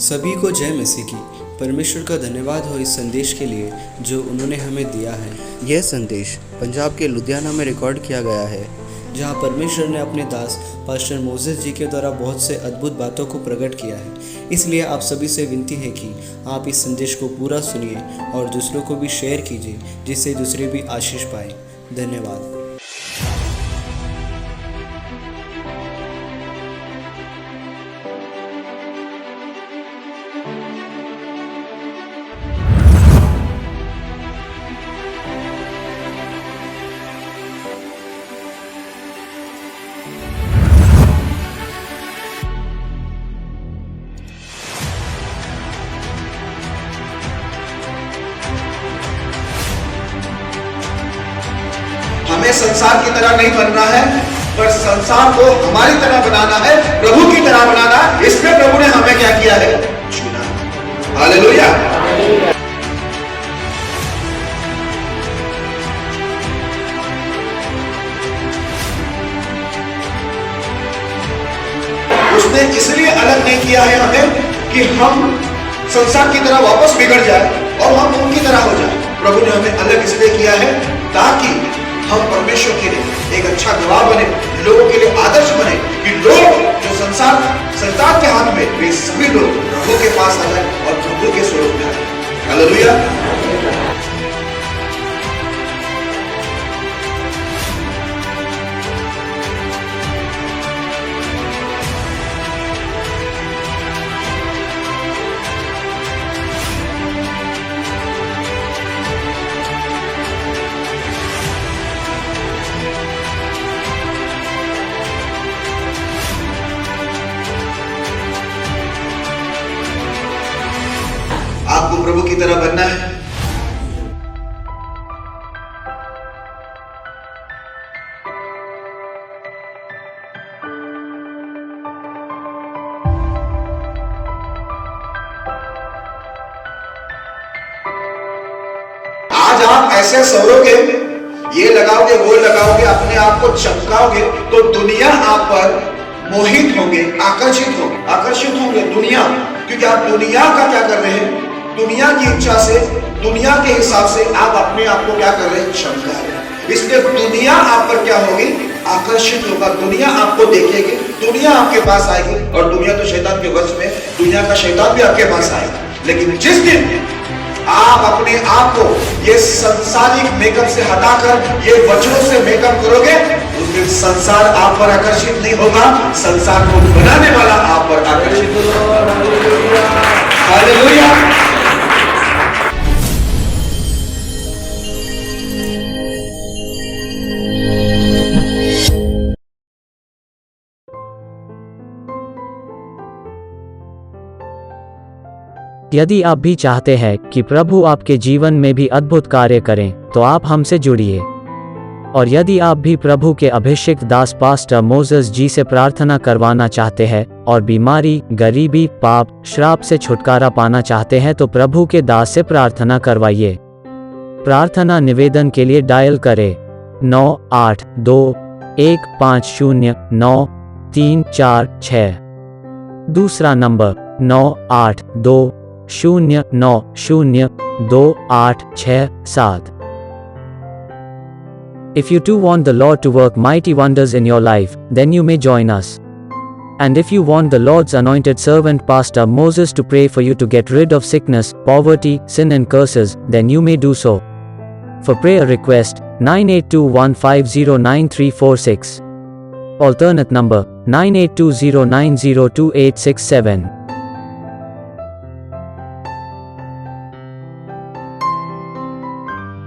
सभी को जय मसीह की। परमेश्वर का धन्यवाद हो इस संदेश के लिए जो उन्होंने हमें दिया है। यह संदेश पंजाब के लुधियाना में रिकॉर्ड किया गया है, जहाँ परमेश्वर ने अपने दास पास्टर मोसेस जी के द्वारा बहुत से अद्भुत बातों को प्रकट किया है। इसलिए आप सभी से विनती है कि आप इस संदेश को पूरा सुनिए और दूसरों को भी शेयर कीजिए, जिससे दूसरे भी आशीष पाए। धन्यवाद। हमें संसार की तरह नहीं बनना है, पर संसार को हमारी तरह बनाना है, प्रभु की तरह बनाना है। इसमें प्रभु ने हमें क्या किया है? चुना। हालेलुया। उसने इसलिए अलग नहीं किया है हमें कि हम संसार की तरह वापस बिगड़ जाए और हम उनकी तरह हो जाए। प्रभु ने हमें अलग इसलिए किया है ताकि हम परमेश्वर के लिए एक अच्छा गवाह बने, लोगों के लिए आदर्श बने, कि लोग जो संसार शैतान के हाथ में, वे सभी लोग प्रभु के पास आ जाए और प्रभु के स्वरूप में आए। हालेलुया। आपको प्रभु की तरह बनना है। आज आप ऐसे सवरोगे, ये लगाओगे, वो लगाओगे, अपने आप को चमकाओगे, तो दुनिया आप पर मोहित होंगे, आकर्षित होंगे दुनिया, क्योंकि आप दुनिया का क्या कर रहे हैं? दुनिया की इच्छा से, दुनिया के हिसाब से आप अपने आप को क्या कर रहे हैं? चमका रहे हैं। इसलिए दुनिया आप पर क्या होगी? आकर्षित होगा। दुनिया आपको देखेगी, दुनिया आपके पास आएगी, और दुनिया तो शैतान के वश में, दुनिया का शैतान भी आपके पास आएगा। लेकिन जिस दिन आप अपने आप को ये संसारिक मेकअप से हटाकर ये वचनों से मेकअप करोगे, उस दिन संसार आप पर आकर्षित नहीं होगा, संसार को बनाने वाला आप पर आकर्षित होगा। हालेलुया। यदि आप भी चाहते हैं कि प्रभु आपके जीवन में भी अद्भुत कार्य करें, तो आप हमसे जुड़िए। और यदि आप भी प्रभु के अभिषिक्त दास पास्टर मोसेस जी से प्रार्थना करवाना चाहते हैं और बीमारी, गरीबी, पाप, श्राप से छुटकारा पाना चाहते हैं, तो प्रभु के दास से प्रार्थना करवाइए। प्रार्थना निवेदन के लिए डायल करें 9821509346। दूसरा number 9820902867। If you too want the Lord to work mighty wonders in your life, then you may join us. And if you want the Lord's anointed servant Pastor Moses to pray for you to get rid of sickness, poverty, sin and curses, then you may do so. For prayer request, 9821509346. Alternate number, 9820902867.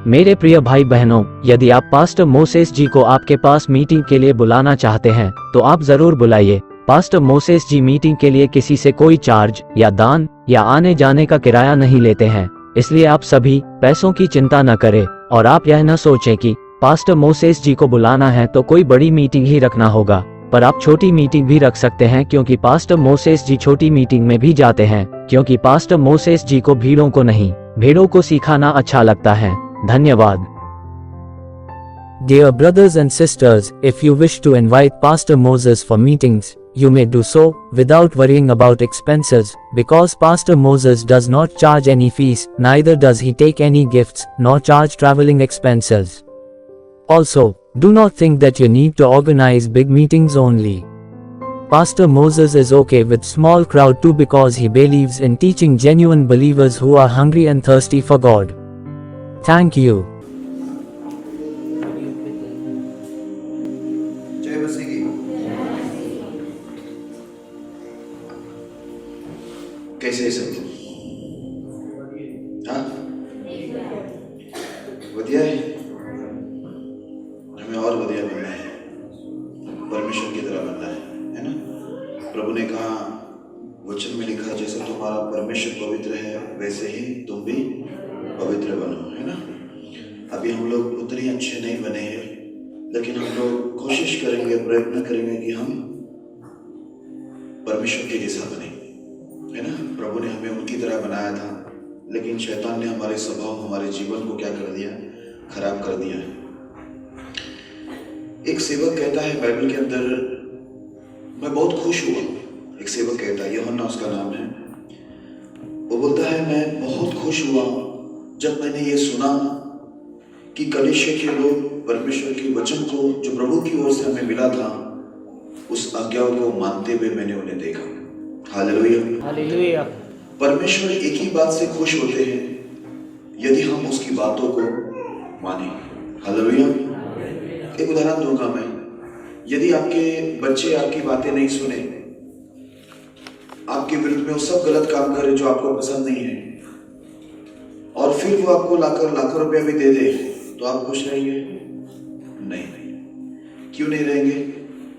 मेरे प्रिय भाई बहनों, यदि आप pastor Moses जी को आपके पास meeting के लिए बुलाना चाहते हैं, तो आप जरूर बुलाइए। पास्टर मोसेस जी मीटिंग के लिए किसी से कोई चार्ज या दान या आने जाने का किराया नहीं लेते हैं, इसलिए आप सभी पैसों की चिंता न करें और आप यह न सोचें कि पास्टर मोसेस जी को बुलाना है तो कोई बड़ी मीटिंग ही रखना होगा। पर आप छोटी मीटिंग भी रख सकते हैं, क्योंकि पास्टर मोसेस जी छोटी मीटिंग में भी जाते हैं, क्योंकि पास्टर मोसेस जी को भीड़ों को नहीं, भेड़ों को सिखाना अच्छा लगता है। धन्यवाद। Dear brothers and sisters, if you wish to invite Pastor Moses for meetings, you may do so without worrying about expenses, because Pastor Moses does not charge any fees, neither does he take any gifts, nor charge traveling expenses. Also, do not think that you need to organize big meetings only. Pastor Moses is okay with small crowd too, because he believes in teaching genuine believers who are hungry and thirsty for God. Thank you. जय मसीह की। कैसे सब? हाँ, बढ़िया है। हमें और बढ़िया बनना है, परमेश्वर की तरह बनना है ना? प्रभु ने कहा, वचन में लिखा, जैसे तुम्हारा परमेश्वर पवित्र है वैसे ही तुम भी पवित्र बनो, है ना? अभी हम लोग उतने अच्छे नहीं बने हैं, लेकिन हम लोग कोशिश करेंगे, प्रयत्न करेंगे कि हम परमेश्वर के जैसा बने, है ना? प्रभु ने हमें उनकी तरह बनाया था, लेकिन शैतान ने हमारे स्वभाव, हमारे जीवन को क्या कर दिया? खराब कर दिया है। एक सेवक कहता है बाइबल के अंदर, मैं बहुत खुश हुआ। एक सेवक कहता है, यूहन्ना उसका नाम है, वो बोलता है, मैं बहुत खुश हुआ जब मैंने ये सुना कि कलीसिया के लोग परमेश्वर के वचन को जो प्रभु की ओर से हमें मिला था, उस आज्ञा को मानते हुए मैंने उन्हें देखा। Hallelujah, hallelujah. परमेश्वर एक ही बात से खुश होते हैं, यदि हम उसकी बातों को माने। हालेलुया। एक उदाहरण दूंगा मैं, यदि आपके बच्चे आपकी बातें नहीं सुने, आपके विरुद्ध में वो सब गलत काम करे जो आपको पसंद नहीं है, और फिर वो आपको लाखों रुपया भी दे दे, तो आप खुश रहेंगे? नहीं। क्यों नहीं रहेंगे?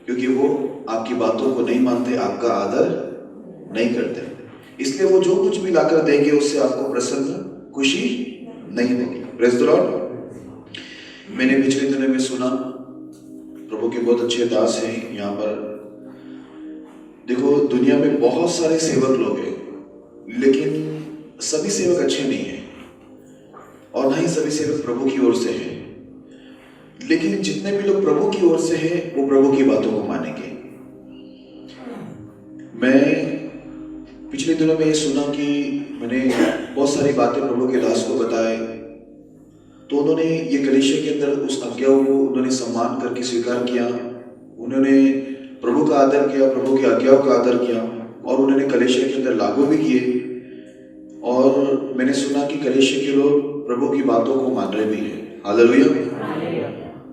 क्योंकि वो आपकी बातों को नहीं मानते, आपका आदर नहीं करते। इसलिए वो जो कुछ भी लाकर देंगे उससे आपको प्रसन्न, खुशी नहीं देंगे। Praise the Lord. मैंने पिछले दिनों में सुना, प्रभु के बहुत अच्छे दास हैं यहाँ पर। देखो, दुनिया में बहुत सारे सेवक लोग हैं, लेकिन सभी सेवक अच्छे नहीं हैं, और ना ही सभी सेवक प्रभु की ओर से हैं। लेकिन जितने भी लोग प्रभु की ओर से हैं, वो प्रभु की बातों को मानेंगे। मैं पिछले दिनों में ये सुना कि मैंने बहुत सारी बातें प्रभु के दास को बताए, तो उन्होंने ये कलीसिया के अंदर उस आज्ञाओं को उन्होंने सम्मान करके स्वीकार किया। उन्होंने प्रभु का आदर किया, प्रभु की आज्ञाओं का आदर किया, और उन्होंने कलीसिया के अंदर लागू भी किए। और मैंने सुना कि कलीसिया के लोग प्रभु की बातों को मान रहे भी हैं। हालेलुया।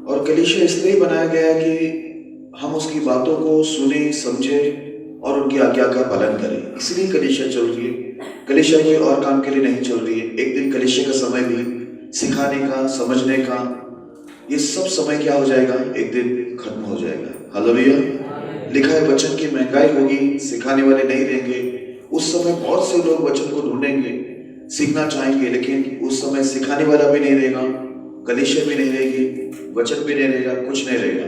और कलीसिया इसलिए बनाया गया कि हम उसकी बातों को सुने, समझे और उनकी आज्ञा का पालन करें। इसलिए कलीसिया चल रही है। कलीसिया कोई और काम के लिए नहीं चल रही है। एक दिन कलीसिया का समय भी सिखाने का, समझने का, ये सब समय क्या हो जाएगा? एक दिन खत्म हो जाएगा। हालेलुया। लिखा है, वचन की महंगाई होगी, सिखाने वाले नहीं रहेंगे। उस समय बहुत से लोग वचन को ढूंढेंगे, सीखना चाहेंगे, लेकिन उस समय सिखाने वाला भी नहीं रहेगा, कलीसिया भी नहीं रहेगी, वचन भी नहीं रहेगा, कुछ नहीं रहेगा।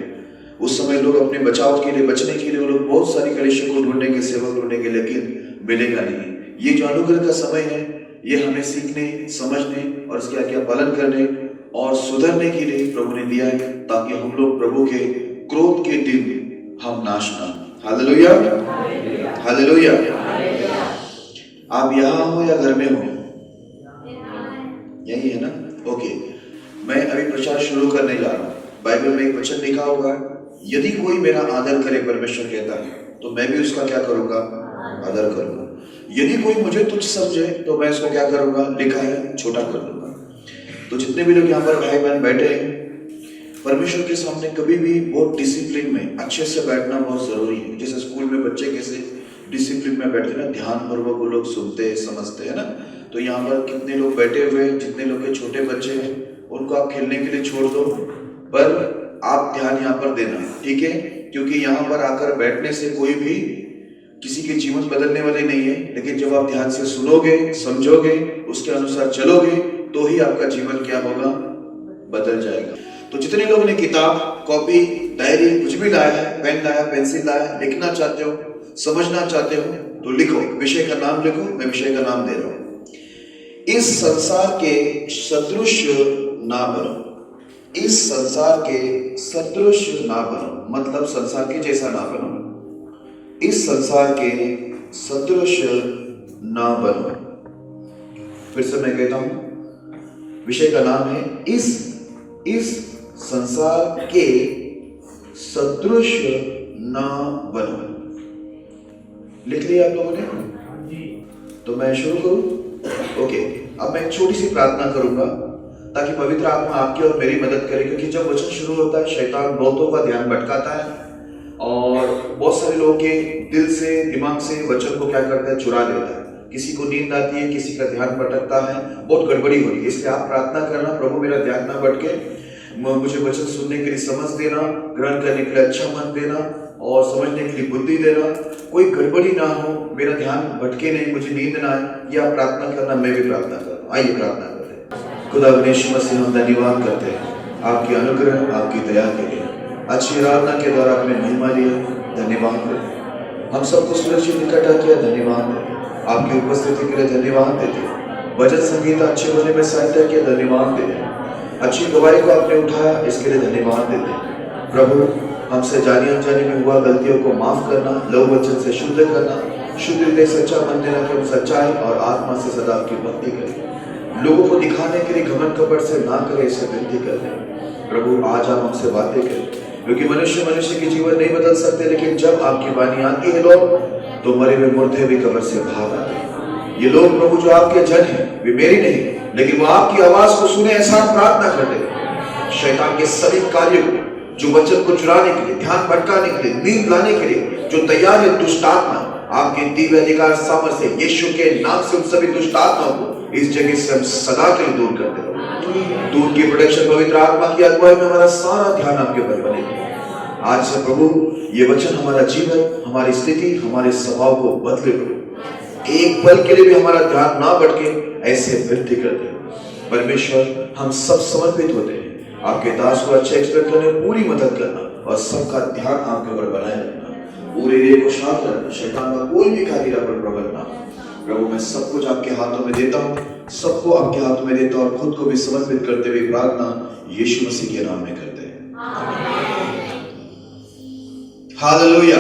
उस समय लोग अपने बचाव के लिए, बचने के लिए वो लोग बहुत सारी कलीसिया को ढूंढेंगे, सेवक ढूंढेंगे, लेकिन मिलेगा नहीं। ये जो अनुग्रह का समय है, ये हमें सीखने, समझने और इसके आज्ञा पालन करने और सुधरने के लिए प्रभु ने दिया है, ताकि हम लोग प्रभु के क्रोध के दिन हम नाश ना। Hallelujah, hallelujah. आप यहाँ हो या घर में हो? यही है ना? ओके। मैं अभी प्रचार शुरू करने जा रहा हूँ। बाइबल में एक वचन लिखा होगा, यदि कोई मेरा आदर करे, परमेश्वर कहता है, तो मैं भी उसका क्या करूंगा? आदर करूंगा। यदि कोई मुझे तुच्छ समझे, तो मैं उसको क्या करूंगा? लिखा है, छोटा कर दूंगा। तो जितने भी लोग यहाँ पर भाई बहन बैठे हैं, परमेश्वर के सामने कभी भी बहुत डिसिप्लिन में अच्छे से बैठना बहुत जरूरी है। जैसे स्कूल में बच्चे कैसे डिसिप्लिन में बैठते ना, ध्यान पूर्वक वो लोग सुनते हैं, समझते हैं ना। तो यहाँ पर कितने लोग बैठे हुए हैं, जितने लोग के छोटे बच्चे हैं, उनको आप खेलने के लिए छोड़ दो, पर आप ध्यान यहाँ पर देना, ठीक है? क्योंकि यहाँ पर आकर बैठने से कोई भी किसी के जीवन बदलने वाले नहीं है, लेकिन जब आप ध्यान से सुनोगे, समझोगे, उसके अनुसार चलोगे, तो ही आपका जीवन क्या होगा? बदल जाएगा। तो जितने लोग ने किताब, कॉपी, डायरी कुछ भी लाया है, पेन लाया, पेंसिल लाया, लिखना चाहते हो, समझना चाहते हो, तो लिखो। विषय का नाम लिखो, मैं विषय का नाम दे रहा हूं। इस संसार के सदृश ना बनो। इस संसार के सदृश ना बनो, मतलब संसार के जैसा ना बनो। इस संसार के सदृश ना बनो। फिर से मैं कहता हूं, विषय का नाम है इस संसार के सदृश ना बनो। लिख लिया आप लोगों ने? तो मैं शुरू करूं? ओके। अब मैं एक छोटी सी प्रार्थना करूंगा ताकि पवित्र आत्मा आपकी और मेरी मदद करे, क्योंकि जब वचन शुरू होता है शैतान बहुतों का ध्यान भटकाता है और बहुत सारे लोगों के दिल से, दिमाग से वचन को क्या करता है, चुरा लेता है। किसी को नींद आती है, किसी का ध्यान भटकता है, बहुत गड़बड़ी हो रही है। इसलिए आप प्रार्थना करना, प्रभु मेरा ध्यान ना भटके, मुझे वचन सुनने के लिए समझ देना, ग्रहण करने के लिए अच्छा मन देना और समझने के लिए बुद्धि देना, कोई गड़बड़ी ना हो, मेरा ध्यान भटके नहीं, मुझे नींद ना आए। ये आप प्रार्थना करना, मैं भी प्रार्थना करता। आइए प्रार्थना करते हैं। खुदा यीशु मसीह, हम धन्यवाद करते हैं आपके अनुग्रह, आपकी दया के लिए। अच्छी आराधना के द्वारा आपने महिमा लिया, धन्यवाद करते। हम सबको सुरक्षित इकट्ठा किया, धन्यवाद देते। आपकी उपस्थिति के लिए धन्यवाद देते। भजन संगीत अच्छे होने में सहायता किया, धन्यवाद देते। अच्छी गवाही को आपने उठाया, इसके लिए धन्यवाद देते। प्रभु, हमसे जानी अनजानी में हुआ गलतियों को माफ करना, लहू वचन से शुद्ध करना, शुद्ध हृदय सच्चा मन देना कि हम सच्चाई और आत्मा से सदा की भक्ति करें। लोगों को दिखाने के लिए घमंड कपट से ना करें, इसे विनती करते हैं। प्रभु, आज आप हमसे बातें करें, क्योंकि मनुष्य की जीवन नहीं बदल सकते, लेकिन जब आपकी वाणी आती है लोग, तो मरे हुए मुर्दे भी कब्र से बाहर आते हैं। ये लोग प्रभु जो आपके जन हैं, वे मेरी नहीं, लेकिन वो आपकी आवाज को सुने, ऐसा प्रार्थना करते हैं। शैतान के सभी कार्यों जो वचन को चुराने के लिए, ध्यान भटकाने के लिए, नींद लाने के लिए जो तैयार है, दुष्ट आत्मा आपके दिव्य अधिकार सामर्थ्य से, यीशु के नाम से उन सभी दुष्ट आत्माओं को इस जगह से हम सदा के लिए दूर करते रहो। दूर की प्रोटेक्शन पवित्र आत्मा की अगुवाई में हमारा सारा ध्यान आपके ऊपर बने। आज से प्रभु ये वचन हमारा जीवन, हमारी स्थिति, हमारे स्वभाव को बदले प्रभु। एक पल के लिए भी हमारा ध्यान ना भटके, ऐसे विनती करते हैं। परमेश्वर, हम सब समर्पित होते हैं आपके दास को अच्छे एक्सपेक्ट करने, पूरी मदद करना और सबका ध्यान आपके ऊपर बनाए रखना, पूरे एरिया को शांत रखना, शैतान का कोई भी कार्य पर प्रबल ना। प्रभु, मैं सब कुछ आपके हाथों में देता हूँ, सबको आपके हाथों में देता हूँ और खुद को भी समर्पित करते हुए प्रार्थना यीशु मसीह के नाम में करते हैं। हालेलुया।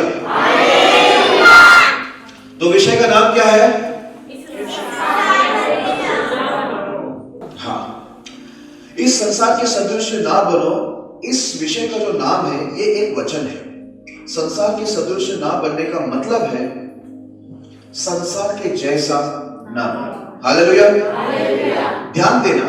तो विषय का नाम क्या है? हाँ, इस संसार के सदृश ना बनो। इस विषय का जो नाम है, ये एक वचन है। संसार के सदृश ना बनने का मतलब है संसार के जैसा ना बनो। हालेलुया। ध्यान देना,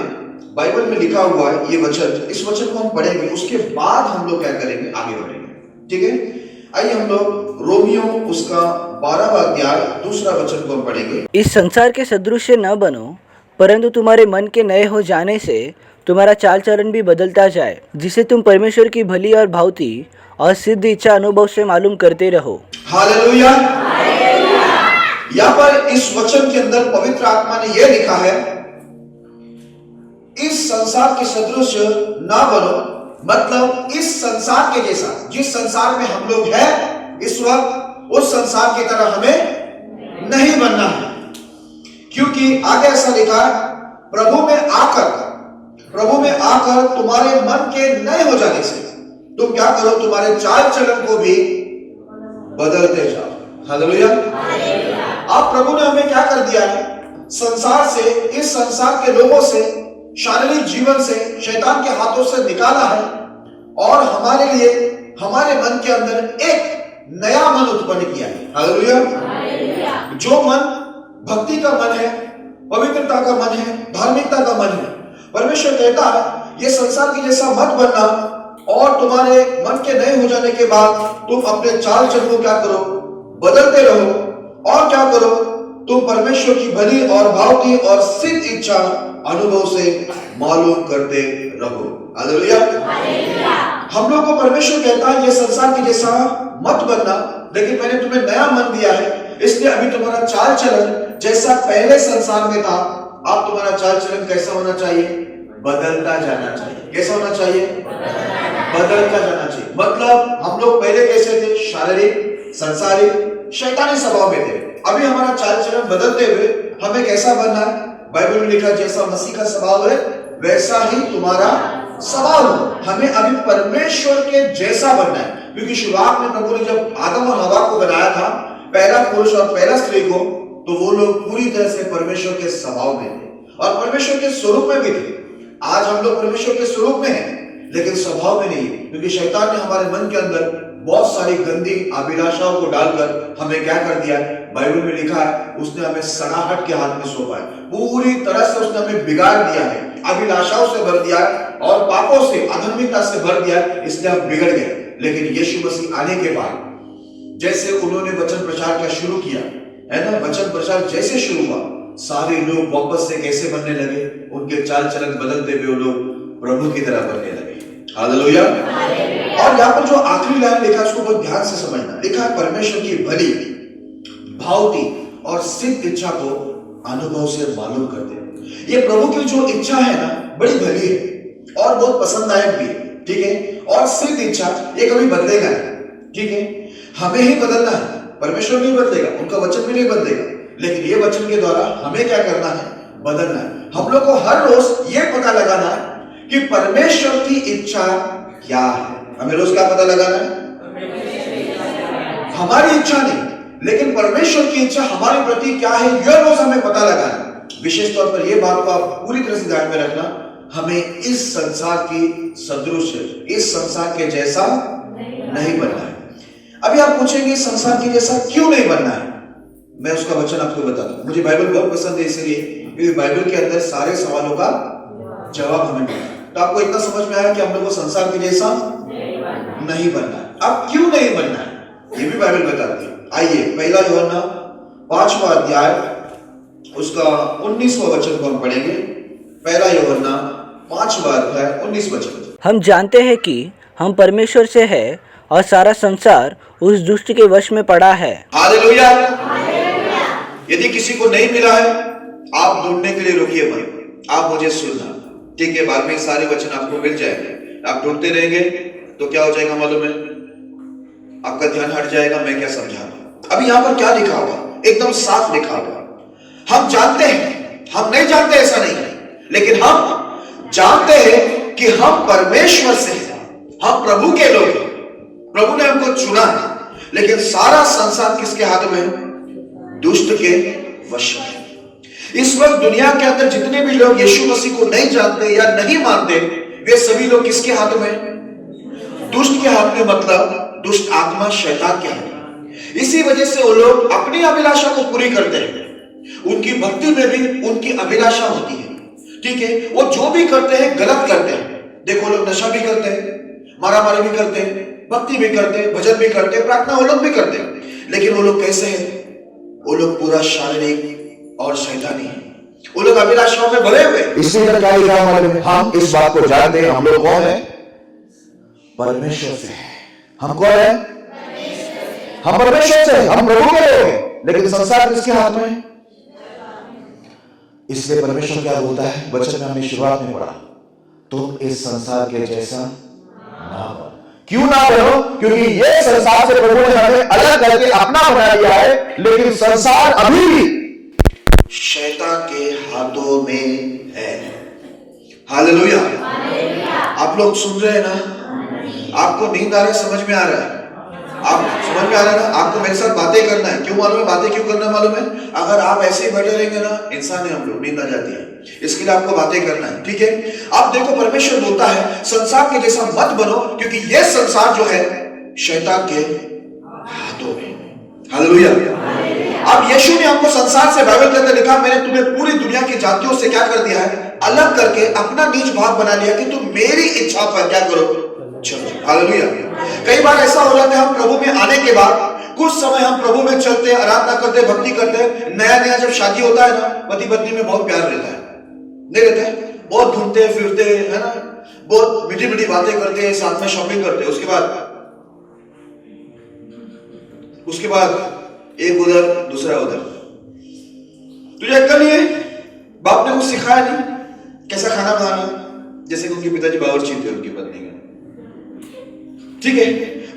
बाइबल में लिखा हुआ है ये वचन। इस वचन को हम पढ़ेंगे, उसके बाद हम लोग क्या करेंगे, आगे बढ़ेंगे। ठीक है, आइए हम लोग रोमियो उसका 12वां अध्याय दूसरा वचन को हम पढ़ेंगे। इस संसार के सदृश न बनो, परंतु तुम्हारे मन के नए हो जाने से तुम्हारा चाल चलन भी बदलता जाए, जिसे तुम परमेश्वर की भली और भावती और सिद्ध इच्छा अनुभव से मालूम करते रहो। हालेलुया। यहाँ पर इस वचन के अंदर पवित्र आत्मा ने यह लिखा है, इस संसार के सदृश ना बनो, मतलब इस संसार के जैसा, जिस संसार में हम लोग हैं इस वक्त, उस संसार की तरह हमें नहीं बनना है। क्योंकि आगे ऐसा लिखा है, प्रभु में आकर तुम्हारे मन के नए हो जाने से तुम क्या करो, तुम्हारे चाल चलन को भी बदलते जाओ। हालेलुया। आप प्रभु ने हमें क्या कर दिया है, संसार से, इस संसार के लोगों से, शारीरिक जीवन से, शैतान के हाथों से निकाला है और हमारे लिए, हमारे मन के अंदर एक नया मन उत्पन्न किया है। हालेलुया। जो मन भक्ति का मन है, पवित्रता का मन है, धार्मिकता का मन है। परमेश्वर कहता है ये संसार के जैसा मत बनना, और तुम्हारे मन के नए हो जाने के बाद तुम अपने चाल चलन को क्या करो, बदलते रहो, और क्या करो, तुम परमेश्वर की भली और भावती और सिद्ध इच्छा अनुभव से मालूम करते रहो। हालेलुया। हम लोग को परमेश्वर कहता है ये संसार के जैसा मत बनना, लेकिन मैंने तुम्हें नया मन दिया है, इसलिए अभी तुम्हारा चाल चलन जैसा पहले संसार में था, अब तुम्हारा चाल चलन कैसा होना चाहिए, बदलता जाना चाहिए। कैसा होना चाहिए, बदलता जाना चाहिए। मतलब हम लोग पहले कैसे थे, शारीरिक, संसारिक, शैतानी स्वभाव में थे। अभी हमारा चाल चलन बदलते हुए हमें कैसा बनना है, बाइबल में लिखा जैसा मसीह का स्वभाव है वैसा ही तुम्हारा स्वभाव हो। हमें अभी परमेश्वर के जैसा बनना है, क्योंकि शुरुआत में प्रभु ने जब आदम और हवा को बनाया था पहला पुरुष और पहला स्त्री को, तो वो लोग पूरी तरह से परमेश्वर के स्वभाव में थे और परमेश्वर के स्वरूप में भी थे। आज हम लोग परमेश्वर के स्वरूप में हैं लेकिन स्वभाव में नहीं, क्योंकि शैतान ने हमारे मन के अंदर बहुत सारी गंदी अभिलाषाओं को डालकर हमें क्या कर दिया है। बाइबल में लिखा है उसने हमें सड़ाहट के हाथ में सौंपा है, पूरी तरह से उसने हमें बिगाड़ दिया है, अभिलाषाओं से भर दिया है और पापों से, अधर्मिकता से भर दिया है, इसलिए हम बिगड़ गए। लेकिन यीशु मसीह आने के बाद जैसे उन्होंने वचन प्रचार का शुरू किया है ना, वचन प्रचार जैसे शुरू हुआ, सारे लोग वापस से कैसे बनने लगे, उनके चाल चलन बदलते हुए वो लोग प्रभु की तरह बनने लगे। हालेलुया। और यहाँ पर जो आखिरी लाइन लिखा है उसको बहुत ध्यान से समझना। लिखा है परमेश्वर की भली, भावती और सिद्ध इच्छा को अनुभव से मालूम करते हैं। ये प्रभु की जो इच्छा है ना, बड़ी भली है और बहुत पसंददायक भी है, ठीक है। और सिद्ध इच्छा ये कभी बदलेगा नहीं, ठीक है। हमें ही बदलना है, परमेश्वर नहीं बदलेगा, उनका वचन भी नहीं बदलेगा, लेकिन ये वचन के द्वारा हमें क्या करना है, बदलना है। हम लोग को हर रोज ये पता लगाना है कि परमेश्वर की इच्छा क्या है। हमें रोज क्या पता लगाना है, हमारी इच्छा नहीं, लेकिन परमेश्वर की इच्छा हमारे प्रति क्या है, यह रोज हमें पता लगाना है। विशेष तौर पर यह बात को आप पूरी तरह से ध्यान में रखना, हमें इस संसार की सदृश, इस संसार के जैसा नहीं बनना है। अभी आप पूछेंगे संसार के जैसा क्यों नहीं बनना है, मैं उसका वचन आपको बताता हूं। मुझे बाइबल बहुत पसंद है इसलिए, क्योंकि बाइबल के अंदर सारे सवालों का जवाब हमें मिला। तो आपको इतना समझ में आया कि हम लोग को संसार के जैसा नहीं बनना है। अब क्यों नहीं बनना है ये भी बाइबल बताती है। आइए पहला यूहन्ना 5वां अध्याय उसका 19वां वचन को हम पढ़ेंगे। पहला यूहन्ना 5वां अध्याय 19 वचन। हम जानते हैं कि हम परमेश्वर से है और सारा संसार उस दुष्ट के वश में पड़ा है। हालेलुया। यदि किसी को नहीं मिला है, आप ढूंढने के लिए रुकिए मत, आप मुझे सुनना, ठीक है। बाद में सारे वचन आपको मिल जाएंगे, आप ढूंढते रहेंगे तो क्या हो जाएगा मालूम है, आपका ध्यान हट जाएगा मैं क्या समझा रहा हूं। अभी यहां पर क्या लिखा हुआ, एकदम साफ लिखा हुआ, हम जानते हैं, हम नहीं जानते ऐसा नहीं है, लेकिन हम जानते हैं कि हम परमेश्वर से हैं, हम प्रभु के लोग हैं, प्रभु ने हमको चुना है। लेकिन सारा संसार किसके हाथ में है, दुष्ट के वश में। इस वक्त दुनिया के अंदर जितने भी लोग यीशु मसीह को नहीं जानते या नहीं मानते, वे सभी लोग किसके हाथ में, दुष्ट के हाथ में, मतलब दुष्ट आत्मा शैतान के हाथ में। इसी वजह से वो लोग अपनी अभिलाषा को पूरी करते हैं। उनकी भक्ति में भी उनकी अभिलाषा होती है, ठीक है। वो जो भी करते हैं गलत करते हैं। देखो लोग नशा भी करते हैं, मारामारी भी करते हैं, भक्ति भी करते हैं, भजन भी करते हैं, प्रार्थना वो लोग भी करते हैं, लेकिन वो लोग कैसे हैं, वो लोग पूरा शारीरिक और शैतानी है, वो लोग अभिलाषाओं में भरे हुए। इसी तरह क्या लिखा हमारे में, हम इस बात को जानते हैं, हम लोग कौन है, परमेश्वर से। हम कौन है, हम परमेश्वर से, हम प्रभु के लोग हैं, लेकिन संसार किसके हाथ में है। इसलिए परमेश्वर क्या बोलता है, वचन में हमने शुरुआत में पढ़ा, तुम इस संसार के जैसा ना बनो। क्यों ना बनो, क्योंकि ये संसार से प्रभु ने हमें अलग करके अपना बना लिया है, लेकिन संसार अभी भी शैतान के हाथों में है। हालेलुया। आप लोग सुन रहे हैं ना, आपको नींद आ रही है, समझ में आ रहा है, आप समझ में आ रहा है ना, आपको मेरे साथ बातें करना है। क्यों मालूम है, बातें क्यों करना मालूम है, अगर आप ऐसे ही बैठे रहेंगे ना, इंसान है हम लोग, नींद आ जाती है, इसके लिए आपको बातें करना है, ठीक है। आप देखो परमेश्वर बोलता है संसार के जैसा मत बनो, क्योंकि यह संसार जो है शैतान के हाथों में। हालेलुया। अब यीशु ने हमको संसार से, बाइबल के अंदर लिखा, मैंने तुम्हें पूरी दुनिया की जातियों से क्या कर दिया है, अलग करके अपना नीच भाग बना लिया कि तुम मेरी इच्छा पर क्या करो, चलो। हालेलुया। कई बार ऐसा हो जाता है, हम प्रभु में आने के बाद कुछ समय हम प्रभु में चलते हैं, आराधना करते हैं, भक्ति करते हैं, नया नया जब शादी होता है ना, पति पत्नी में बहुत प्यार रहता है, नहीं रहता है, बहुत घूमते फिरते है ना, बहुत मीठी मीठी बातें करते हैं, साथ में शॉपिंग करते हैं, उसके बाद एक उधर दूसरा उधर। तुझे अक्ल नहीं है, बाप ने कुछ सिखाया नहीं कैसा खाना बनाना, जैसे कि उनके पिताजी बावर्ची थे उनकी पत्नी का, ठीक है।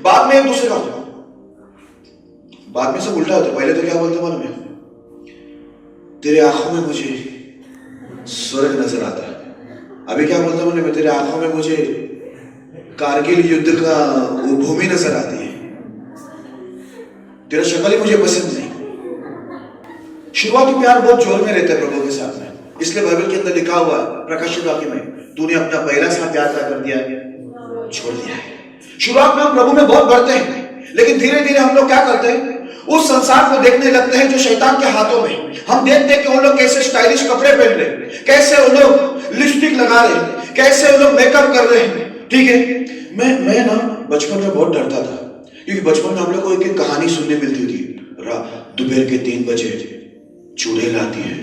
बाद में एक दूसरे का होता, बाद में सब उल्टा होता। पहले तो क्या बोलते मालूम है, तेरे आंखों में मुझे स्वर्ग नजर आता है। अभी क्या बोलता मालूम है, तेरे आंखों में मुझे कारगिल युद्ध का वो भूमि नजर आती है। तेरा शक्ल ही मुझे पसंद नहीं। शुरुआती प्यार बहुत जोर में रहता है प्रभु के साथ में, इसलिए बाइबल के अंदर लिखा हुआ है प्रकाशित वाक्य में, तूने अपना पहला सा प्यार क्या कर दिया है, छोड़ दिया है। शुरुआत में हम प्रभु में बहुत बढ़ते हैं, लेकिन धीरे धीरे हम लोग क्या करते हैं, उस संसार को देखने लगते हैं जो शैतान के हाथों में। हम देखते हैं कि वो लोग कैसे स्टाइलिश कपड़े पहन रहे हैं, कैसे वो लोग लिपस्टिक लगा रहे हैं, कैसे वो लोग मेकअप कर रहे हैं। ठीक है, मैं ना बचपन में बहुत डरता था, क्योंकि बचपन में हम लोग को एक कहानी सुनने मिलती थी, दोपहर के 3 बजे चुड़ैल आती है।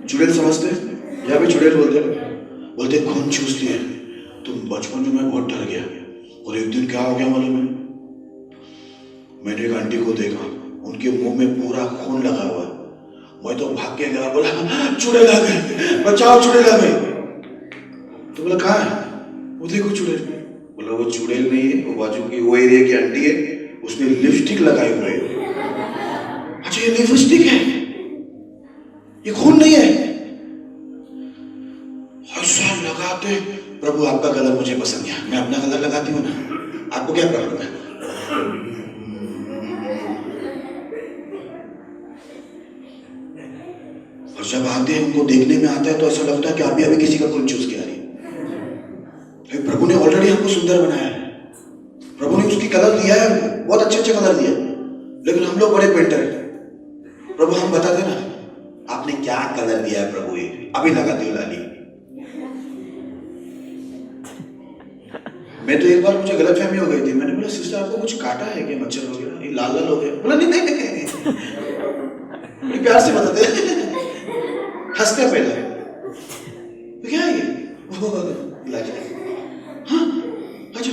चुड़ैल समझते हैं, या भी चुड़ैल बोलते खून चूसती है। तो बचपन में मैं बहुत डर गया, और एक दिन क्या हो गया मालूम है, मैंने एक आंटी को देखा, उनके मुंह में पूरा खून लगा हुआ है। मैं तो भाग के गया, बोला चुड़ैल आ गई, बचाओ चुड़ैल आ गई। तो बोला कहाँ है, वो देखो चुड़ैल। बोला वो चुड़ैल नहीं है, वो बाजू की वो एरिया की आंटी है, उसने लिपस्टिक लगाई हुई है। अच्छा ये लिपस्टिक है, ये खून नहीं है। ऐसा लगाते, प्रभु आपका कलर मुझे पसंद है, मैं अपना कलर लगाती हूँ ना, आपको क्या प्रॉब्लम है। और जब आते हैं, उनको देखने में आता है तो ऐसा लगता है कि अभी अभी किसी का खून चूस के आ रही है। प्रभु ने ऑलरेडी हमको सुंदर बनाया है, प्रभु ने उसकी कलर दिया है, बहुत अच्छे अच्छे कलर दिया, लेकिन हम लोग बड़े पेंटर हैं। प्रभु हम बताते ना, आपने क्या कलर दिया है प्रभु, ये अभी लगाती हो लाली। मैं तो एक बार, मुझे गलतफहमी हो गई थी, मैंने बोला सिस्टर आपको कुछ काटा है क्या, मच्छर वगैरह, ये लाल लाल हो गया। बोला नहीं नहीं नहीं, प्यार से बताते हंसते पहले, तो क्या है ये, हाँ अच्छा,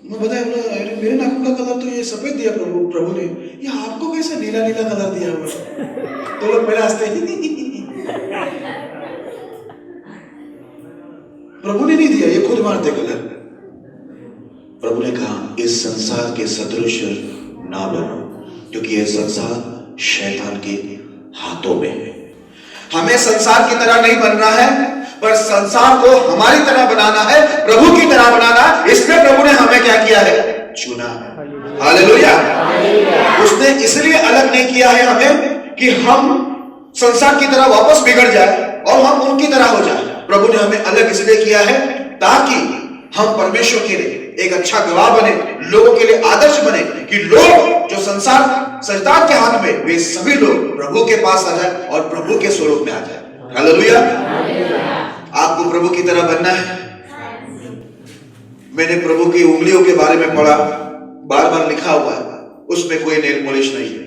मैं बताया, बोला अरे मेरे नाखून का कलर तो ये सफेद दिया प्रभु ने, ये आपको कैसे नीला नीला कलर दिया हुआ। तो लोग मेरे हंसते प्रभु ने नहीं दिया, ये खुद मारते कलर। प्रभु ने कहा इस संसार के सदृश ना बनो, क्योंकि यह संसार शैतान के हाथों में है। हमें संसार की तरह नहीं बनना है, पर संसार को हमारी तरह बनाना है, प्रभु की तरह बनाना है। इसलिए प्रभु ने हमें क्या किया है, चुना है। हालेलुया। उसने इसलिए अलग नहीं किया है हमें कि हम संसार की तरह वापस बिगड़ जाए और हम उनकी तरह हो जाए। प्रभु ने हमें अलग इसलिए किया है ताकि हम परमेश्वर के लिए एक अच्छा गवाह बने, लोगों के लिए आदर्श बने, कि लोग जो संसार शैतान के हाथ में, वे सभी लोग प्रभु के पास आ जाए और प्रभु के स्वरूप में आ जाए। हालेलुया। आपको प्रभु की तरह बनना है। मैंने प्रभु की उंगलियों के बारे में पढ़ा, बार बार लिखा हुआ है, उसमें कोई नेल पॉलिश नहीं है।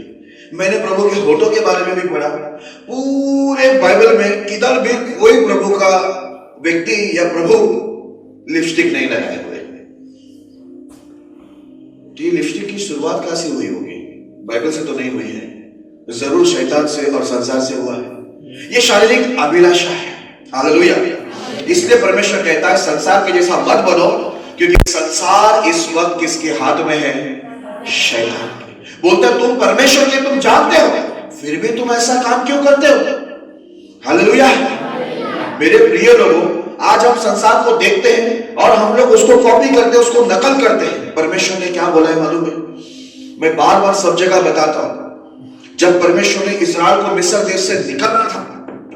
मैंने प्रभु के होठों के बारे में भी पढ़ा, पूरे बाइबल में किधर भी कोई प्रभु का व्यक्ति या प्रभु लिपस्टिक नहीं लगाए हुए। ये लिपस्टिक की शुरुआत कहां से हुई होगी, बाइबल से तो नहीं हुई है, जरूर शैतान से और संसार से हुआ है। ये शारीरिक अभिलाषा है। हालेलुया। इसलिए परमेश्वर कहता है संसार के जैसा मत बनो, क्योंकि संसार इस वक्त किसके हाथ में है, शैतान के। बोलता तुम परमेश्वर के, तुम जानते हो, फिर भी तुम ऐसा काम क्यों करते हो। हालेलुया। मेरे प्रिय लोगों, आज हम संसार को देखते हैं और हम लोग उसको कॉपी करते हैं, उसको नकल करते हैं। परमेश्वर ने क्या बोला है मालूम है, मैं बार बार सब जगह बताता हूं, जब परमेश्वर ने इस्राएल को मिस्र देश से निकालना था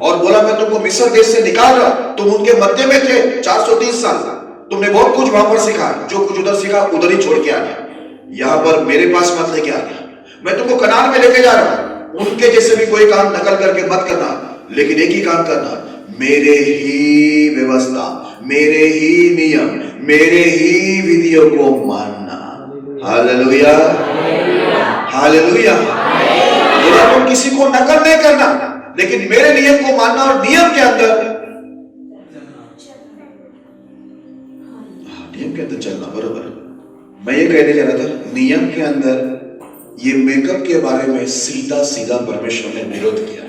और बोला मैं तुमको मिस्र देश से निकाल रहा, तुम उनके मध्य में थे 430 साल, तुमने बहुत कुछ वहां पर सीखा, जो कुछ उधर सीखा उधर ही छोड़ के आ गया, यहां पर मेरे पास मत लेके आ गया। मैं तुमको कनान में लेके जा रहा हूं, उनके जैसे भी कोई काम नकल करके मत करना, लेकिन एक ही काम करना, मेरे ही व्यवस्था, मेरे ही नियम, मेरे ही विधियों को मानना। हालेलुया। हालेलुया। बोला तुम किसी को नकल नहीं करना, लेकिन मेरे नियम को मानना और नियम के अंदर, नियम के अंदर चलना। बरोबर। मैं ये कहने जा रहा था, नियम के अंदर ये मेकअप के बारे में सीधा सीधा परमेश्वर ने विरोध किया।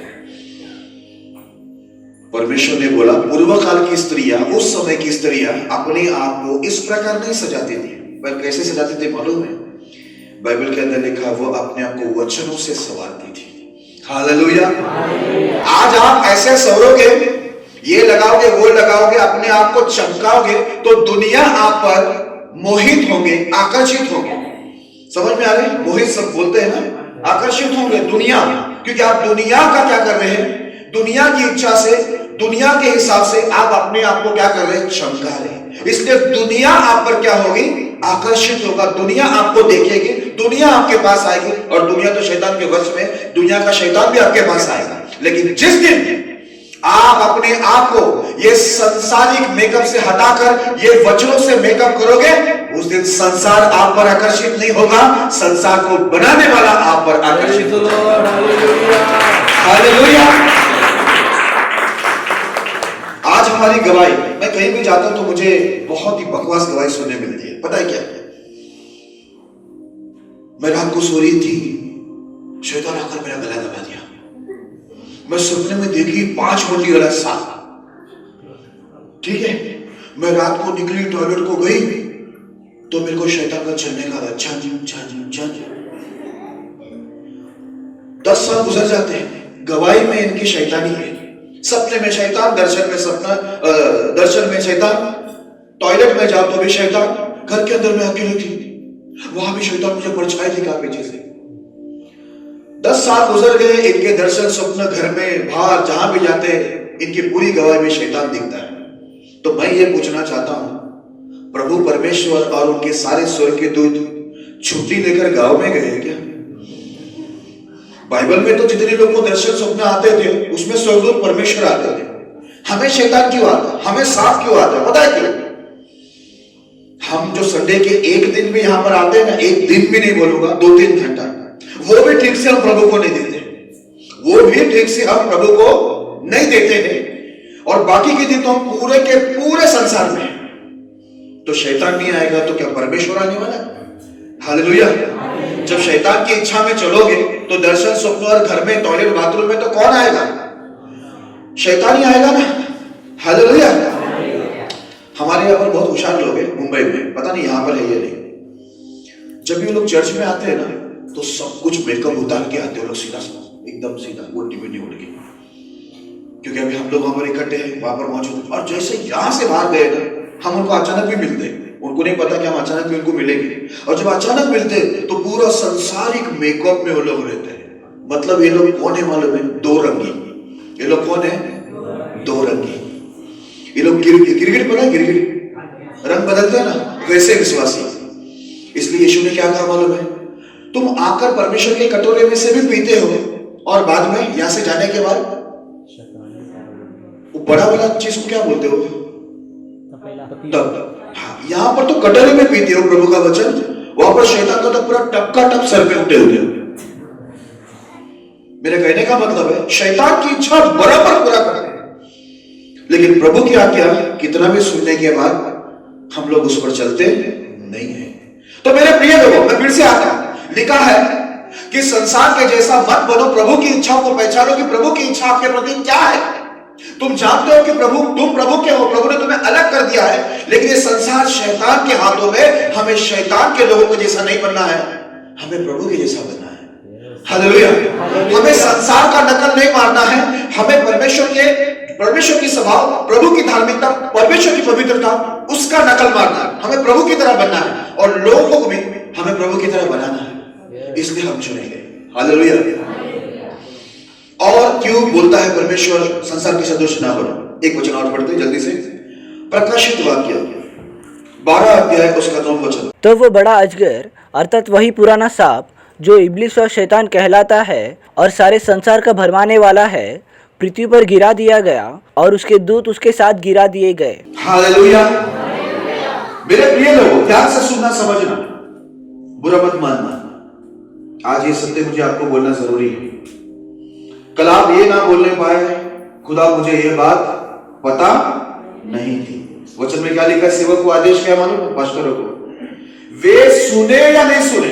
परमेश्वर ने बोला पूर्व काल की स्त्रियां, उस समय की स्त्रियां अपने आप को इस प्रकार नहीं सजाती थी, पर कैसे सजाती थी मालूम है, बाइबल के अंदर लिखा, वो अपने आप को वचनों से संवारती थी। हालेलुया। आज आप ऐसे सवरोगे, ये लगाओगे वो लगाओगे, अपने आप को चमकाओगे, तो दुनिया आप पर मोहित होंगे, आकर्षित होंगे। समझ में आ गई? मोहित सब बोलते हैं ना, आकर्षित होंगे दुनिया, क्योंकि आप दुनिया का क्या कर रहे हैं, दुनिया की इच्छा से, दुनिया के हिसाब से आप अपने आप को क्या कर रहे हैं, चमका रहे हैं। इसलिए दुनिया आप पर क्या होगी, आकर्षित होगा, दुनिया आपको देखेगी, दुनिया आपके पास आएगी। और दुनिया तो शैतान के वश में, दुनिया का शैतान भी आपके पास आएगा। लेकिन जिस दिन आप अपने आप को ये संसारिक मेकअप से हटाकर ये वचनों से मेकअप करोगे, उस दिन संसार आप पर आकर्षित नहीं होगा, संसार को बनाने वाला आप पर आकर्षित होगा। हालेलुया। आज हमारी गवाही, मैं कहीं भी जाता हूं तो मुझे बहुत ही बकवास गवाही सुनने मिलती है। पता है क्या, मैं रात को सो रही थी, शैतान आकर मेरा गला दबा दिया। मैं सपने में देखी 5 मंडी गला साफ। ठीक है, मैं रात को निकली, टॉयलेट को गई तो मेरे को शैतान का चलने का 10 साल गुजर जाते हैं, गवाही में इनकी शैतानी है। सपने में शैतान, दर्शन में सपना, दर्शन में शैतान, टॉयलेट में जाओ तो भी शैतान, घर के अंदर में अकेली थी, वहां भी शैतान मुझे परछाई दिखा पीछे से। 10 साल गुजर गए, इनके दर्शन, स्वप्न, घर में, बाहर, जहां भी जाते हैं, इनकी पूरी गवाही में शैतान दिखता है। तो मैं ये पूछना चाहता हूं, प्रभु परमेश्वर और उनके सारे स्वर्ग के दूत छुट्टी लेकर गांव में गए क्या? बाइबल में तो जितने लोगों को दर्शन स्वप्न आते थे, उसमें स्वर्गदूत परमेश्वर आते थे। हमें शैतान क्यों आता, हमें सांप क्यों आता है? पता है क्यों? हम जो संडे के एक दिन भी यहां पर आते हैं ना, एक दिन भी नहीं बोलूंगा, 2-3 घंटा, वो भी ठीक से हम प्रभु को नहीं देते, वो भी ठीक से हम प्रभु को नहीं देते हैं। और बाकी के दिन तो हम पूरे के पूरे संसार में। तो शैतान नहीं आएगा तो क्या परमेश्वर आने वाला है? हालेलुया। जब शैतान की इच्छा में चलोगे तो दर्शन, स्वप्न और घर में, टॉयलेट, बाथरूम में तो कौन आएगा? शैतान ही आएगा ना। हालेलुया। हमारे यहाँ पर बहुत होशियार लोग हैं मुंबई में, पता नहीं यहाँ पर है या नहीं। जब भी वो लोग चर्च में आते हैं ना, तो सब कुछ मेकअप उतार के आते हैं लोग, सीधा एकदम सीधा, गोटी में नहीं उड़ गई, क्योंकि अभी हम लोग वहां पर इकट्ठे हैं, वहां पर मौजूद। और जैसे यहां से बाहर गए ना, हम उनको अचानक भी मिलते हैं, उनको नहीं पता कि हम अचानक भी उनको मिलेंगे। और जब अचानक मिलते हैं तो पूरा संसारिक मेकअप में वो लोग रहते हैं। मतलब ये लोग कौन है मालूम है? 2 रंगी। ये लोग कौन है? 2 रंगी। ये लोग गिरगिट पता है, गिरगिट रंग बदलते हैं ना, वैसे विश्वासी। इसलिए यीशु ने क्या कहा मालूम है? तुम आकर परमेश्वर के कटोरे में से भी पीते हो, और बाद में यहां से जाने के बाद वो बड़ा वाला चीज को क्या बोलते हो? तब। हाँ, यहां पर तो कटोरे में पीते हो प्रभु का वचन, वहां पर शैतान का तो पूरा टप का टप सर पे उठे हुए। मेरे कहने का मतलब है, शैतान की इच्छा बराबर पूरा करते हैं, लेकिन प्रभु की आज्ञा कितना भी सुनने के बाद हम लोग उस पर चलते नहीं है। तो मेरे प्रिय लोगों, मैं फिर से आता हूं, लिखा है कि संसार के जैसा मत बनो, प्रभु की इच्छाओं को पहचानो कि प्रभु की इच्छा आपके प्रति क्या है। तुम जानते हो कि तुम प्रभु के हो, प्रभु ने तुम्हें अलग कर दिया है, लेकिन ये संसार शैतान के हाथों में। हमें शैतान के लोगों के जैसा नहीं बनना है, हमें प्रभु के जैसा बनना है। हालेलुया। हमें संसार का नकल नहीं मारना है, हमें परमेश्वर की स्वभाव, प्रभु की धार्मिकता, परमेश्वर की पवित्रता, उसका नकल मारना है। हमें प्रभु की तरह बनना है और लोगों को भी हमें प्रभु की तरह बनाना है, इसलिए हम चुने गए। हालेलुया। और क्यों बोलता है परमेश्वर संसार के सदृश ना बनो? एक वचन और पढ़ते जल्दी से, प्रकाशित वाक्य 12 अध्याय उसका 9 वचन। तो वो बड़ा अजगर अर्थात वही पुराना सांप जो इब्लिस और शैतान कहलाता है और सारे संसार का भरमाने वाला है, पृथ्वी पर गिरा दिया गया और उसके दूत उसके साथ गिरा दिए गए। हालेलुया। मेरे प्रिय लोगों, ध्यान से सुनना, समझना, बुरा मत मानना। आज ये सत्य मुझे आपको बोलना जरूरी है। कल आप ये ना बोलने पाए, खुदा मुझे ये बात पता नहीं थी। वचन में क्या लिखा है? सेवक को आदेश क्या मालूम? पास्टरों को, वे सुने या नहीं सुने।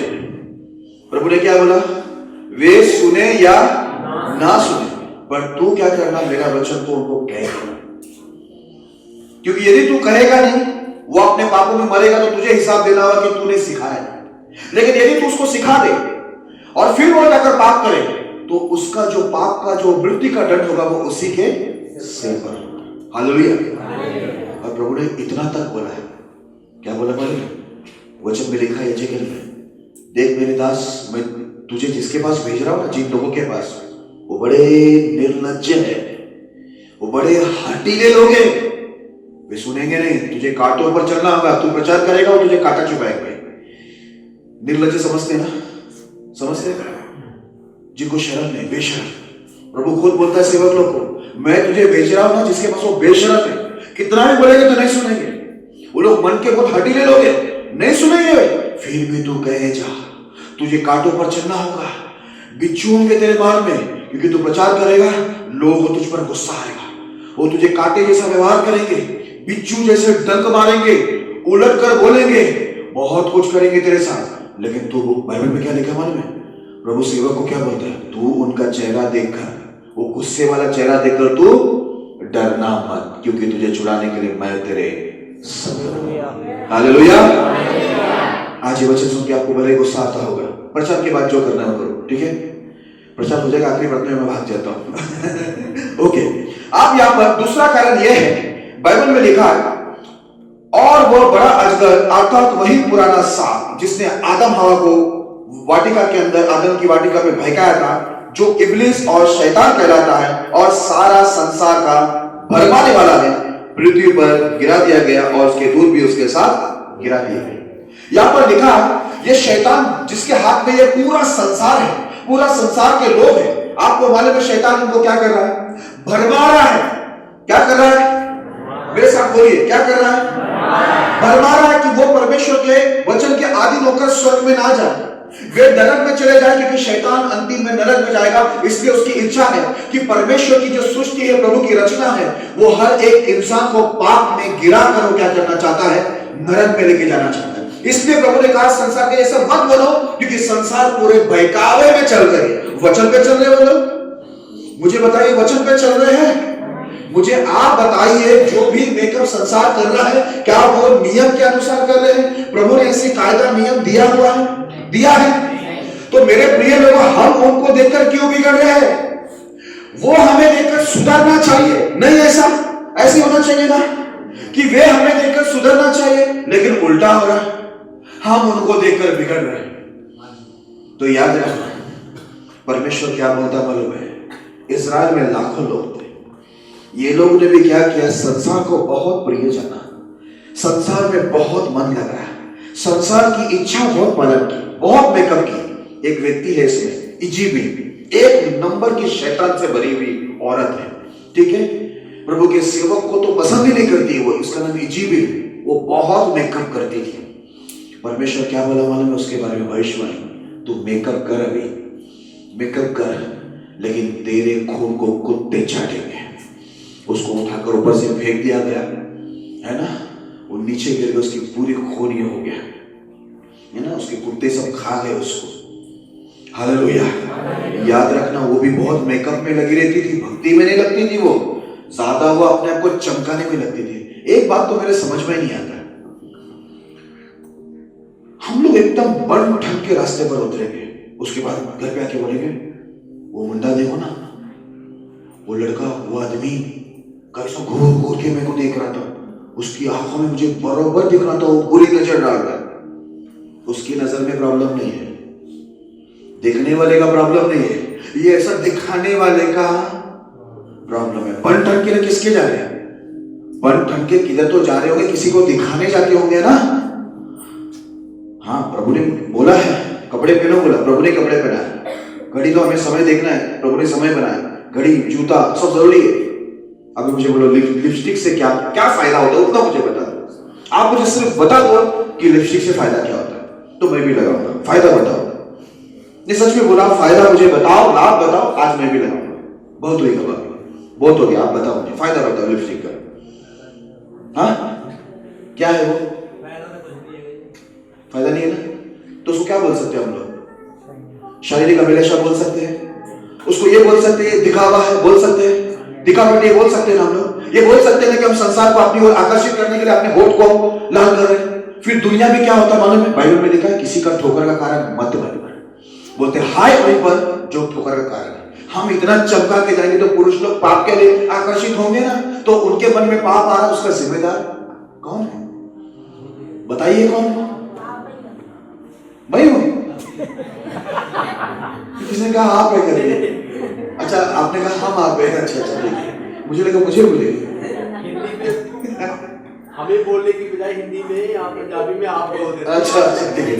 प्रभु ने क्या बोला? वे सुने या ना सुने, पर तू क्या करना? मेरा वचन तो उनको कहेगा, क्योंकि यदि तू कहेगा नहीं, वो अपने पापों में मरेगा तो तुझे हिसाब देना होगा कि तूने सिखाया। लेकिन यदि तू उसको सिखा दे और फिर वो जाकर पाप करे, तो उसका जो पाप का जो मृत्यु का दंड होगा वो उसी के सिर पर होगा। हालेलुया। और प्रभु ने इतना तक बोला है, क्या बोला मालूम? वचन में लिखा है, देख मेरे दास, मैं तुझे जिसके पास भेज रहा हूं ना, जिन लोगों के पास, वो बड़े निर्लज्ज है, वो बड़े हठीले लोग हैं, वे सुनेंगे नहीं। तुझे कांटों पर चलना होगा, तू प्रचार करेगा और तुझे कांटा चुभाएंगे। निर्लज्ज समझते ना, समझते, जिनको शर्म नहीं, बेशर्म। प्रभु खुद बोलता है सेवक लोग को, मैं तुझे भेज रहा हूं ना, जिसके पास वो बेशर्म है, कितना भी बोलेंगे तो नहीं सुनेंगे। वो लोग मन के बहुत हठीले लोग हैं, नहीं सुनेंगे। फिर भी तू कहे जा, तुझे कांटों पर चलना होगा, बिच्छू होंगे तेरे मार्ग में, क्योंकि तू प्रचार करेगा, लोगों को तुझ पर गुस्सा आएगा, वो तुझे कांटे जैसा व्यवहार करेंगे, बिच्छू जैसे डंक मारेंगे, उलट कर बोलेंगे, बहुत कुछ करेंगे तेरे साथ। लेकिन तू, बाइबल में क्या लिखा मालूम है? प्रभु सेवक को क्या बोलता है? तू उनका चेहरा देखकर, वो गुस्से वाला चेहरा देखकर तू डरना मत, क्योंकि तुझे छुड़ाने के लिए मैं तेरे हालेलुया। आज ये वचन सुन के आपको भले गुस्सा आता होगा, प्रचार के बाद जो करना है करो, ठीक है? प्रचार हो जाएगा, आखिरी बात में मैं भाग जाता हूं। ओके, अब यहां पर दूसरा कारण यह है, बाइबल में लिखा है, और वह बड़ा अजगर अर्थात वही पुराना सांप जिसने आदम हवा को वाटिका के अंदर, आदम की वाटिका में बहकाया था, जो इब्लिस और शैतान कहलाता है और सारा संसार का भरमाने वाला है, पृथ्वी पर गिरा दिया गया और उसके दूत भी उसके साथ गिरा दिए गए। यहां पर लिखा, ये शैतान जिसके हाथ में ये पूरा संसार है, पूरा संसार के लोग हैं, आपको मालूम है शैतान उनको क्या कर रहा है? भरमा रहा है। क्या कर रहा है? मेरे साथ बोलिए, क्या कर रहा है? भरमा रहा है कि वो परमेश्वर के वचन के आदि होकर स्वर्ग में ना जाए, वे नरक में चले जाए, क्योंकि शैतान अंतिम में नरक में जाएगा। इसलिए उसकी इच्छा है कि परमेश्वर की जो सृष्टि है, प्रभु की रचना है, वो हर एक इंसान को पाप में गिरा कर वो क्या करना चाहता है? नरक में लेके जाना चाहता है। इसलिए प्रभु ने कहा संसार के ऐसा मत बनो, क्योंकि संसार पूरे बहकावे में चल रहे हैं। वचन पे चल रहे हो लोग? मुझे बताइए, वचन पे चल रहे हैं? मुझे आप बताइए, जो भी मेकअप संसार कर रहा है, क्या वो नियम के अनुसार कर रहे हैं? प्रभु ने ऐसी कायदा नियम दिया हुआ है? दिया है। तो मेरे प्रिय लोगों, हम उनको देखकर क्यों बिगड़ रहे हैं? वो हमें देखकर सुधरना चाहिए, नहीं ऐसे होना चाहिए ना कि वे हमें देखकर सुधरना चाहिए, लेकिन उल्टा हो रहा है, हम उनको देखकर बिगड़ रहे हैं। तो याद रखना, परमेश्वर क्या बोलता मालूम है? इस्राएल में लाखों लोग थे, ये लोगों ने भी क्या किया? संसार को बहुत प्रिय जाना, संसार में बहुत मन लग रहा है, संसार की इच्छा बहुत पालन की, बहुत मेकअप की। एक व्यक्ति है इसमें, इजीबेल, एक नंबर की शैतान से भरी हुई औरत है, ठीक है? प्रभु के सेवक को तो पसंद ही नहीं करती वो, इसका नाम इजीबेल, वो बहुत मेकअप करती थी। परमेश्वर क्या बोला मालूम है उसके बारे में? भविष्यवाणी, तू मेकअप कर, अभी मेकअप कर, लेकिन तेरे खून को कुत्ते चाटेंगे। उसको उठाकर ऊपर से फेंक दिया गया, है ना? वो नीचे गिर गया, उसकी पूरी खून ये हो गया, है ना? उसके कुत्ते सब खा गए उसको। हालेलुया। याद रखना, वो भी बहुत मेकअप में लगी रहती थी, भक्ति में नहीं लगती थी, वो ज्यादा वो अपने आप को चमकाने में लगती थी। एक बात तो मेरे समझ में नहीं आता, हम लोग एकदम बन ठन के रास्ते पर उतरेंगे, उसके बाद घर पे आके बोलेंगे, वो मुंडा देखो ना, वो लड़का, वो आदमी कैसा घूर घूर के मेरे को देख रहा था, उसकी आंखों में मुझे बरोबर दिख रहा था, वो बुरी नजर डाल रहा है। उसकी नजर में प्रॉब्लम नहीं है, देखने वाले का प्रॉब्लम नहीं है, ये ऐसा दिखाने वाले का प्रॉब्लम है। बन ठन के किसके जा रहे हैं? बन ठन के किधर तो जा रहे होंगे, किसी को दिखाने जाते होंगे ना। हाँ, प्रभु ने बोला है कपड़े पहनो, बोला प्रभु ने कपड़े पहना है। घड़ी तो हमें समय देखना है, प्रभु ने समय बनाया, घड़ी, जूता सब जरूरी है। अभी मुझे बोलो लिपस्टिक से क्या क्या फायदा होता है, उतना मुझे बता दो। आप मुझे सिर्फ बता दो कि लिपस्टिक से फायदा क्या होता है, तो मैं भी लगाऊंगा। फायदा बताओ, ये सच में बोला, फायदा मुझे बताओ, लाभ बताओ, आज मैं भी लगाऊंगा। बहुत हुई खबर, बहुत हो गया, आप बताओ मुझे फायदा बताओ लिपस्टिक का। हाँ, क्या है वो? फायदा नहीं है ना, तो उसको क्या बोल सकते हैं हम लोग? शारीरिक अभिलाषा बोल सकते हैं उसको, ये बोल सकते हैं दिखावा है, बोल सकते हैं दिखावट, ये बोल सकते हैं हम लोग। ये बोल सकते हैं कि हम संसार को अपनी ओर आकर्षित करने के लिए अपने होठ को लाल कर रहे हैं। फिर दुनिया में क्या होता है मालूम है? बाइबल में लिखा है, किसी का ठोकर का कारण मत बनो, बोलते हाय उन पर जो ठोकर का कारण है। हम इतना चमका के जाएंगे तो पुरुष लोग पाप के लिए आकर्षित होंगे ना, तो उनके मन में पाप आ रहा है, उसका जिम्मेदार कौन है? बताइए कौन? मैं हूं। किसने कहा आप है करेंगे? अच्छा आपने कहा हम आप है, अच्छा ठीक है, मुझे लगा मुझे बोलेंगे। हमें बोलने की बजाय हिंदी में या पंजाबी में आप बोल देते। अच्छा ठीक है,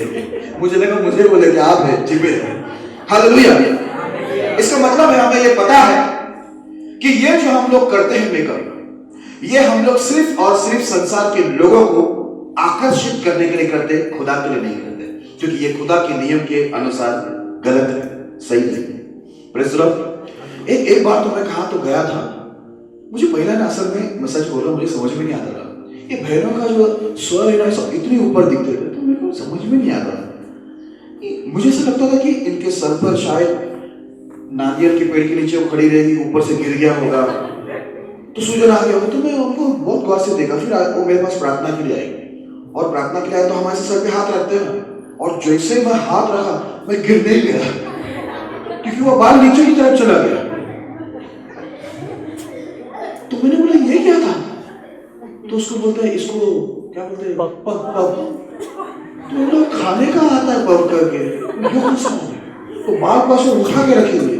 मुझे लगा मुझे बोले कि आप है जी में। हालेलुया। इसका मतलब है हमें ये पता है कि ये जो हम लोग करते हैं मेकअप, ये हम लोग सिर्फ और सिर्फ संसार के लोगों को आकर्षित करने के लिए करते, खुदा के लिए नहीं करते, क्योंकि ये खुदा के नियम के अनुसार गलत है, सही नहीं है। Praise the Lord. एक बार तो मैं कहा तो गया था, मुझे पहला ना असल में मैं सच बोल रहा हूं, मुझे समझ में नहीं आता था ये भैरव का जो स्वर है ना सब इतनी ऊपर दिखते थे, तो मेरे को समझ में नहीं आता। मुझे ऐसा लगता था कि इनके सर पर शायद नारियल के पेड़ के नीचे वो खड़ी रहेगी, ऊपर से गिर गया होगा तो सूजन आ गया होगा। तो मैं उनको बहुत गौर से देखा, फिर वो मेरे पास प्रार्थना के लिए आई, और प्रार्थना के लिए आए तो हमारे सर पे हाथ रखते हैं, और जैसे मैं हाथ रखा मैं गिर नहीं गया, क्योंकि वो बाल नीचे की तरफ चला गया। तो मैंने बोला ये क्या था? तो उसको बोलता है, इसको क्या बोलते हैं, पप पप पप। तो लोग खाने का आता है पप करके, यो कैसा हो गया? तो बाल पास उठा के रखी हुई है,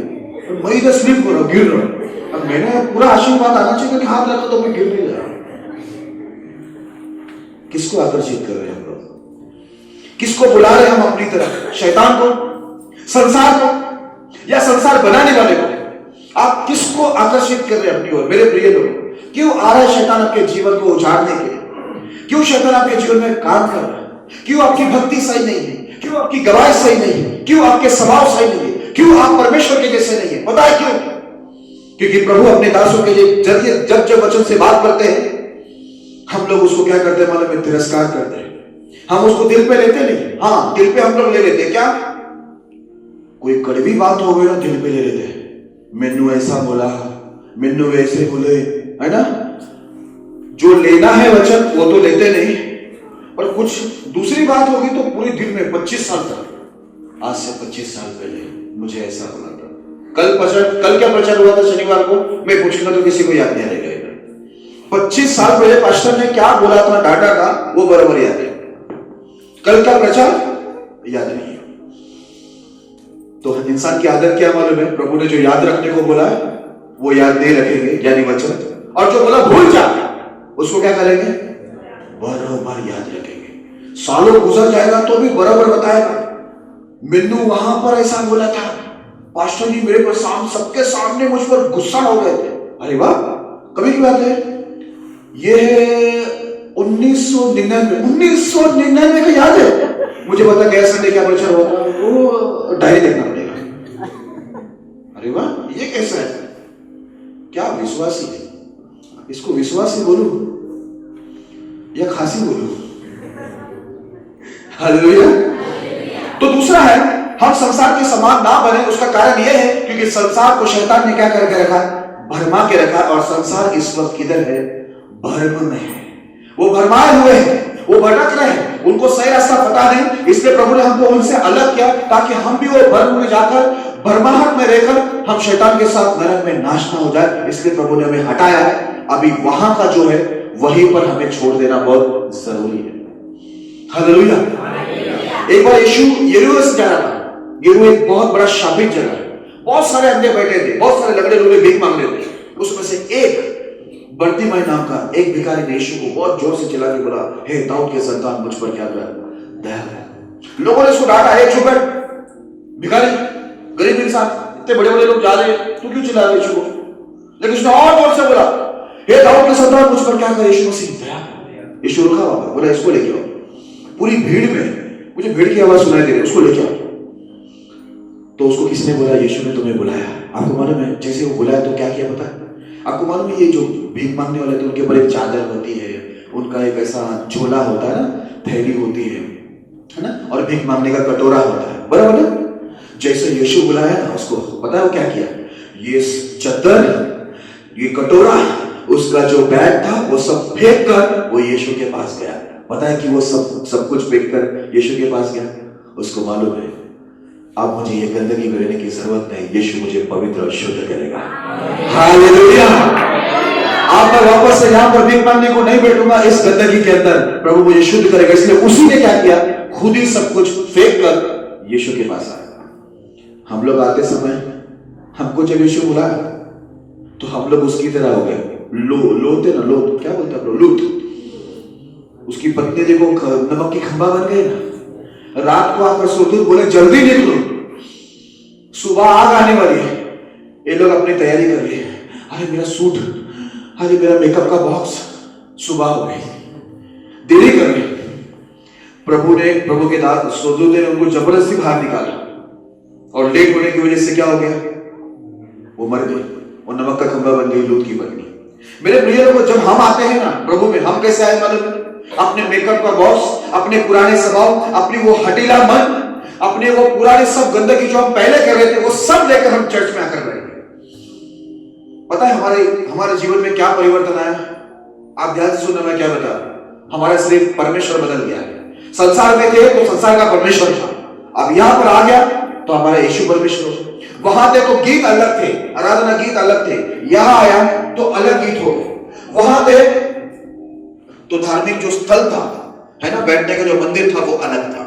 मैं इधर स्लिप हो रहा, गिर रहा। अब मैंने पूरा आशीर्वाद आना चाहिए कि हाथ रखा तो मैं गिर नहीं रहा। किसको आकर्षित कर रहे हैं हम लोग? किसको बुला रहे हैं हम अपनी तरफ? शैतान को, संसार को, या संसार बनाने वाले को? आप किसको आकर्षित कर रहे हैं अपनी ओर? मेरे प्रिय लोग, क्यों आ रहा है शैतान आपके जीवन को उजाड़ने के लिए? क्यों शैतान आपके जीवन में काम कर रहा है? क्यों आपकी भक्ति सही नहीं है? क्यों आपकी गवाही सही नहीं है? क्यों आपके स्वभाव सही नहीं है? क्यों आप परमेश्वर के जैसे नहीं है? पता है क्यों? क्योंकि प्रभु अपने दासों के जरिए जब जब वचन से बात करते हैं, हम लोग उसको क्या करते हैं मालूम है? तिरस्कार करते हैं। हम उसको दिल पे लेते नहीं। हाँ, दिल पे हम लोग ले लेते हैं। क्या? कोई कड़वी बात हो गई ना, दिल पे ले लेते हैं। मैनू ऐसा बोला, मैनू वैसे बोले, है ना? जो लेना है वचन वो तो लेते नहीं, पर कुछ दूसरी बात होगी तो पूरे दिल में 25 साल तक, आज से 25 साल पहले मुझे ऐसा बोला था। कल क्या प्रचार हुआ था शनिवार को? मैं पूछूंगा तो किसी को याद नहीं रहेगा। 25 साल पहले पास्टर ने क्या बोला था, डाटा का, वो बराबर याद है। कल का प्रचार याद नहीं है। तो इंसान की आदत क्या मालूम है? प्रभु ने जो याद रखने को बोला है वो याद नहीं रखेंगे, यानी वचन, और जो बोला भूल जा उसको क्या करेंगे? बराबर याद रखेंगे। सालों गुजर जाएगा तो भी बराबर बताएगा, मैनू वहां पर ऐसा बोला था, पास्टर जी मेरे पर सबके सामने मुझ पर गुस्सा हो गए थे। अरे वाह, कभी की बात है ये? 1999 का याद है मुझे। पता गया संडे क्या प्रचार हुआ था, वो डायरी देखना पड़ेगा। अरे वाह, ये कैसा है? क्या विश्वासी है? इसको विश्वासी बोलूं या खासी बोलूं? हालेलुया। तो दूसरा है, हम संसार के समान ना बने। उसका कारण यह है क्योंकि संसार को शैतान ने क्या करके रखा? भरमा के रखा। और संसार इस वक्त किधर है? भ्रम में है। वो भरमाए हुए हैं, वो भटक रहे हैं, उनको सही रास्ता पता नहीं। इसलिए प्रभु ने हमको उनसे अलग किया ताकि हम भी वो भ्रम में जाकर, भरमाहट में रहकर हम शैतान के साथ नरक में नाश ना हो जाए। इसलिए प्रभु ने हमें हटाया है। अभी वहां का जो है वहीं पर हमें छोड़ देना बहुत जरूरी है। हालेलुया। एक बार यीशु यरीहो से जा रहा था। यरीहो एक बहुत बड़ा शापित जगह है। बहुत सारे अंधे बैठे थे, बहुत सारे लंगड़े लोग भीख मांग रहे थे। उसमें से एक बर्तिमाई नाम का एक भिखारी ने यीशु को बहुत जोर से चिल्ला के बोला, हे दाऊद के संतान, मुझ पर क्या कर दया कर। लोगों ने उसको डांटा, हे चुप बैठ, भिखारी, गरीब इंसान, इतने बड़े बड़े लोग जा रहे हैं, तू क्यों चिल्ला रहा है यीशु को? लेकिन उसने और जोर से बोला, हे दाऊद के संतान, मुझ पर क्या कर यीशु मसीह दया कर। यीशु रुका हुआ, बोला इसको लेके आओ। पूरी भीड़ में मुझे भीड़ की आवाज सुनाई दे रही है, उसको लेके आओ। तो उसको किसने बोला? यीशु ने तुम्हें बुलाया। आपको मालूम है जैसे वो बुलाया तो क्या किया पता है? आपको मालूम है ये जो भीख मांगने वाले थे उनके ऊपर एक चादर होती है, उनका एक ऐसा झोला होता है ना, थैली होती है ना, और भीख मांगने का कटोरा होता है, बराबर ना? जैसे यीशु बुलाया ना, उसको पता है वो क्या किया? ये चद्दर, ये कटोरा, उसका जो बैग था वो सब फेंक कर वो यीशु के पास गया। पता है कि वो सब कुछ फेंक कर यीशु के पास गया। उसको मालूम है अब मुझे ये गंदगी करने की जरूरत नहीं, यीशु मुझे पवित्र और शुद्ध करेगा। हालेलुया। आप मैं वापस से यहां पर भीख मांगने को नहीं बैठूंगा इस गंदगी के अंदर, प्रभु मुझे शुद्ध करेगा। इसलिए उसी ने क्या किया? खुद ही सब कुछ फेंक कर यीशु के पास आया। हम लोग आते समय हमको जब यीशु बुलाया तो हम लोग उसकी तरह हो गए। लोथ है ना, लोथ क्या बोलते हैं लूत। उसकी पत्नी देखो नमक की खंबा बन गई ना। रात को आकर सोते बोले जल्दी निकलो, सुबह आग आने वाली है। ये लोग अपनी तैयारी कर रहे हैं, अरे मेरा सूट, अरे मेरा मेकअप का बॉक्स, सुबह हो गई, देरी कर रहे। प्रभु के दास सोदूत ने उनको जबरदस्ती बाहर निकाला और लेट होने की वजह से क्या हो गया, वो मर गए। वो नमक का खंबा बन गई, लूत की बन गई। मेरे प्रिय लोगों, जब हम आते हैं ना प्रभु में, हम कैसे आए मालूम? अपने मेकअप का बॉक्स, अपने पुराने स्वभाव, अपनी वो हटीला मन, अपने वो पुराने सब गंदगी जो हम पहले कर रहे थे, वो सब लेकर हम चर्च में आकर बैठे। पता है हमारे जीवन में क्या परिवर्तन आया? आप ध्यान से सुनना, मैं क्या बता रहा हूं। हमारा सिर्फ परमेश्वर बदल गया है। संसार में थे तो संसार का परमेश्वर था, अब यहां पर आ गया तो हमारा यीशु परमेश्वर। वहां थे तो गीत अलग थे, आराधना गीत अलग थे, यहां आया तो अलग गीत हो गए। वहां थे तो धार्मिक जो स्थल था, है ना, बैठने का जो मंदिर था वो अलग था।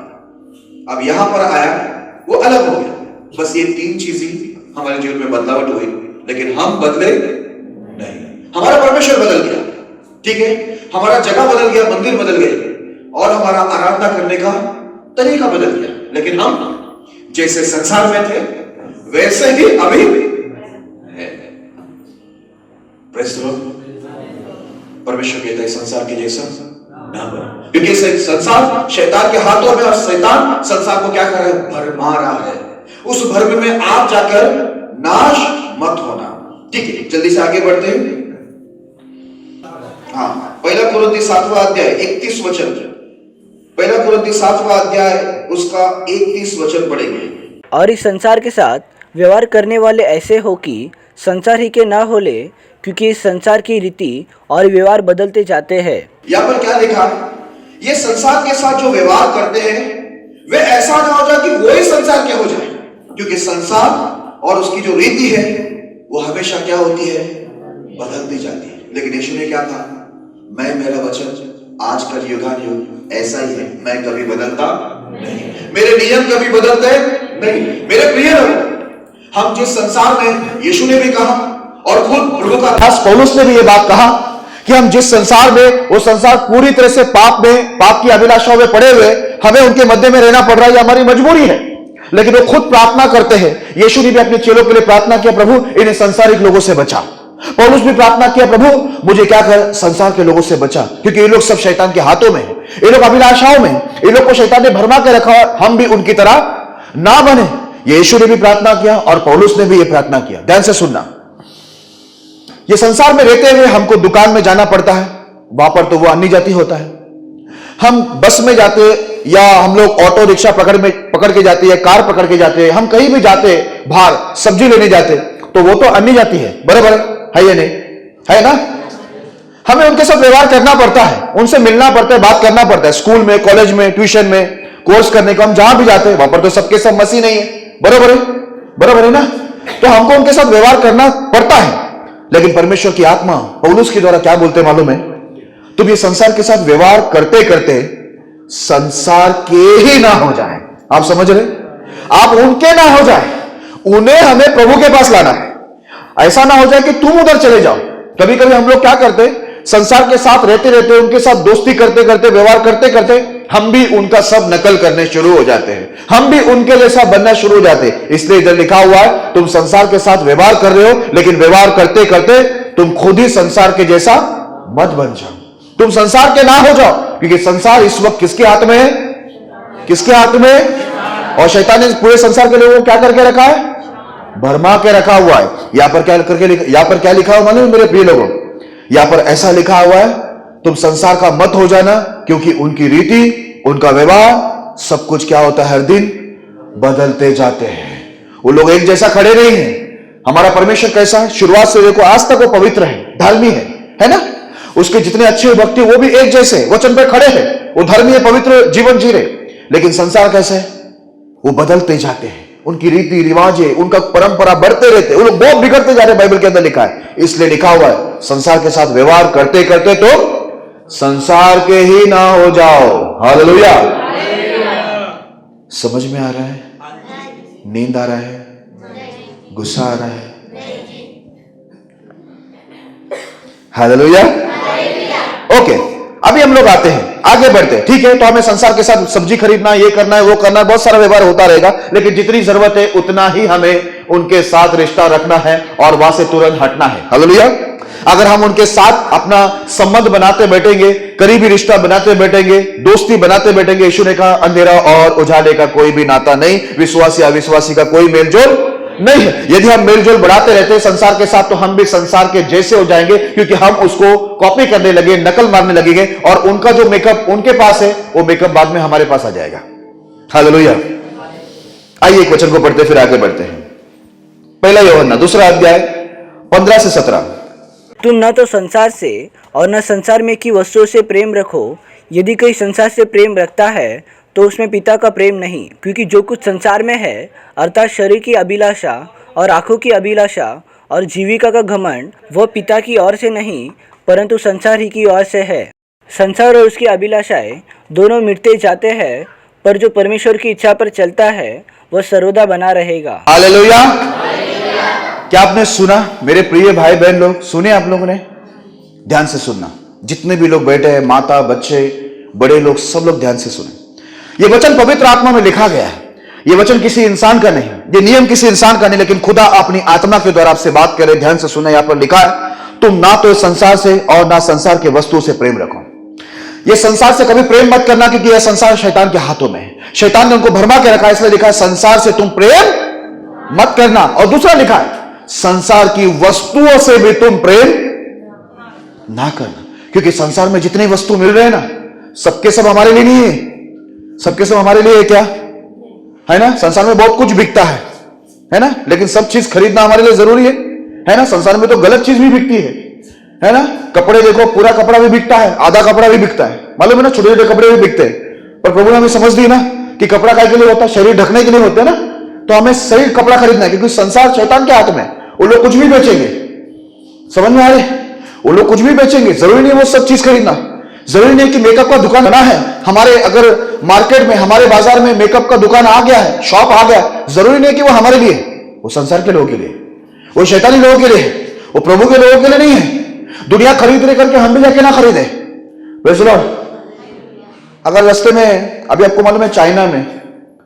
अब यहां पर आया वो अलग हो गया। बस ये तीन चीजें हमारे जीवन में बदलावट हुई, लेकिन हम बदले नहीं। हमारा परमेश्वर बदल गया, ठीक है, हमारा जगह बदल गया, मंदिर बदल गए और हमारा आराधना करने का तरीका बदल गया, लेकिन हम जैसे संसार में थे वैसे ही अभी है। Praise the Lord. परमेश्वर कहता है संसार के जैसा ना बनो, क्योंकि संसार शैतान के हाथों में, और शैतान संसार को क्या कर रहा है, भरमा रहा है। उस भर्म में आप जाकर नाश मत होना। ठीक है, जल्दी से आगे बढ़ते हैं। हाँ, पहला कुरिन्थी 7वां अध्याय 31 वचन। पहला कुरिन्थी 7वां अध्याय उसका 31 वचन पढ़ेंगे। और इस संसार के साथ व्यवहार करने वाले ऐसे हो कि संसार ही के ना होले, क्योंकि इस संसार की रीति और व्यवहार बदलते जाते हैं। यहाँ पर क्या लिखा? ये संसार के साथ जो व्यवहार करते हैं वे ऐसा ना हो जाए कि वही संसार के हो जाए, क्योंकि संसार और उसकी जो रीति है वो हमेशा क्या होती है, बदलती जाती है। लेकिन यीशु ने क्या कहा? मैं, मेरा वचन आज का युगानुयुग ऐसा ही है, मैं कभी बदलता नहीं, मेरे नियम कभी बदलते नहीं। मेरे प्रिय लोग, हम जिस संसार में, यीशु ने भी कहा और खुद प्रभु का दास पौलुस ने भी ये बात कहा कि हम जिस संसार में, वो संसार पूरी तरह से पाप की अभिलाषाओं में पड़े हुए, हमें उनके मध्य में रहना पड़ रहा है, ये हमारी मजबूरी है। लेकिन वो खुद प्रार्थना करते हैं। यीशु ने भी अपने चेलों के लिए प्रार्थना किया, प्रभु इन्हें संसारिक लोगों से बचा। पौलुस भी प्रार्थना किया, प्रभु मुझे क्या कर, संसार के लोगों से बचा, क्योंकि ये लोग सब शैतान के हाथों में है, ये लोग अभिलाषाओं में, ये लोग को शैतान ने भरमा के रखा है, हम भी उनकी तरह ना बने। यीशु ने भी प्रार्थना किया और पौलुस ने भी ये प्रार्थना किया। ध्यान से सुनना, ये संसार में रहते हुए हमको दुकान में जाना पड़ता है, वहां पर तो वो अन्य जाति होता है। हम बस में जाते या हम लोग ऑटो रिक्शा पकड़ के जाते हैं, कार पकड़ के जाते हैं, हम कहीं भी जाते, बाहर सब्जी लेने जाते, तो वो तो अन्य जाति है, बराबर है या नहीं, है ना? हमें उनके साथ व्यवहार करना पड़ता है, उनसे मिलना पड़ता है, बात करना पड़ता है। स्कूल में, कॉलेज में, ट्यूशन में, कोर्स करने को हम जहां भी जाते हैं, वहां पर तो सबके सब मसीह नहीं है, बराबर है ना? तो हमको उनके साथ व्यवहार करना पड़ता है। लेकिन परमेश्वर की आत्मा पौलुस के द्वारा क्या बोलते मालूम है? तुम ये संसार के साथ व्यवहार करते करते संसार के ही ना हो जाए। आप समझ रहे? आप उनके ना हो जाए, उन्हें हमें प्रभु के पास लाना है। ऐसा ना हो जाए कि तुम उधर चले जाओ। कभी कभी हम लोग क्या करते, संसार के साथ रहते रहते, उनके साथ दोस्ती करते करते, व्यवहार करते करते, हम भी उनका सब नकल करने शुरू हो जाते हैं, हम भी उनके जैसा बनना शुरू हो जाते हैं। इसलिए इधर लिखा हुआ है, तुम संसार के साथ व्यवहार कर रहे हो, लेकिन व्यवहार करते करते तुम खुद ही संसार के जैसा मत बन जाओ, तुम संसार के ना हो जाओ, क्योंकि संसार इस वक्त किसके हाथ में है? किसके हाथ में? और शैतान ने पूरे संसार के लोगों को क्या करके रखा है? भरमा के रखा हुआ है। यहां पर क्या लिखा हुआ मालूम मेरे प्रिय लोगों? यहां पर ऐसा लिखा हुआ है, तुम संसार का मत हो जाना, क्योंकि उनकी रीति, उनका व्यवहार, सब कुछ क्या होता है, हर दिन बदलते जाते हैं। वो लोग एक जैसा खड़े नहीं है। हमारा परमेश्वर कैसा है? शुरुआत से देखो आज तक वो पवित्र है, धर्मी है ना? उसके जितने अच्छे भक्त वो भी एक जैसे वचन पे खड़े हैं, वो धर्मी है, पवित्र जीवन जी रहे। लेकिन संसार कैसे है? वो बदलते जाते हैं, उनकी रीति रिवाजें, उनका परंपरा बढ़ते रहते हैं, वो लोग बहुत बिगड़ते जा रहे हैं। बाइबल के अंदर लिखा है, इसलिए लिखा हुआ है, संसार के साथ व्यवहार करते करते तो संसार के ही ना हो जाओ। हालेलुया। समझ में आ रहा है? नींद आ रहा है? गुस्सा आ रहा है? हालेलुया। ओके, अभी हम लोग आते हैं, आगे बढ़ते हैं। ठीक है, तो हमें संसार के साथ सब्जी खरीदना, ये करना है, वो करना है, बहुत सारा व्यवहार होता रहेगा, लेकिन जितनी जरूरत है उतना ही हमें उनके साथ रिश्ता रखना है और वहां से तुरंत हटना है। हालेलुया। अगर हम उनके साथ अपना संबंध बनाते बैठेंगे, करीबी रिश्ता बनाते बैठेंगे, दोस्ती बनाते बैठेंगे, यीशु ने कहा अंधेरा और उजाले का कोई भी नाता नहीं, विश्वासी अविश्वासी का कोई मेलजोल नहीं है। यदि हम मेलजोल बढ़ाते रहते हैं संसार के साथ, तो हम भी संसार के जैसे हो जाएंगे, क्योंकि हम उसको कॉपी करने लगे, नकल मारने लगेंगे, और उनका जो मेकअप उनके पास है वो मेकअप बाद में हमारे पास आ जाएगा। हालेलुया। आइए एक वचन को पढ़ते फिर आगे बढ़ते हैं। पहला यूहन्ना 2 अध्याय 15 से 17। तुम न तो संसार से और न संसार में की वस्तुओं से प्रेम रखो। यदि कोई संसार से प्रेम रखता है तो उसमें पिता का प्रेम नहीं, क्योंकि जो कुछ संसार में है, अर्थात शरीर की अभिलाषा और आंखों की अभिलाषा और जीविका का घमंड, वह पिता की ओर से नहीं परंतु संसार ही की ओर से है। संसार और उसकी अभिलाषाएं दोनों मिटते जाते हैं, पर जो परमेश्वर की इच्छा पर चलता है वह सर्वदा बना रहेगा। हालेलुया। क्या आपने सुना मेरे प्रिय भाई बहन लोग? सुने आप लोगों ने? ध्यान से सुनना, जितने भी लोग बैठे हैं, माता, बच्चे, बड़े लोग, सब लोग ध्यान से सुने। यह वचन पवित्र आत्मा में लिखा गया है। यह वचन किसी इंसान का नहीं, यह नियम किसी इंसान का नहीं, लेकिन खुदा अपनी आत्मा के द्वारा आपसे बात करे। ध्यान से सुना, यहां पर लिखा है, तुम ना तो इस संसार से और ना संसार के वस्तुओं से प्रेम रखो। यह संसार से कभी प्रेम मत करना, क्योंकि यह संसार शैतान के हाथों में है। शैतान ने उनको भरमा के रखा है, इसलिए लिखा है संसार से तुम प्रेम मत करना। और दूसरा लिखा है संसार की वस्तुओं से भी तुम प्रेम ना करना, क्योंकि संसार में जितनी वस्तु मिल रहे हैं ना, सबके सब हमारे लिए नहीं है। सबके सब हमारे लिए क्या है ना? संसार में बहुत कुछ बिकता है ना? लेकिन सब चीज खरीदना हमारे लिए जरूरी है ना? संसार में तो गलत चीज भी बिकती है ना? कपड़े देखो, पूरा कपड़ा भी बिकता है, आधा कपड़ा भी बिकता है, मालूम है ना? छोटे छोटे कपड़े भी बिकते हैं, पर प्रभु ने हमें समझ दी ना कि कपड़ा काय के लिए होता है? शरीर ढकने के लिए होता है ना? तो हमें सही कपड़ा खरीदना है, क्योंकि संसार शैतान के हाथ में, वो लोग कुछ भी बेचेंगे। समझ में आ रहे? वो लोग कुछ भी बेचेंगे, जरूरी नहीं वो सब चीज खरीदना। जरूरी नहीं कि मेकअप का दुकान बना है हमारे, अगर मार्केट में, हमारे बाजार में मेकअप का दुकान आ गया है, शॉप आ गया, जरूरी नहीं कि वो हमारे लिए, वो संसार के लोगों के लिए, वो शैतानी लोगों के लिए, वो प्रभु के लोगों के लिए नहीं है। दुनिया खरीद रहे करके हम भी जाके ना खरीदे। Praise the Lord. अगर रास्ते में, अभी आपको मालूम है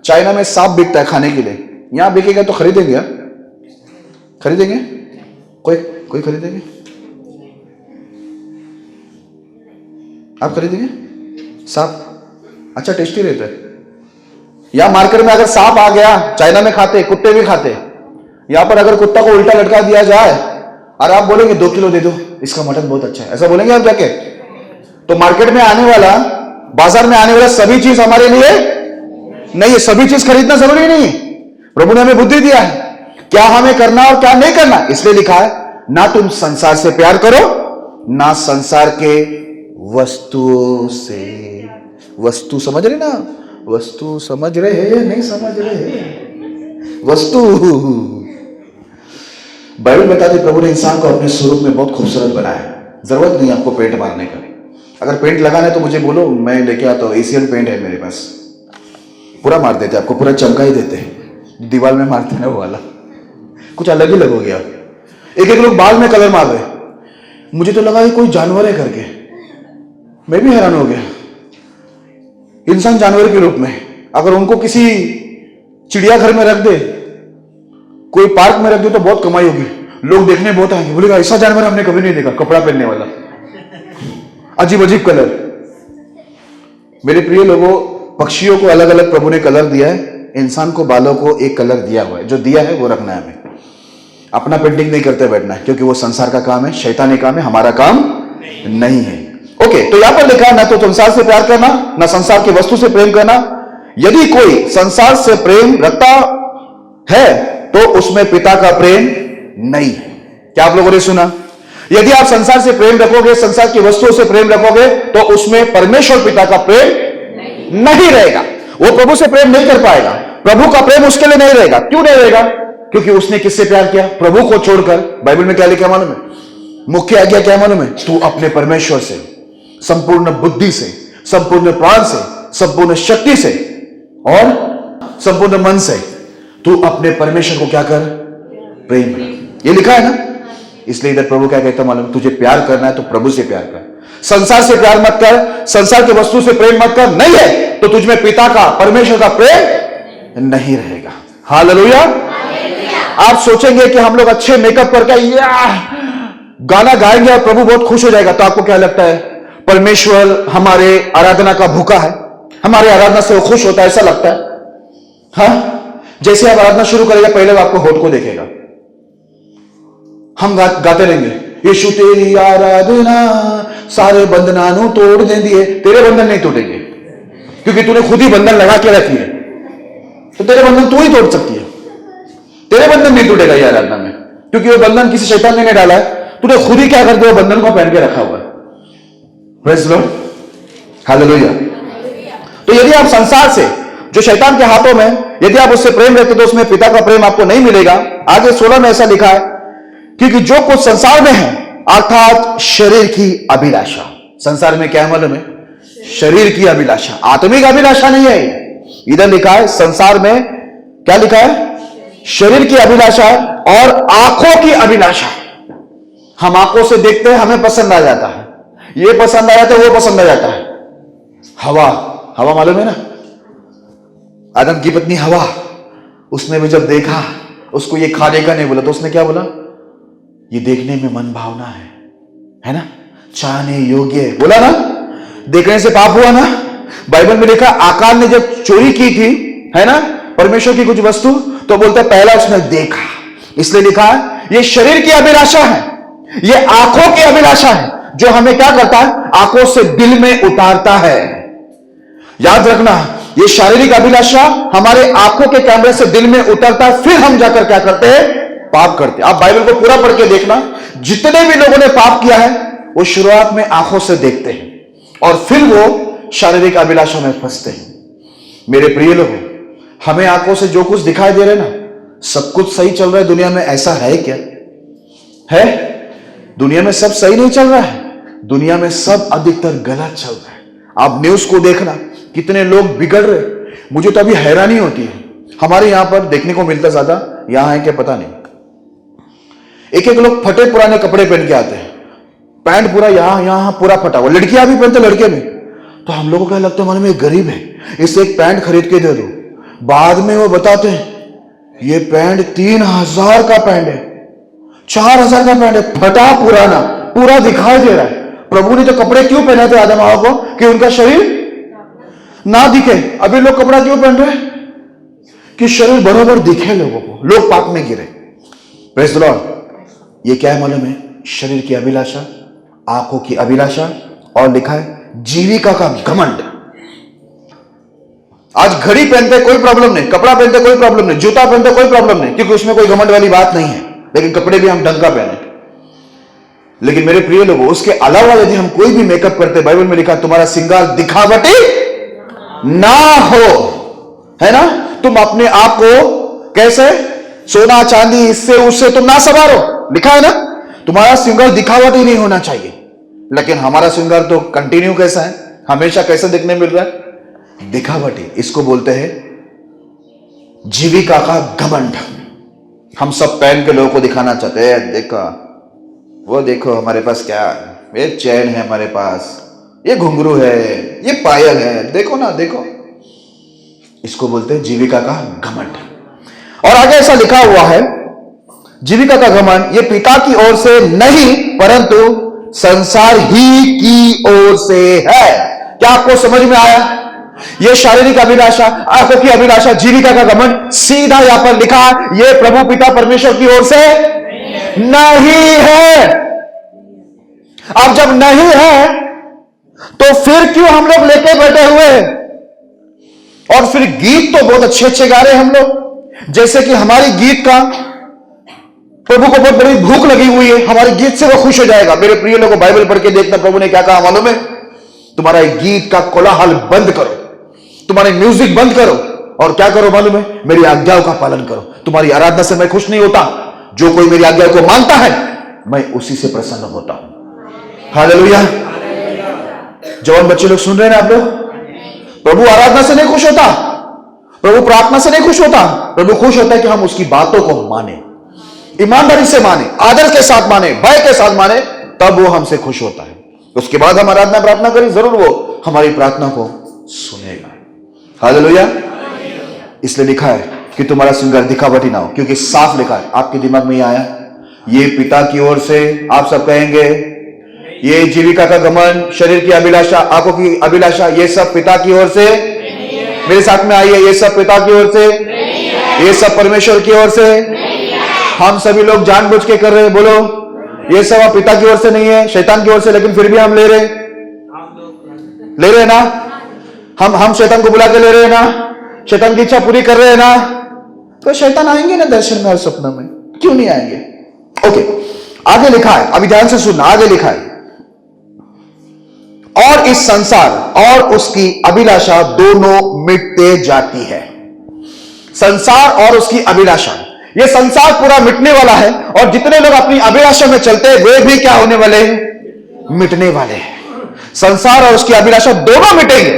चाइना में सांप बिकता है खाने के लिए, यहां बिकेगा तो खरीदेंगे? यार खरीदेंगे? कोई खरीदेंगे? आप खरीदेंगे सांप? अच्छा, टेस्टी रहता है। या मार्केट में अगर सांप आ गया, चाइना में खाते, कुत्ते भी खाते, यहां पर अगर कुत्ता को उल्टा लटका दिया जाए और आप बोलेंगे 2 किलो दे दो, इसका मटन बहुत अच्छा है, ऐसा बोलेंगे आप जाके? तो मार्केट में आने वाला, बाजार में आने वाला सभी चीज हमारे लिए नहीं है। सभी चीज खरीदना जरूरी नहीं है। प्रभु ने हमें बुद्धि दिया है क्या हमें करना और क्या नहीं करना। इसलिए लिखा है ना तुम संसार से प्यार करो, ना संसार के वस्तुओं से। वस्तु समझ रहे ना? वस्तु समझ रहे हैं या नहीं समझ रहे? वस्तु। बाइबल बताती प्रभु ने इंसान को अपने स्वरूप में बहुत खूबसूरत बनाया। जरूरत नहीं आपको पेंट मारने का। अगर पेंट लगाना है तो मुझे बोलो, मैं लेके आता हूं। एशियन पेंट है मेरे पास, पूरा मार देते, आपको पूरा चमका ही देते। दीवार में मारते हैं वो वाला, कुछ अलग ही लग हो गया। एक लोग बाल में कलर मार रहे, मुझे तो लगा ये कोई जानवर है करके। मैं भी हैरान हो गया। इंसान जानवर के रूप में, अगर उनको किसी चिड़ियाघर में रख दे, कोई पार्क में रख दे तो बहुत कमाई होगी, लोग देखने बहुत आएंगे, बोलेगा ऐसा जानवर हमने कभी नहीं देखा, कपड़ा पहनने वाला, अजीब अजीब कलर। मेरे प्रिय लोगों, पक्षियों को अलग अलग प्रभु ने कलर दिया है, इंसान को बालों को एक कलर दिया हुआ है। जो दिया है वो रखना है हमें। अपना पेंटिंग नहीं करते बैठना है, क्योंकि वो संसार का काम है, शैतानी काम है, हमारा काम नहीं है। ओके, तो यहां पर लिखा है ना तो संसार से प्यार करना, ना संसार की वस्तु से प्रेम करना। यदि कोई संसार से प्रेम रखता है तो उसमें पिता का प्रेम नहीं है। क्या आप लोगों ने सुना? यदि आप संसार से प्रेम रखोगे, संसार की वस्तुओं से प्रेम रखोगे, तो उसमें परमेश्वर पिता का प्रेम नहीं रहेगा। वो प्रभु से प्रेम नहीं कर पाएगा। प्रभु का प्रेम उसके लिए नहीं रहेगा। क्यों नहीं रहेगा? क्योंकि उसने किससे प्यार किया? प्रभु को छोड़कर। बाइबल में क्या लिखा मालूम है? मुख्य आज्ञा क्या मालूम है? तू अपने परमेश्वर से संपूर्ण बुद्धि से, संपूर्ण प्राण से, संपूर्ण शक्ति से और संपूर्ण मन से तू अपने परमेश्वर को क्या कर, प्रेम कर। ये लिखा है ना। इसलिए इधर प्रभु क्या कहता मालूम, तुझे प्यार करना है तो प्रभु से प्यार कर, संसार से प्यार मत कर, संसार की वस्तु से प्रेम मत कर। नहीं है तो तुझ में पिता का, परमेश्वर का प्रेम नहीं रहेगा। हालेलुया। आप सोचेंगे कि हम लोग अच्छे मेकअप करके गाना गाएंगे और प्रभु बहुत खुश हो जाएगा, तो आपको क्या लगता है परमेश्वर हमारे आराधना का भूखा है, हमारे आराधना से वो खुश होता है, ऐसा लगता है? हाँ, जैसे आप आराधना शुरू करेगा पहले वो आपको होठ को देखेगा। हम गाते रहेंगे, यीशु तेरी आराधना सारे बंधनानु तोड़ दे दिए। तेरे बंधन नहीं टूटेंगे क्योंकि तूने खुद ही बंधन लगा के रखी है, तो तेरे बंधन तू ही तोड़ सकती है। तेरे बंधन नहीं टूटेगा ये आराधना में, क्योंकि वो बंधन किसी शैतान ने नहीं डाला है, तूने खुद ही क्या कर दिया, बंधन को पहन के रखा हुआ है। Praise the Lord, hallelujah. तो यदि आप संसार से, जो शैतान के हाथों में, यदि आप उससे प्रेम रखते तो उसमें पिता का प्रेम आपको नहीं मिलेगा। आगे 16 में ऐसा लिखा है, क्योंकि जो कुछ संसार में है अर्थात शरीर की अभिलाषा। संसार में क्या है मालूम है? शरीर की अभिलाषा, आत्मिक अभिलाषा नहीं है। इधर लिखा है संसार में क्या लिखा है? शरीर की अभिलाषा और आंखों की अभिलाषा। हम आंखों से देखते हैं, हमें पसंद आ जाता है, ये पसंद आ जाता है, वो पसंद आ जाता है। हवा मालूम है ना, आदम की पत्नी हवा, उसने भी जब देखा, उसको ये खाने का नहीं बोला तो उसने क्या बोला? ये देखने में मन भावना है ना, चाहने योग्य है, बोला ना। देखने से पाप हुआ ना। बाइबल में लिखा आकान ने जब चोरी की थी, है ना, परमेश्वर की कुछ वस्तु, तो बोलते पहला उसने देखा। इसलिए लिखा है ये शरीर की अभिलाषा है, ये आंखों की अभिलाषा है, जो हमें क्या करता है? आंखों से दिल में उतारता है। याद रखना, ये शारीरिक अभिलाषा हमारे आंखों के कैमरे से दिल में उतरता है, फिर हम जाकर क्या करते हैं? पाप करते। आप बाइबल को पूरा पढ़ के देखना, जितने भी लोगों ने पाप किया है वो शुरुआत में आंखों से देखते हैं और फिर वो शारीरिक अभिलाषा में फंसते हैं। मेरे प्रिय लोगों, हमें आंखों से जो कुछ दिखाई दे रहे ना, सब कुछ सही चल रहा है दुनिया में, ऐसा है क्या? है? दुनिया में सब सही नहीं चल रहा है, दुनिया में सब अधिकतर गलत चल रहा है। आप न्यूज को देखना, कितने लोग बिगड़ रहे। मुझे तो अभी हैरानी होती है, हमारे यहां पर देखने को मिलता, ज्यादा यहां है क्या पता नहीं, एक लोग फटे पुराने कपड़े पहन के आते हैं, पैंट पूरा यहां पूरा फटा हुआ, लड़कियां भी पहनते, लड़के भी। तो हम लोगों को क्या लगता है, मालूम है गरीब है, इससे एक पैंट खरीद के दे दो। बाद में वो बताते हैं ये पैंट 3000 का पैंट है, 4000 का पैंट है, फटा पुराना, पूरा दिखाई दे रहा है। प्रभु ने तो कपड़े क्यों पहने थे आदम हवा को? कि उनका शरीर ना दिखे। अभी लोग कपड़ा क्यों पहन रहे? कि शरीर बराबर दिखे लोगों को, लोग पाप में गिरे। Praise the Lord. ये क्या है मालूम है? शरीर की अभिलाषा, आंखों की अभिलाषा, और लिखा है जीविका का घमंड। आज घड़ी पहनते कोई प्रॉब्लम नहीं, कपड़ा पहनते कोई प्रॉब्लम नहीं, जूता पहनते कोई प्रॉब्लम नहीं, क्योंकि उसमें कोई घमंड वाली बात नहीं है। लेकिन कपड़े भी हम ढंग का पहने। लेकिन मेरे प्रिय लोगों, उसके अलावा यदि हम कोई भी मेकअप करते, बाइबल में लिखा तुम्हारा श्रृंगार दिखावटी ना हो, है ना। तुम अपने आप को कैसे सोना चांदी इससे उससे तुम ना सवारो, लिखा है ना। तुम्हारा श्रृंगार दिखावटी नहीं होना चाहिए। लेकिन हमारा श्रृंगार तो कंटिन्यू कैसा है, हमेशा कैसे दिखने मिल रहा है? दिखावटी। इसको बोलते हैं जीविका का घमंड। हम सब पहन के लोगों को दिखाना चाहते हैं, देखो वो देखो हमारे पास क्या है, ये चैन है हमारे पास, ये घुंघरू है, ये पायल है, देखो ना देखो। इसको बोलते हैं जीविका का घमंड। और आगे ऐसा लिखा हुआ है, जीविका का घमंड ये पिता की ओर से नहीं परंतु संसार ही की ओर से है। क्या आपको समझ में आया? ये शारीरिक अभिलाषा, आंखों की अभिलाषा, जीविका का घमंड, सीधा यहां पर लिखा ये प्रभु पिता परमेश्वर की ओर से नहीं है। अब जब नहीं है तो फिर क्यों हम लोग लेके बैठे हुए हैं? और फिर गीत तो बहुत अच्छे अच्छे गा रहे हैं हम लोग, जैसे कि हमारी गीत का प्रभु को बहुत बड़ी भूख लगी हुई है, हमारे गीत से वो खुश हो जाएगा। मेरे प्रिय लोगों, बाइबल पढ़ के देखना प्रभु ने क्या कहा मालूम है? तुम्हारा गीत का कोलाहल बंद करो, तुम्हारे म्यूजिक बंद करो, और क्या करो मालूम है? मेरी आज्ञाओं का पालन करो। तुम्हारी आराधना से मैं खुश नहीं होता, जो कोई मेरी आज्ञा को मानता है मैं उसी से प्रसन्न होता हूं। हालेलुया। जवान बच्चे लोग सुन रहे हैं आप लोग? प्रभु आराधना से नहीं खुश होता, प्रभु प्रार्थना से नहीं खुश होता, प्रभु खुश होता है कि हम उसकी बातों को माने, ईमानदारी से माने, आदर के साथ माने, भय के साथ माने, तब वो हमसे खुश होता है। उसके बाद हम आराधना प्रार्थना करें, जरूर वो हमारी प्रार्थना को सुनेगा। हालेलुया। इसलिए लिखा है कि तुम्हारा श्रृंगार दिखावटी ना हो, क्योंकि साफ लिखा है। आपके दिमाग में ये आया, ये पिता की ओर से, आप सब कहेंगे ये जीविका का घमंड, शरीर की अभिलाषा, आंखों की अभिलाषा, ये सब पिता की ओर से, मेरे साथ में आइए, ये सब पिता की ओर से, ये सब परमेश्वर की ओर से, हम सभी लोग जानबूझ के कर रहे हैं। बोलो, ये सब आप पिता की ओर से नहीं है, शैतान की ओर से, लेकिन फिर भी हम ले रहे ना, हम शैतान को बुला के ले रहे हैं ना, शैतान की इच्छा पूरी कर रहे हैं ना, तो शैतान आएंगे ना दर्शन में और सपना में, क्यों नहीं आएंगे? ओके, आगे लिखा है, अभी ध्यान से सुनना, आगे लिखा है, और इस संसार और उसकी अभिलाषा दोनों मिटते जाती है। संसार और उसकी अभिलाषा, यह संसार पूरा मिटने वाला है, और जितने लोग अपनी अभिलाषा में चलते हैं वे भी क्या होने वाले हैं? मिटने वाले हैं। संसार और उसकी अभिलाषा दोनों मिटेंगे,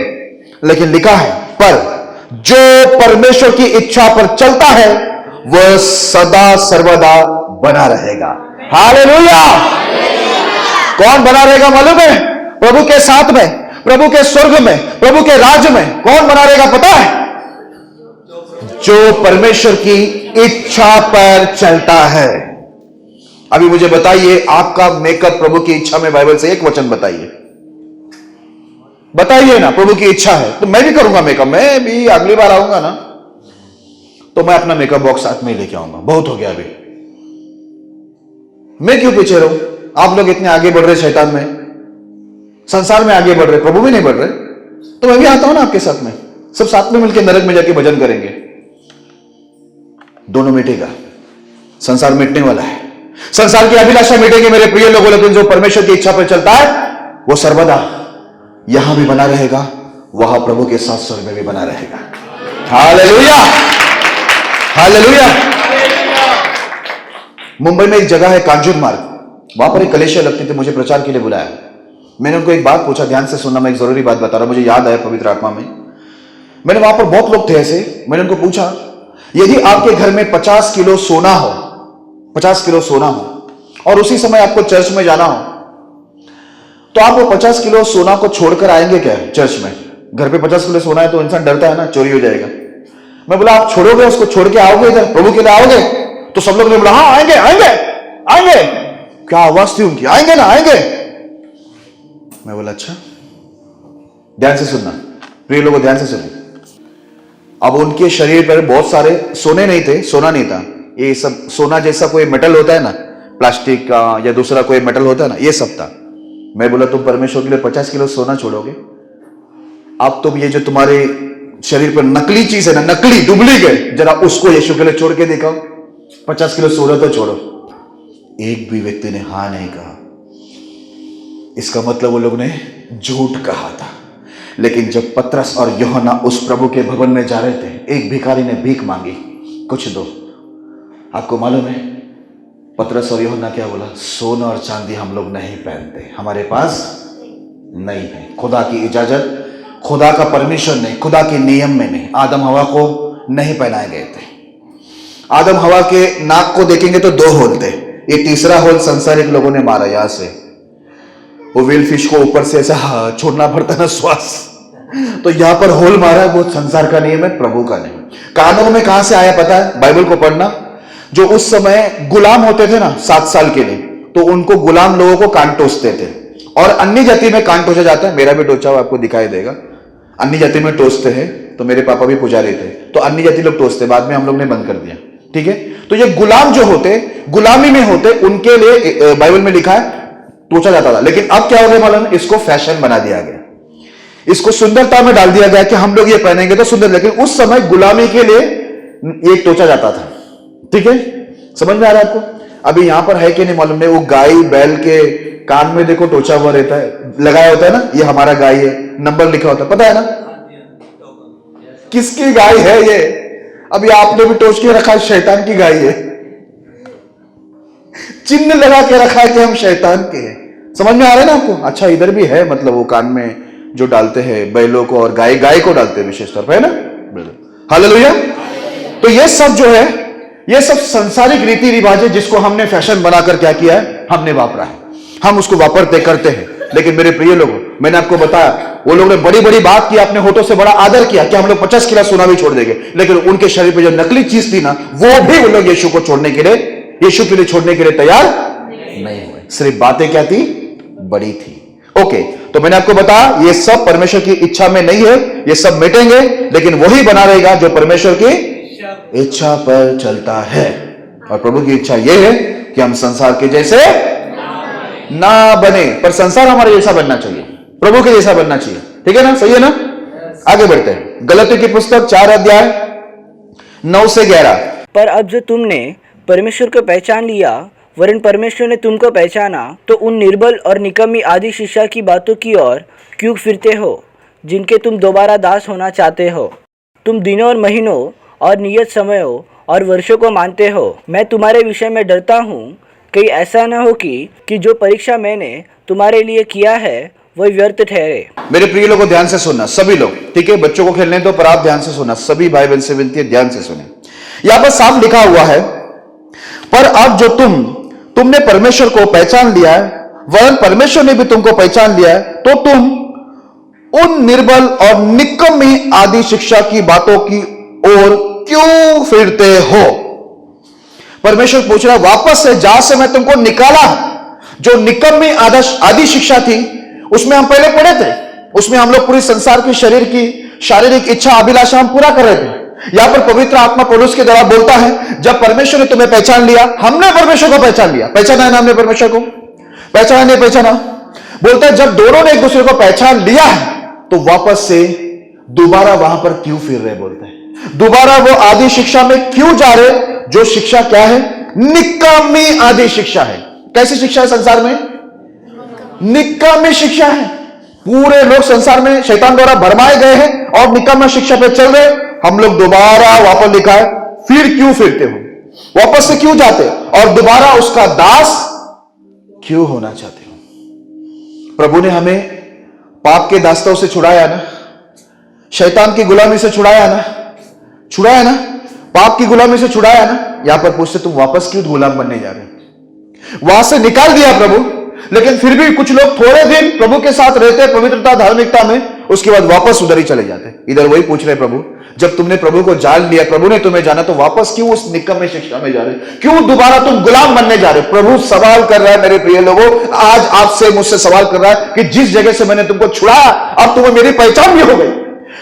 लेकिन लिखा है, पर जो परमेश्वर की इच्छा पर चलता है वह सदा सर्वदा बना रहेगा। हालेलुया। कौन बना रहेगा मालूम है? प्रभु के साथ में, प्रभु के स्वर्ग में, प्रभु के राज्य में कौन बना रहेगा पता है? जो परमेश्वर की इच्छा पर चलता है। अभी मुझे बताइए, आपका मेकअप प्रभु की इच्छा में बाइबल से एक वचन बताइए ना। प्रभु की इच्छा है तो मैं भी करूंगा मेकअप, मैं भी अगली बार आऊंगा ना तो मैं अपना मेकअप बॉक्स साथ में लेके आऊंगा। बहुत हो गया अभी, मैं क्यों पीछे रहूं? आप लोग इतने आगे बढ़ रहे शैतान में, संसार में आगे बढ़ रहे, प्रभु भी नहीं बढ़ रहे, तो मैं भी आता हूं ना आपके साथ में, सब साथ में मिलकर नरक में जाके भजन करेंगे। दोनों मिटेगा, संसार मिटने वाला है, संसार की अभिलाषा मिटेगी मेरे प्रिय लोगों, लेकिन जो परमेश्वर की इच्छा पर चलता है वो सर्वदा यहां भी बना रहेगा, वहां प्रभु के साथ स्वर्ग में भी बना रहेगा। Hallelujah, hallelujah. मुंबई में एक जगह है कांजूर मार्ग, वहां पर एक कलेशिया लगती थी, मुझे प्रचार के लिए बुलाया। मैंने उनको एक बात पूछा, ध्यान से सुनना, मैं एक जरूरी बात बता रहा हूं, मुझे याद आया पवित्र आत्मा में। मैंने वहां पर बहुत लोग थे ऐसे, मैंने उनको पूछा, यदि आपके घर में 50 किलो सोना हो, 50 किलो सोना हो, और उसी समय आपको चर्च में जाना हो, तो आप वो 50 किलो सोना को छोड़कर आएंगे क्या चर्च में? घर पे 50 किलो सोना है तो इंसान डरता है ना, चोरी हो जाएगा। मैं बोला, आप छोड़ोगे उसको, छोड़ के आओगे इधर, प्रभु के लिए आओगे? तो सब लोग ने बोला, हाँ आएंगे आएंगे आएंगे। क्या आवाज थी उनकी, आएंगे ना आएंगे। मैं बोला, अच्छा। ध्यान से सुनना प्रिय लोगों, ध्यान से सुनो। अब उनके शरीर पर बहुत सारे सोने नहीं थे, सोना नहीं था, ये सब सोना जैसा कोई मेटल होता है ना, प्लास्टिक का या दूसरा कोई मेटल होता है ना, ये सब था। मैं बोला, तुम परमेश्वर के लिए 50 किलो सोना छोड़ोगे? अब तुम ये जो तुम्हारे शरीर पर नकली चीज है ना, नकली डुप्लीकेट, जरा उसको यीशु के लिए छोड़ के दिखाओ। 50 किलो सोना तो छोड़ो। एक भी व्यक्ति ने हाँ नहीं कहा। इसका मतलब वो लोग ने झूठ कहा था। लेकिन जब पतरस और यूहन्ना उस प्रभु के भवन में जा रहे थे, एक भिखारी ने भीख मांगी, कुछ दो। आपको मालूम है पतरस और यूहन्ना क्या बोला? सोना और चांदी हम लोग नहीं पहनते, हमारे पास नहीं है। खुदा की इजाजत, खुदा का परमिशन नहीं, खुदा के नियम में नहीं, आदम हवा को नहीं पहनाए गए थे। आदम हवा के नाक को देखेंगे तो 2 होल थे, ये तीसरा होल संसारिक लोगों ने मारा। यहां से वो व्हेल फिश को ऊपर से ऐसा छोड़ना पड़ता ना श्वास, तो यहां पर होल मारा, वो संसार का नियम है, प्रभु का नहीं। कानून में कहां से आया पता है? बाइबल को पढ़ना। जो उस समय गुलाम होते थे ना 7 साल के लिए, तो उनको गुलाम लोगों को कान टोसते थे, और अन्य जाति में कान टोचा जाता है। मेरा भी टोचा हुआ आपको दिखाई देगा। अन्य जाति में टोसते हैं, तो मेरे पापा भी पुजारी थे, तो अन्य जाति लोग टोसते, बाद में हम लोग ने बंद कर दिया। ठीक है, तो ये गुलाम जो होते, गुलामी में होते, उनके लिए बाइबल में लिखा है टोचा जाता था। लेकिन अब क्या हो गया मालूम? इसको फैशन बना दिया गया, इसको सुंदरता में डाल दिया गया कि हम लोग ये पहनेंगे तो सुंदर। लेकिन उस समय गुलामी के लिए ये टोचा जाता था। ठीक है, समझ में आ रहा है आपको? अभी यहां पर है कि नहीं मालूम नहीं, वो गाय बैल के कान में देखो टोचा हुआ रहता है, लगाया होता है ना, ये हमारा गाय है, नंबर लिखा होता है, पता है ना किसकी गाय है ये? अभी आपने भी टोच के रखा है, शैतान की गाय है, चिन्ह लगा के रखा है कि हम शैतान के हैं। समझ में आ रहा है ना आपको? अच्छा, इधर भी है, मतलब वो कान में जो डालते हैं बैलों को और गाय को डालते हैं विशेष तौर पर, है ना? हालेलुया। तो ये सब जो है, ये सब संसारिक रीति रिवाज है जिसको हमने फैशन बनाकर क्या किया है, हमने वापरा है, हम उसको वापरते करते हैं। लेकिन मेरे प्रिय लोगों, मैंने आपको बताया, वो लोग ने बड़ी बड़ी बात की, अपने होठों से बड़ा आदर किया कि हम लोग 50 किलो सोना भी छोड़ देंगे, लेकिन उनके शरीर पे जो नकली चीज थी ना, वो भी वो लोग यीशु को छोड़ने के लिए, यीशु के लिए छोड़ने के लिए तैयार नहीं हुए। सिर्फ बातें क्या थी, बड़ी थी। ओके, तो मैंने आपको बताया ये सब परमेश्वर की इच्छा में नहीं है, ये सब मिटेंगे, लेकिन वही बना रहेगा जो परमेश्वर की इच्छा पर चलता है। और प्रभु की इच्छा यह है कि हम संसार के जैसे ना बने, पर संसार हमारे जैसा बनना चाहिए, प्रभु के जैसा बनना चाहिए। ठीक है ना, सही है ना? आगे बढ़ते हैं। गलतियों की पुस्तक 4 अध्याय 9 से 11। पर अब जो तुमने परमेश्वर को पहचान लिया, वरन परमेश्वर ने तुमको पहचाना, तो उन निर्बल और निकम्मी आदि शिक्षा की बातों की ओर क्यों फिरते हो, जिनके तुम दोबारा दास होना चाहते हो। तुम दिनों और महीनों और नियत समयों और वर्षों को मानते हो। मैं तुम्हारे विषय में डरता हूँ, कहीं ऐसा न हो कि जो परीक्षा मैंने तुम्हारे लिए किया है वही व्यर्थ ठहरे। मेरे प्रिय लोगों, ध्यान से सुनना सभी लोग, ठीक है? बच्चों को खेलने दो, पर आप ध्यान से सुनना, सभी भाई बहन से विनती है, ध्यान से सुने। यहां पर साफ लिखा हुआ है, पर अब जो तुमने परमेश्वर को पहचान लिया है, वरन परमेश्वर ने भी तुमको पहचान लिया है, तो तुम उन निर्बल और निकम्मी आदि शिक्षा की बातों की ओर क्यों फिरते हो? परमेश्वर पूछ रहा है, वापस से जहां से मैं तुमको निकाला, जो निकम्मी आदि शिक्षा थी, उसमें हम पहले पढ़े थे, उसमें हम लोग पूरी संसार की शरीर की शारीरिक इच्छा अभिलाषा हम पूरा कर रहे थे। यहां पर पवित्र आत्मा पौलुस के द्वारा बोलता है, जब परमेश्वर ने तुम्हें पहचान लिया, हमने परमेश्वर को पहचान लिया। पहचाना है ना हमने परमेश्वर को? पहचाना नहीं पहचाना? बोलता है जब दोनों ने एक दूसरे को पहचान लिया है, तो वापस से दोबारा वहां पर क्यों फिर रहे? बोलते हैं दोबारा वो आदि शिक्षा में क्यों जा रहे, जो शिक्षा क्या है? निकम्मी आदि शिक्षा है। कैसी शिक्षा है संसार में? निकम्मी शिक्षा है। पूरे लोग संसार में शैतान द्वारा भरमाए गए हैं और निकम्मा शिक्षा पे चल रहे। हम लोग दोबारा वापस लिखा है, फिर क्यों फिरते हो, वापस से क्यों जाते और दोबारा उसका दास क्यों होना चाहते हो? प्रभु ने हमें पाप के दास्तों से छुड़ाया ना, शैतान की गुलामी से छुड़ाया ना, छुड़ाया ना, पाप की गुलामी से छुड़ाया ना। यहां पर पूछते तुम वापस क्यों गुलाम बनने जा रहे हो? वहां से निकाल दिया प्रभु, लेकिन फिर भी कुछ लोग थोड़े दिन प्रभु के साथ रहते पवित्रता धार्मिकता में, उसके बाद वापस उधर ही चले जाते। इधर वही पूछ रहे प्रभु, जब तुमने प्रभु को जान लिया, प्रभु ने तुम्हें जाना, तो वापस क्यों उस निकम्मे शिक्षा में जा रहे? क्यों दोबारा तुम गुलाम बनने जा रहे? प्रभु सवाल कर रहा है मेरे प्रिय लोगों, आज आपसे मुझसे सवाल कर रहा है कि जिस जगह से मैंने तुमको छुड़ाया, अब तुम्हें मेरी पहचान भी हो गई।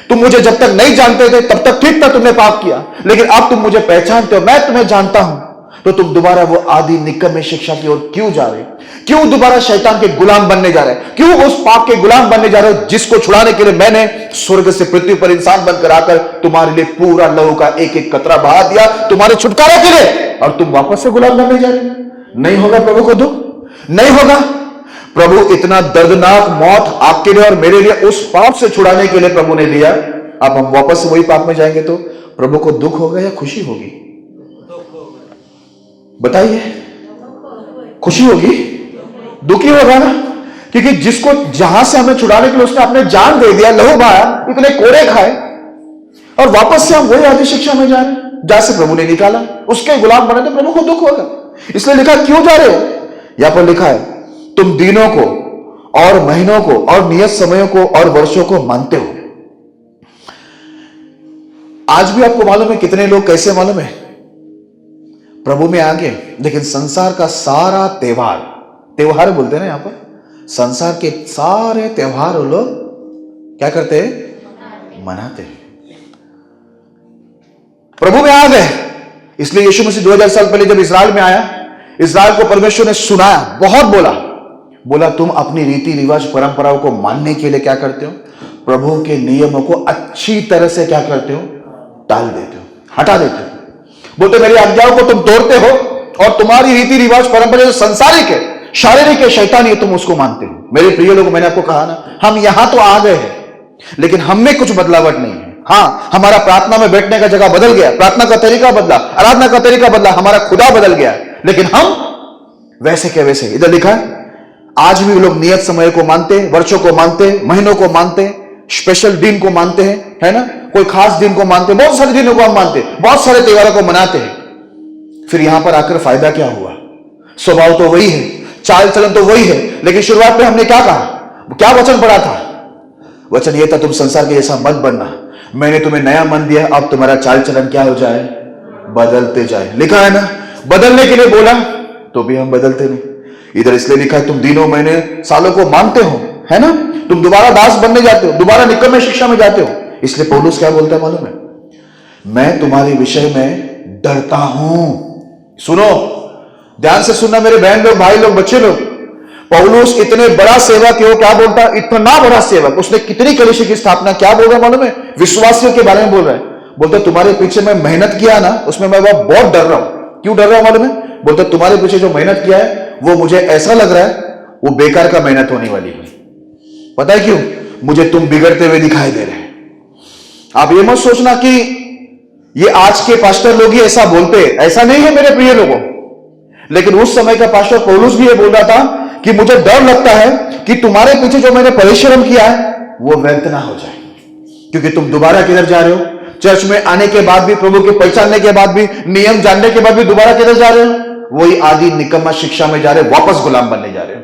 तुम मुझे जब तक नहीं जानते थे तब तक ठीक था, तुमने पाप किया, लेकिन अब तुम मुझे पहचानते हो, मैं तुम्हें जानता हूं, तो तुम दोबारा वो आदि निकम्मे शिक्षा की ओर क्यों जा रहे? क्यों दोबारा शैतान के गुलाम बनने जा रहे? क्यों उस पाप के गुलाम बनने जा रहे हो जिसको छुड़ाने के लिए मैंने स्वर्ग से पृथ्वी पर इंसान बनकर आकर तुम्हारे लिए पूरा लहू का एक एक कतरा बहा दिया तुम्हारे छुटकारे के लिए, और तुम वापस से गुलाम बनने जा रहे? नहीं होगा प्रभु को दुख, नहीं होगा। प्रभु इतना दर्दनाक मौत आपके लिए और मेरे लिए उस पाप से छुड़ाने के लिए प्रभु ने दिया। अब हम वापस से वही पाप में जाएंगे तो प्रभु को दुख होगा या खुशी होगी? बताइए, खुशी होगी? दुखी होगा ना, क्योंकि जिसको जहां से हमें छुड़ाने के लिए उसने अपने जान दे दिया, लहू बहाया, इतने कोड़े खाए, और वापस से हम वही आदि शिक्षा में जा रहे हैं जहां से प्रभु ने निकाला। उसके गुलाम बने तो प्रभु को दुख होगा। इसलिए लिखा क्यों जा रहे हो? यहां पर लिखा है तुम दिनों को और महीनों को और नियत समयों को और वर्षों को मानते हो। आज भी आपको मालूम है कितने लोग कैसे मालूम है? प्रभु में आगे, लेकिन संसार का सारा त्योहार बोलते हैं ना यहां पर, संसार के सारे त्योहार वो लोग क्या करते हैं? मनाते हैं। प्रभु में आ गए। इसलिए यीशु मसीह 2000 साल पहले जब इस्राएल में आया, इस्राएल को परमेश्वर ने सुनाया, बहुत बोला तुम अपनी रीति रिवाज परंपराओं को मानने के लिए क्या करते हो? प्रभु के नियमों को अच्छी तरह से क्या करते हो? टाल देते हो, हटा देते हो। बोलते मेरी आज्ञाओं को तुम तोड़ते हो और तुम्हारी रीति रिवाज परंपरा जो संसारिक है, शारीरिक है, शैतानी है, तुम उसको मानते हो। मेरे प्रिय लोगों, मैंने आपको कहा ना, हम यहां तो आ गए हैं, लेकिन हम में कुछ बदलावट नहीं है। हाँ, हमारा प्रार्थना में बैठने का जगह बदल गया, प्रार्थना का तरीका बदला, आराधना का तरीका बदला, हमारा खुदा बदल गया, लेकिन हम वैसे के वैसे। इधर लिखा है आज भी लोग नियत समय को मानते हैं, वर्षों को मानते हैं, महीनों को मानते हैं, स्पेशल दिन को मानते हैं, है ना? कोई खास दिन को मानते, बहुत सारे दिनों को हम मानते, बहुत सारे त्योहारों को मनाते हैं। फिर यहां पर आकर फायदा क्या हुआ? स्वभाव तो वही है, चाल चलन तो वही है, लेकिन शुरुआत में हमने क्या कहा, क्या वचन पढ़ा था? वचन ये था, तुम संसार के जैसा मत बनना, मैंने तुम्हें नया मन दिया, अब तुम्हारा चाल चलन क्या हो जाए? बदलते जाए। लिखा है ना, बदलने के लिए बोला तो भी हम बदलते नहीं। इधर इसलिए लिखा है, तुम दिनों महीने सालों को मानते हो, है ना, तुम दोबारा दास बनने जाते हो, दोबारा निकम्मे शिक्षा में जाते हो। इसलिए पौलुस क्या बोलता है मालूम है? मैं तुम्हारे विषय में डरता हूं। सुनो, ध्यान से सुनना मेरे बहन लोग, भाई लोग, बच्चे लोग। पौलुस इतने बड़ा सेवक है, क्या बोलता है? इतना बड़ा सेवक, उसने कितनी कलीसिया की स्थापना, क्या बोल रहा है मालूम है? विश्वासियों के बारे में बोल रहा है। बोलते तुम्हारे पीछे मैं मेहनत किया ना, उसमें मैं बहुत डर रहा हूं। क्यों डर रहा हूं मालूम है? बोलते तुम्हारे पीछे जो मेहनत किया है वो मुझे ऐसा लग रहा है वो बेकार का मेहनत होने वाली है। पता है क्यों? मुझे तुम बिगड़ते हुए दिखाई दे रहे हैं। आप ये मत सोचना कि ये आज के पास्टर लोग ही ऐसा बोलते हैं, ऐसा नहीं है मेरे प्रिय लोगों। लेकिन उस समय का पास्टर पौलुस भी ये बोल रहा था कि मुझे डर लगता है कि तुम्हारे पीछे जो मैंने परिश्रम किया है वो व्यर्थ ना हो जाए, क्योंकि तुम दोबारा किधर जा रहे हो? चर्च में आने के बाद भी, प्रभु के पहचानने के बाद भी, नियम जानने के बाद भी दोबारा किधर जा रहे हो? वही आदि निकम्मा शिक्षा में जा रहे हो, वापस गुलाम बनने जा रहे हो,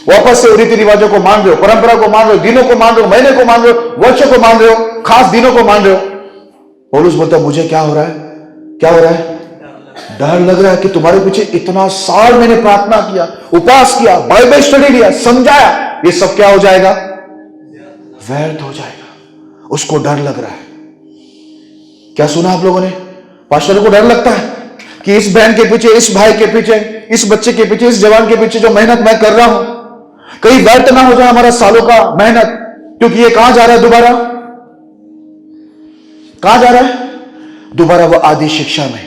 वापस से रीति रिवाजों को मान रहे हो, परंपरा को मान रहे हो, दिनों को मान रहे हो, महीने को मान रहे हो, वर्षों को मान रहे हो, खास दिनों को मान रहे हो। पौलुस बोलता है मुझे क्या हो रहा है? क्या हो रहा है? डर लग रहा है कि तुम्हारे पीछे इतना साल मैंने प्रार्थना किया, उपास किया, बाइबल स्टडी लिया, समझाया, ये सब क्या हो जाएगा? व्यर्थ हो जाएगा। उसको डर लग रहा है। क्या सुना आप लोगों ने? पास्टर को डर लगता है कि इस बहन के पीछे, इस भाई के पीछे, इस बच्चे के पीछे, इस जवान के पीछे जो मेहनत मैं कर रहा हूं, कहीं व्यर्थ ना हो जाए हमारा सालों का मेहनत। क्योंकि ये कहां जा रहा है दोबारा? कहां जा रहा है दोबारा? वो आदि शिक्षा में,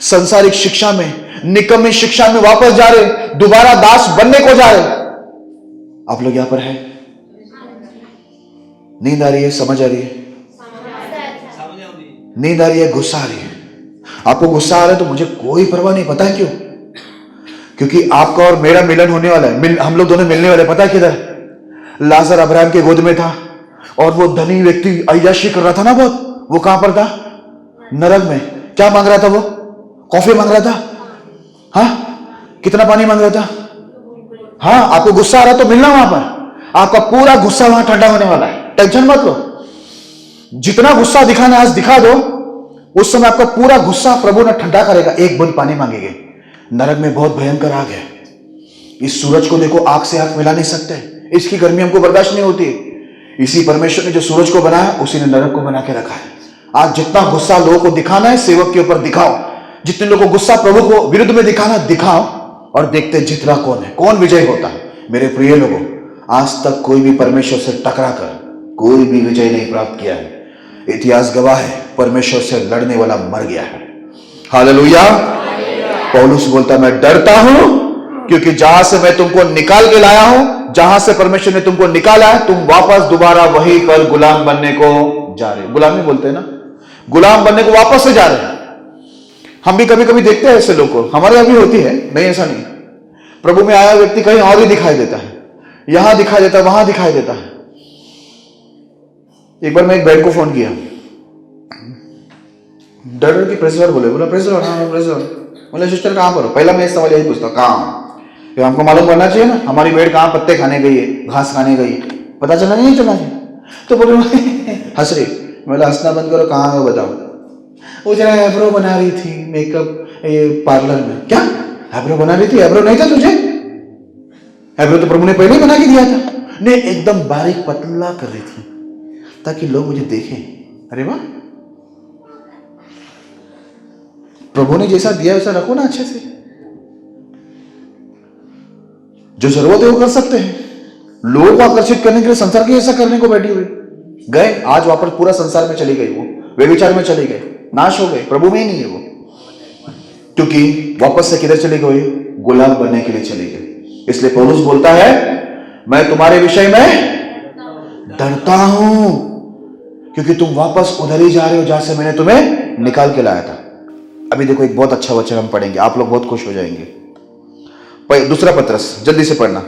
संसारिक शिक्षा में, निकम्मी शिक्षा में वापस जा रहे, दोबारा दास बनने को जा रहे। आप लोग यहां पर हैं? नींद आ रही है? समझ आ रही है? नींद आ रही है? गुस्सा आ रही है? आपको गुस्सा आ रहा है तो मुझे कोई परवाह नहीं। पता है क्यों? क्योंकि आपका और मेरा मिलन होने वाला है। हम लोग दोनों मिलने वाले। पता है किधर? लाजर अब्राहम के गोद में था और वो धनी व्यक्ति अय्याशी कर रहा था ना बहुत, वो कहां पर था? नरक में। क्या मांग रहा था वो? कॉफी मांग रहा था? हाँ, कितना पानी मांग रहा था? हाँ, आपको गुस्सा आ रहा है तो मिलना वहां पर। आपका पूरा गुस्सा वहां ठंडा होने वाला है, टेंशन मत लो। जितना गुस्सा दिखाना आज दिखा दो, उस समय आपका पूरा गुस्सा प्रभु ने ठंडा करेगा। एक बूंद पानी मांगेंगे। नरक में बहुत भयंकर आग है। इस सूरज को देखो, आग से आग मिला नहीं सकते, इसकी गर्मी हमको बर्दाश्त नहीं होती। इसी परमेश्वर ने जो सूरज को बनाया, उसी ने नरक को बना के रखा है। आज जितना गुस्सा लोगों को दिखाना है सेवक के ऊपर दिखाओ, जितने लोगों को गुस्सा प्रभु को विरुद्ध में दिखाना दिखाओ, और देखते जीतना कौन है, कौन विजय होता है। मेरे प्रिय लोगों, आज तक कोई भी परमेश्वर से टकरा कर कोई भी विजय नहीं प्राप्त किया है। इतिहास गवाह है, परमेश्वर से लड़ने वाला मर गया है। हालेलुया। पौलुस बोलता मैं डरता हूं क्योंकि जहां से मैं तुमको निकाल के लाया हूं, जहां से परमेश्वर ने तुमको निकाला है, तुम वापस दोबारा वहीं पर गुलाम बनने को जा रहे हो। गुलामी बोलते हैं ना, गुलाम बनने को वापस से जा रहे हैं। हम भी कभी कभी देखते हैं ऐसे लोग को, हमारे यहां भी होती है, नहीं ऐसा नहीं। प्रभु में आया व्यक्ति कहीं और ही दिखाई देता है, यहां दिखाई देता है, वहां दिखाई देता है। एक बार मैं एक बहन को फोन किया, डर की प्रेसिडेंट बोला प्रेसिडेंट, हाँ प्रेसिडेंट। बोले सिस्टर कहां पर हो? पहला मैं इस सवाल यही पूछता हूं, कहां? तो हमको मालूम करना चाहिए ना, हमारी भेड़ कहां पत्ते खाने गई है, घास खाने गई है, पता चला नहीं चला चाहिए। तो बोले हंस रही। बोला हंसना बंद करो, कहां है बताओ। वो जरा आईब्रो बना रही थी मेकअप पार्लर में। क्या आईब्रो बना रही थी? आईब्रो नहीं था तुझे? आईब्रो तो प्रभु ने पहले ही बना के दिया था। नहीं, एकदम बारीक पतला कर रही थी ताकि लोग मुझे देखें। अरे वाह, प्रभु ने जैसा दिया वैसा रखो ना अच्छे से। जो जरूरत है वो कर सकते हैं। लोगों को आकर्षित करने के लिए संसार के ऐसा करने को बैठी हुई गए, आज वापस पूरा संसार में चली गई, वो व्यभिचार में चली गई, नाश हो गए, प्रभु में ही नहीं है वो। क्योंकि वापस से किधर चली गई? गुलाम बनने के लिए चली गई। इसलिए पौलुस बोलता है मैं तुम्हारे विषय में डरता हूं क्योंकि तुम वापस उधर ही जा रहे हो जहां से मैंने तुम्हें निकाल के लाया था। अभी देखो एक बहुत अच्छा वचन हम पढ़ेंगे, आप लोग बहुत खुश हो जाएंगे। दूसरा पत्रस, जल्दी से पढ़ना।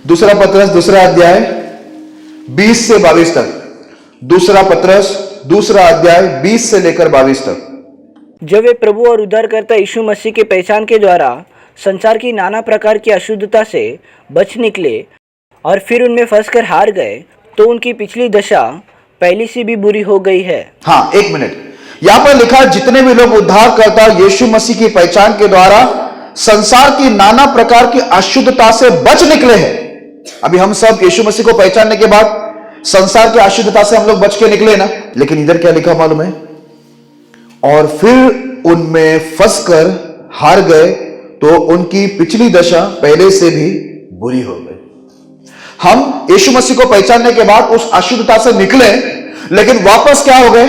दूसरा पत्रस, दूसरा अध्याय 20 से 22 तक। दूसरा पत्रस दूसरा अध्याय 20 से लेकर 22 तक। जब वे प्रभु और उद्धारकर्ता यीशु मसीह की पहचान के द्वारा संसार की नाना प्रकार की अशुद्धता से बच निकले और फिर उनमें फंसकर हार गए, तो उनकी पिछली दशा पहली से भी बुरी हो गई है। हाँ, एक मिनट, यहां पर लिखा जितने भी लोग उद्धारकर्ता यीशु मसीह की पहचान के द्वारा संसार की नाना प्रकार की अशुद्धता से बच निकले हैं। अभी हम सब यीशु मसीह को पहचानने के बाद संसार की अशुद्धता से हम लोग बच के निकले ना, लेकिन इधर क्या लिखा मालूम है? और फिर उनमें फंसकर हार गए, तो उनकी पिछली दशा पहले से भी बुरी हो गई। हम यीशु मसीह को पहचानने के बाद उस अशुद्धता से निकले, लेकिन वापस क्या हो गए?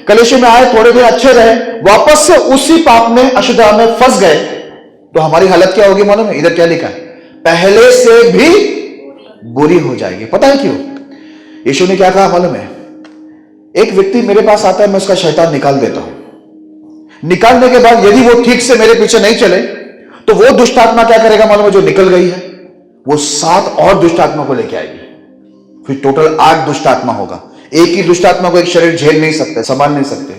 कलीसिया में आए, थोड़े दिन अच्छे रहे, वापस से उसी पाप में, अशुद्धता में फंस गए, तो हमारी हालत क्या होगी मालूम है? इधर क्या लिखा है? पहले से भी बुरी हो जाएगी। पता है क्यों? यीशु ने क्या कहा मालूम है? एक व्यक्ति मेरे पास आता है, मैं उसका शैतान निकाल देता हूं। निकालने के बाद यदि वो ठीक से मेरे पीछे नहीं चले, तो वो दुष्ट आत्मा क्या करेगा मालूम है? जो निकल गई है वो 7 और दुष्ट आत्मा को लेके आएगी, फिर टोटल 8 दुष्ट आत्मा होगा। एक ही दुष्ट आत्मा को एक शरीर झेल नहीं सकते, संभाल नहीं सकते।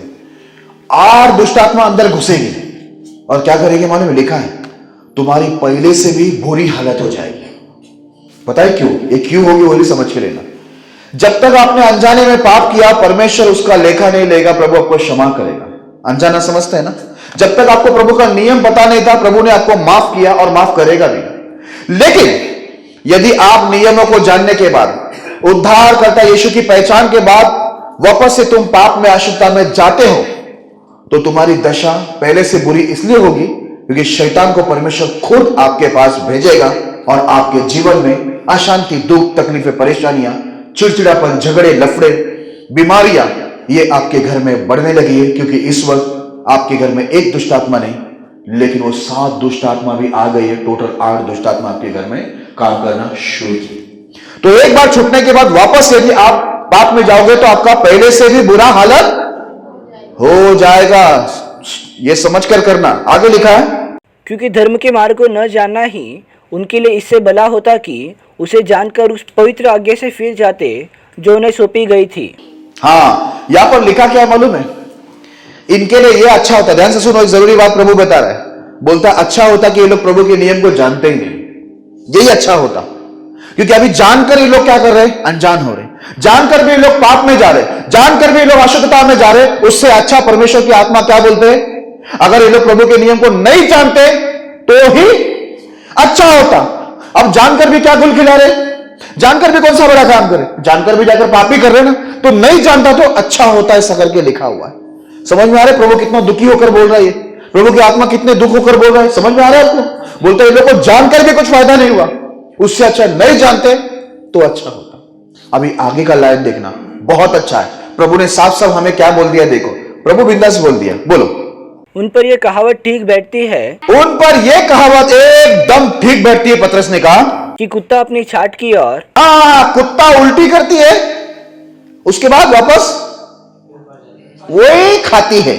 8 दुष्ट आत्मा अंदर घुसेगी और क्या करेगी मालूम है? लिखा है तुम्हारी पहले से भी बुरी हालत हो जाएगी। पता है क्यों? ये क्यों होगी वो भी समझ के लेना। जब तक आपने अनजाने में पाप किया, परमेश्वर उसका लेखा नहीं लेगा, प्रभु आपको क्षमा करेगा। अनजाना समझते हैं ना? जब तक आपको प्रभु का नियम पता नहीं था, प्रभु ने आपको माफ किया और माफ करेगा भी। लेकिन यदि आप नियमों को जानने के बाद, उद्धारकर्ता यीशु की पहचान के बाद वापस से तुम पाप में, अशुद्धता में जाते हो, तो तुम्हारी दशा पहले से बुरी इसलिए होगी क्योंकि शैतान को परमेश्वर खुद आपके पास भेजेगा और आपके जीवन में अशांति, दुख, तकलीफें, परेशानियां, चिड़चिड़ापन, झगड़े, लफड़े, बीमारियां, ये आपके घर में बढ़ने लगी है। क्योंकि इस वक्त आपके घर में एक दुष्ट आत्मा नहीं, लेकिन वो 7 दुष्ट आत्मा भी आ गई है। टोटल 8 दुष्ट आत्मा आपके घर में काम करना शुरू की। तो एक बार छूटने के बाद वापस यदि आप पाप में जाओगे, तो आपका पहले से भी बुरा हालत हो जाएगा। ये समझ कर करना। आगे लिखा है, क्योंकि धर्म के मार्ग को न जानना ही उनके लिए इससे भला होता कि उसे जानकर उस पवित्र आज्ञा से फिर जाते जो उन्हें सौंपी गई थी। हाँ, यहां पर लिखा क्या मालूम है? इनके लिए यह अच्छा होता, ध्यान से सुनो, एक जरूरी बात प्रभु बता रहा है। बोलता अच्छा होता कि ये लोग प्रभु के नियम को जानते ही नहीं, यही अच्छा होता। क्योंकि अभी जानकर ये लोग क्या कर रहे हैं? अनजान हो रहे। जानकर भी लोग पाप में जा रहे, जानकर भी लोग अशुद्धता में जा रहे। उससे अच्छा परमेश्वर की आत्मा क्या बोलते हैं? अगर ये लोग प्रभु के नियम को नहीं जानते तो ही अच्छा होता। अब जानकर भी क्या गुल खिला रहे? जानकर भी कौन सा बड़ा काम करे? जानकर भी जाकर पाप ही कर रहे ना, तो नहीं जानता तो अच्छा होता, ऐसा करके लिखा हुआ है। समझ में आ रहा है प्रभु कितना दुखी होकर बोल रहा है? प्रभु की आत्मा कितने दुख होकर बोल रहा है? समझ में आ रहा है आपको? बोलते हैं लोगों को जानकर भी कुछ फायदा नहीं हुआ, उससे अच्छा नहीं जानते तो अच्छा होता। अभी आगे का लाइन देखना, बहुत अच्छा है। प्रभु ने साफ साफ हमें क्या बोल दिया, देखो। प्रभु बिंदास बोल दिया, बोलो। उन पर यह कहावत ठीक बैठती है, उन पर यह कहावत एकदम ठीक बैठती है। पतरस ने कहा कि कुत्ता अपनी छाट की और कुत्ता उल्टी करती है, उसके बाद वापस वही खाती है।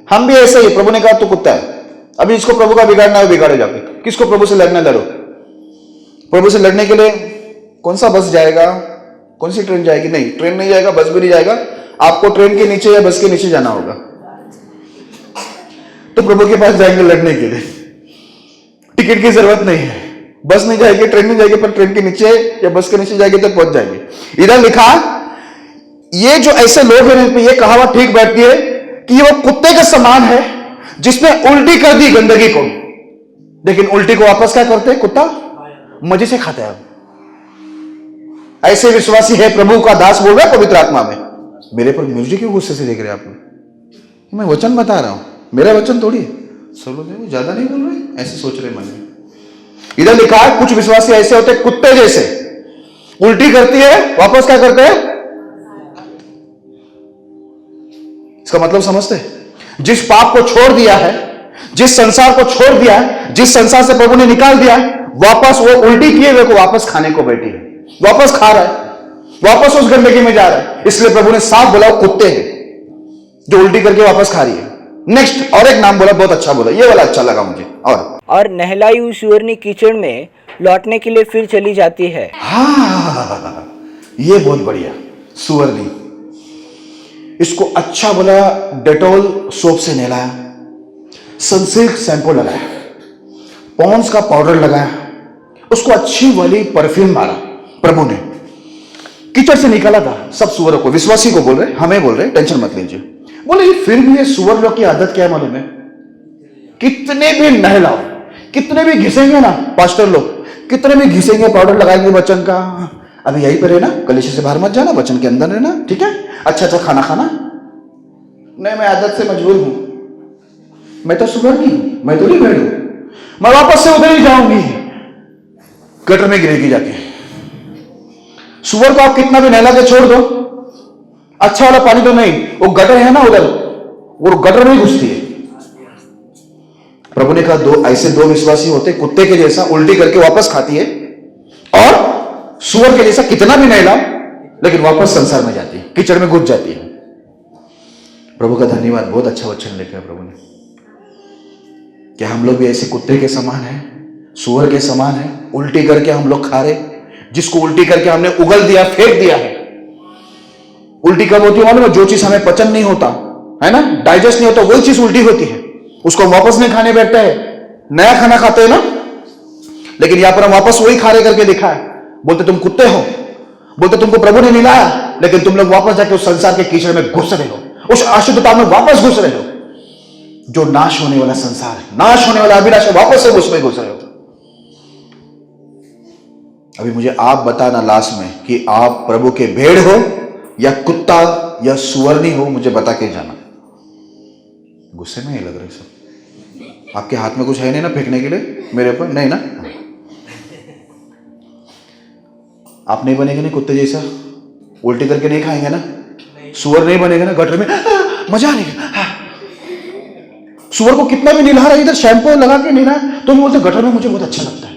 हम भी ऐसे ही, प्रभु ने कहा तो कुत्ता है, अभी इसको प्रभु का बिगाड़ना है, बिगाड़े जाके। किसको प्रभु से लड़ना, लड़ो। प्रभु से लड़ने के लिए कौन सा बस जाएगा, कौन सी ट्रेन जाएगी? नहीं, ट्रेन नहीं जाएगा, बस भी नहीं जाएगा। आपको ट्रेन के नीचे या बस के नीचे जाना होगा, तो प्रभु के पास जाएंगे लड़ने के लिए। टिकट की जरूरत नहीं है, बस नहीं जाएगी, ट्रेन नहीं जाएगी, पर ट्रेन के नीचे या बस के नीचे जाएगी तो पहुंच जाएंगे। इधर लिखा, ये जो ऐसे लोग हैं, ये कहावत ठीक बैठती है कि वो कुत्ते के समान है जिसने उल्टी कर दी गंदगी को, लेकिन उल्टी को वापस क्या करते हैं? कुत्ता मजे से खाता है। ऐसे विश्वासी है, प्रभु का दास बोल रहा है पवित्र आत्मा में। मेरे पर मुझे क्यों गुस्से से देख रहे हैं आप लोग? मैं वचन बता रहा हूं, मेरा वचन थोड़ी है। सब लोग ज्यादा नहीं बोल रहे, ऐसे सोच रहे मन में। इधर लिखा है कुछ विश्वासी ऐसे होते कुत्ते जैसे, उल्टी करती है, वापस क्या करते हैं? इसका मतलब समझते हैं? जिस पाप को छोड़ दिया है, जिस संसार को छोड़ दिया है, जिस संसार से प्रभु ने निकाल दिया है, वापस वो उल्टी किए हुए को वापस खाने को बैठी है, वापस खा रहा है, वापस उस गंदगी में जा रहा है। इसलिए प्रभु ने साफ बोला वो कुत्ते हैं जो उल्टी करके वापस खा रही है। नेक्स्ट और एक नाम बोला, बहुत अच्छा बोला, ये वाला अच्छा लगा मुझे। और नहलाई हुई सुअरनी कीचड़ में लौटने के लिए फिर चली जाती है। हाँ, ये बहुत बढ़िया। सुअरनी इसको अच्छा बोला डेटॉल सोप से नहलाया, सनसिल्क शैम्पू लगाया, पॉन्ड्स का पाउडर लगाया, उसको अच्छी वाली परफ्यूम मारा। प्रभु ने कीचड़ से निकाला था सब सुअरों को, विश्वासी को बोल रहे, हमें बोल रहे, टेंशन मत लीजिए। बोले फिर भी ये सुअर लोग की आदत क्या है मालूम है? कितने भी नहलाओ, कितने भी घिसेंगे ना, पास्टर लोग कितने भी घिसेंगे, पाउडर लगाएंगे वचन का, अभी यहीं पर रहना, कलीसिया से बाहर मत जाना, वचन के अंदर रहना, ठीक है, अच्छा खाना खाना। नहीं, मैं आदत से मजबूर हूं, मैं तो सुअर नहीं हूं, मैं तो नहीं भेड़ हूं, मैं वापस से उधर ही जाऊंगी, गटर में गिरेगी जाके। सुअर को आप कितना भी नहला के छोड़ दो, अच्छा वाला पानी तो नहीं, वो गटर है ना उधर, वो गटर में ही घुसती है। प्रभु ने कहा ऐसे दो विश्वासी होते, कुत्ते के जैसा उल्टी करके वापस खाती है, और सुअर के जैसा कितना भी नहला लेकिन वापस संसार में जाती है, कीचड़ में घुस जाती है। प्रभु का धन्यवाद, बहुत अच्छा वचन लेकर प्रभु ने। क्या हम लोग भी ऐसे कुत्ते के समान हैं, सुअर के समान हैं, उल्टी करके हम लोग खा रहे, जिसको उल्टी करके हमने उगल दिया, फेंक दिया है। उल्टी कब होती है मालूम है? जो चीज हमें पचन नहीं होता है ना, डाइजेस्ट नहीं होता, वही चीज उल्टी होती है, उसको हम वापस नहीं खाने बैठते हैं, नया खाना खाते हैं ना। लेकिन यहां पर हम वापस वही खा रहे करके लिखा है, बोलते तुम कुत्ते हो, बोलते तुमको प्रभु ने मिलाया, लेकिन तुम लोग वापस जाके उस संसार के कीचड़ में घुस रहे हो, उस अशुद्धता में वापस घुस रहे हो, जो नाश होने वाला संसार है, नाश होने वाला अभिलाष, वापस से उसमें घुस रहे हो। अभी मुझे आप बताना लास्ट में कि आप प्रभु के भेड़ हो या कुत्ता या सुअरनी हो, मुझे बता के जाना। गुस्से में ही लग रहे सब, आपके हाथ में कुछ है नहीं ना फेंकने के लिए मेरे ऊपर, नहीं ना? आप नहीं बनेंगे ना कुत्ते जैसा, उल्टी करके नहीं खाएंगे ना, सुअर नहीं बनेगा ना, गटर में मजा नहीं। सुअर को कितना भी नहला रहा है, इधर शैम्पू लगा के नहला, तो बोलते गटर में मुझे बहुत अच्छा लगता है।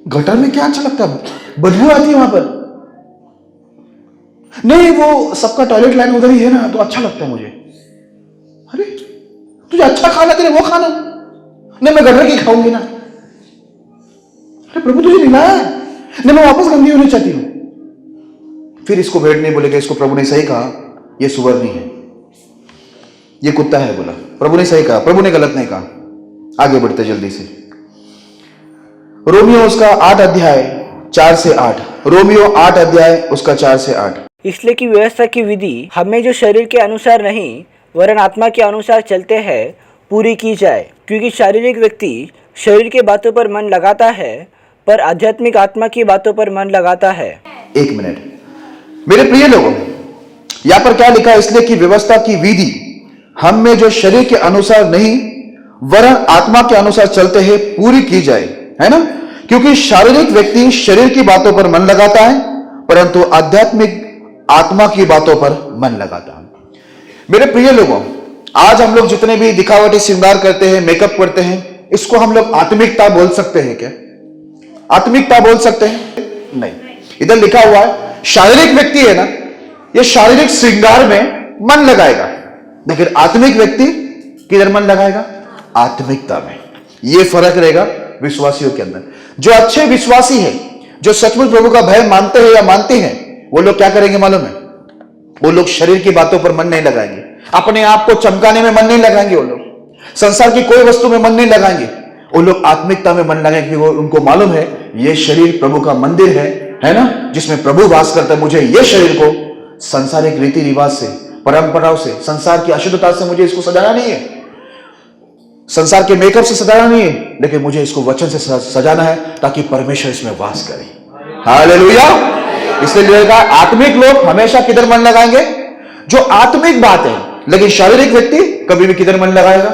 गटर में क्या अच्छा लगता है? बदबू आती है वहां पर, नहीं वो सबका टॉयलेट लाइन उधर ही है ना, तो अच्छा लगता है मुझे। अरे तुझे अच्छा खाना तेरे वो खाना, नहीं मैं गटर की खाऊंगी ना। अरे प्रभु तुझे नहलाया है, नहीं मैं वापस गंदी होनी चाहती हूं। फिर इसको भेड़ नहीं बोलेगा, इसको प्रभु ने सही कहा, ये सुअर नहीं है, ये कुत्ता है बोला। प्रभु ने सही कहा, प्रभु ने गलत नहीं कहा। आगे बढ़ते जल्दी से, रोमियो उसका 8 अध्याय 4 से 8, रोमियो 8 अध्याय उसका 4 से 8। इसलिए कि व्यवस्था की विधि हमें जो शरीर के अनुसार नहीं वरन आत्मा के अनुसार चलते हैं पूरी की जाए, क्योंकि शारीरिक व्यक्ति शरीर के बातों पर मन लगाता है पर आध्यात्मिक आत्मा की बातों पर मन लगाता है। एक मिनट मेरे प्रिय लोगों, यहां पर क्या लिखा है? इसलिए कि व्यवस्था की विधि हम में जो शरीर के अनुसार नहीं वरन आत्मा के अनुसार चलते हैं पूरी की जाए, है ना? क्योंकि शारीरिक व्यक्ति शरीर की बातों पर मन लगाता है परंतु आध्यात्मिक आत्मा की बातों पर मन लगाता है। मेरे प्रिय लोगों, आज हम लोग जितने भी दिखावटी श्रृंगार करते हैं, मेकअप करते हैं, इसको हम लोग आत्मिकता बोल सकते हैं क्या? आत्मिकता बोल सकते हैं? नहीं। इधर लिखा हुआ है शारीरिक व्यक्ति है ना, ये शारीरिक श्रृंगार में मन लगाएगा, लेकिन आत्मिक व्यक्ति किधर मन लगाएगा? आत्मिकता में। यह फर्क रहेगा विश्वासियों के अंदर। जो अच्छे विश्वासी है, जो सचमुच प्रभु का भय मानते हैं या मानती हैं, वो लोग क्या करेंगे मालूम है? वो लोग शरीर की बातों पर मन नहीं लगाएंगे, अपने आप को चमकाने में मन नहीं लगाएंगे, वो लोग संसार की कोई वस्तु में मन नहीं लगाएंगे, वो लोग आत्मिकता में मन लगाएंगे। वो उनको मालूम है ये शरीर प्रभु का मंदिर है ना, जिसमें प्रभु वास करता है। मुझे ये शरीर को संसारिक रीति रिवाज से, परंपराओं से, संसार की अशुद्धता से मुझे इसको सजाना नहीं है, संसार के मेकअप से सजाना नहीं है, लेकिन मुझे इसको वचन से सजाना है ताकि परमेश्वर इसमें वास करे। हालेलुया। इसलिए आत्मिक लोग हमेशा किधर मन लगाएंगे? जो आत्मिक बात है। लेकिन शारीरिक व्यक्ति कभी भी किधर मन लगाएगा?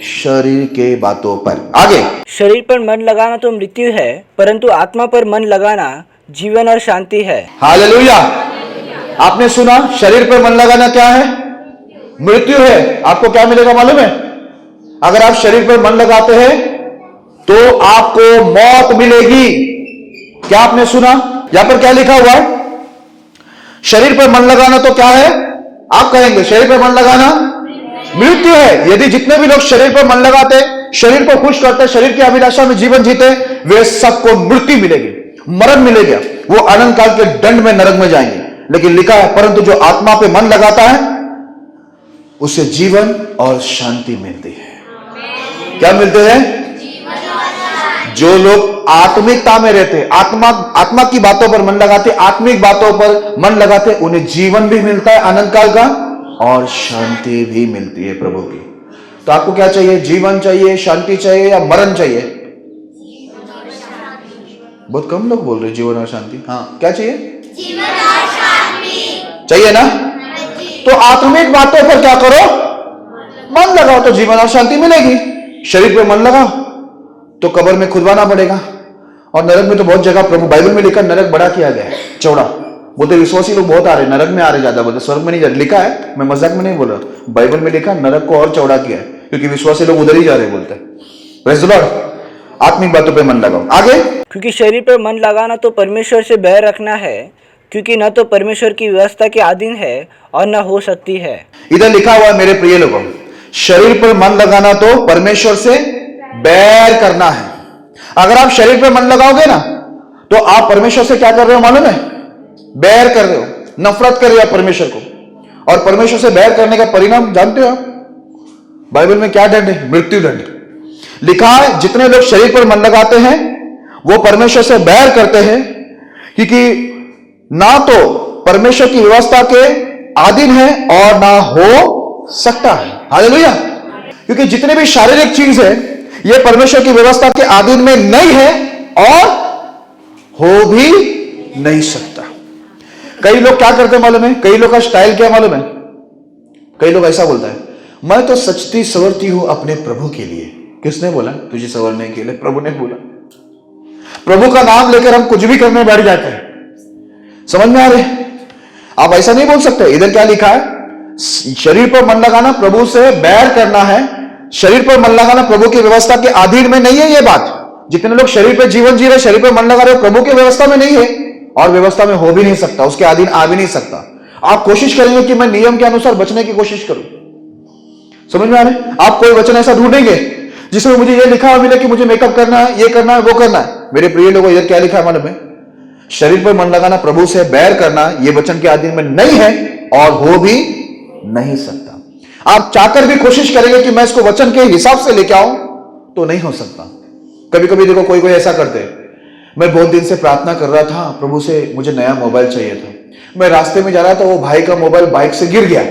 शरीर के बातों पर। आगे, शरीर पर मन लगाना तो मृत्यु है, परंतु आत्मा पर मन लगाना जीवन और शांति है। हालेलुया। आपने सुना, शरीर पर मन लगाना क्या है? मृत्यु है। आपको क्या मिलेगा मालूम है? अगर आप शरीर पर मन लगाते हैं तो आपको मौत मिलेगी। क्या आपने सुना? यहां पर क्या लिखा हुआ है? शरीर पर मन लगाना तो क्या है? आप कहेंगे शरीर पर मन लगाना मृत्यु है। यदि जितने भी लोग शरीर पर मन लगाते, शरीर को खुश करते, शरीर की अभिलाषा में जीवन जीते, वे सबको मृत्यु मिलेगी, मरण मिलेगा, वो अनंत काल के दंड में, नरक में जाएंगे। लेकिन लिखा है परंतु जो आत्मा पे मन लगाता है उसे जीवन और शांति मिलती है। क्या मिलते हैं? जो लोग आत्मिकता में रहते, आत्मा की बातों पर मन लगाते, आत्मिक बातों पर मन लगाते, उन्हें जीवन भी मिलता है अनंत काल का और शांति भी मिलती है प्रभु की। तो आपको क्या चाहिए? जीवन चाहिए, शांति चाहिए या मरण चाहिए? बहुत कम लोग बोल रहे जीवन और शांति। हाँ, क्या चाहिए? जीवन और शांति चाहिए ना? तो आत्मिक बातों पर क्या करो? मन लगाओ तो जीवन और शांति मिलेगी। शरीर पे मन लगाओ तो कब्र में खुदवाना पड़ेगा। और नरक में तो बहुत जगह प्रभु बाइबल में लिखा नरक बड़ा किया गया है, चौड़ा। बोलते विश्वासी लोग बहुत आ रहे, नरक में आ रहे ज्यादा, बोलते स्वर्ग में नहीं जा रहे। लिखा है, मैं मजाक में नहीं बोल रहा, बाइबल में लिखा नरक को और चौड़ा किया है, क्योंकि विश्वासी लोग उधर ही जा रहे बोलते हैं। Praise the Lord. आत्मिक बातों पे मन लगाओ। आगे, क्योंकि शरीर पर मन लगाना तो परमेश्वर से बैर रखना है, क्योंकि न तो परमेश्वर की व्यवस्था के अधीन है और न हो सकती है। इधर लिखा हुआ है मेरे प्रिय लोगों, शरीर पर मन लगाना तो परमेश्वर से बैर करना है। अगर आप शरीर पर मन लगाओगे ना तो आप परमेश्वर से क्या कर रहे हो मालूम है? बैर कर रहे हो, नफरत कर रहे हो परमेश्वर को। और परमेश्वर से बैर करने का परिणाम जानते हो आप? बाइबल में क्या दंड है? मृत्यु दंड। लिखा है जितने लोग शरीर पर मन लगाते हैं वो परमेश्वर से बैर करते हैं, क्योंकि ना तो परमेश्वर की व्यवस्था के अधीन है और ना हो सकता है। हालेलुया। क्योंकि जितने भी शारीरिक चीज है ये परमेश्वर की व्यवस्था के अधीन में नहीं है और हो भी नहीं सकता। कई लोग क्या करते हैं मालूम है? कई लोग का स्टाइल क्या मालूम है? कई लोग ऐसा बोलता है, मैं तो सचती सवरती हूं अपने प्रभु के लिए। किसने बोला तुझे सवरने के लिए? प्रभु ने बोला। प्रभु का नाम लेकर हम कुछ भी करने बैठ जाते हैं। समझ में आ रहे? आप ऐसा नहीं बोल सकते। इधर क्या लिखा है? शरीर पर मन लगाना प्रभु से बैर करना है। शरीर पर मन लगाना प्रभु की व्यवस्था के अधीन में नहीं है। ये बात जितने लोग शरीर पर जीवन जी रहे, शरीर पर मन लगा रहे, प्रभु की व्यवस्था में नहीं है और व्यवस्था में हो भी नहीं सकता, उसके अधीन आ भी नहीं सकता। आप कोशिश करेंगे कि मैं नियम के अनुसार बचने की कोशिश करूं। समझ में आ रहे? आप कोई वचन ऐसा ढूंढेंगे जिसमें मुझे ये लिखा हुआ मिले कि मुझे मेकअप करना है, ये करना है, वो करना है। मेरे प्रिय लोगों, इधर क्या लिखा है मालूम है? शरीर पर मन लगाना प्रभु से बैर करना ये वचन के अधीन में नहीं है और हो भी नहीं सकता। आप चाहकर भी कोशिश करेंगे कि मैं इसको वचन के हिसाब से लेके आऊं तो नहीं हो सकता। कभी कभी देखो कोई ऐसा करते हैं, मैं बहुत दिन से प्रार्थना कर रहा था प्रभु से, मुझे नया मोबाइल चाहिए था। मैं रास्ते में जा रहा था, वो भाई का मोबाइल बाइक से गिर गया।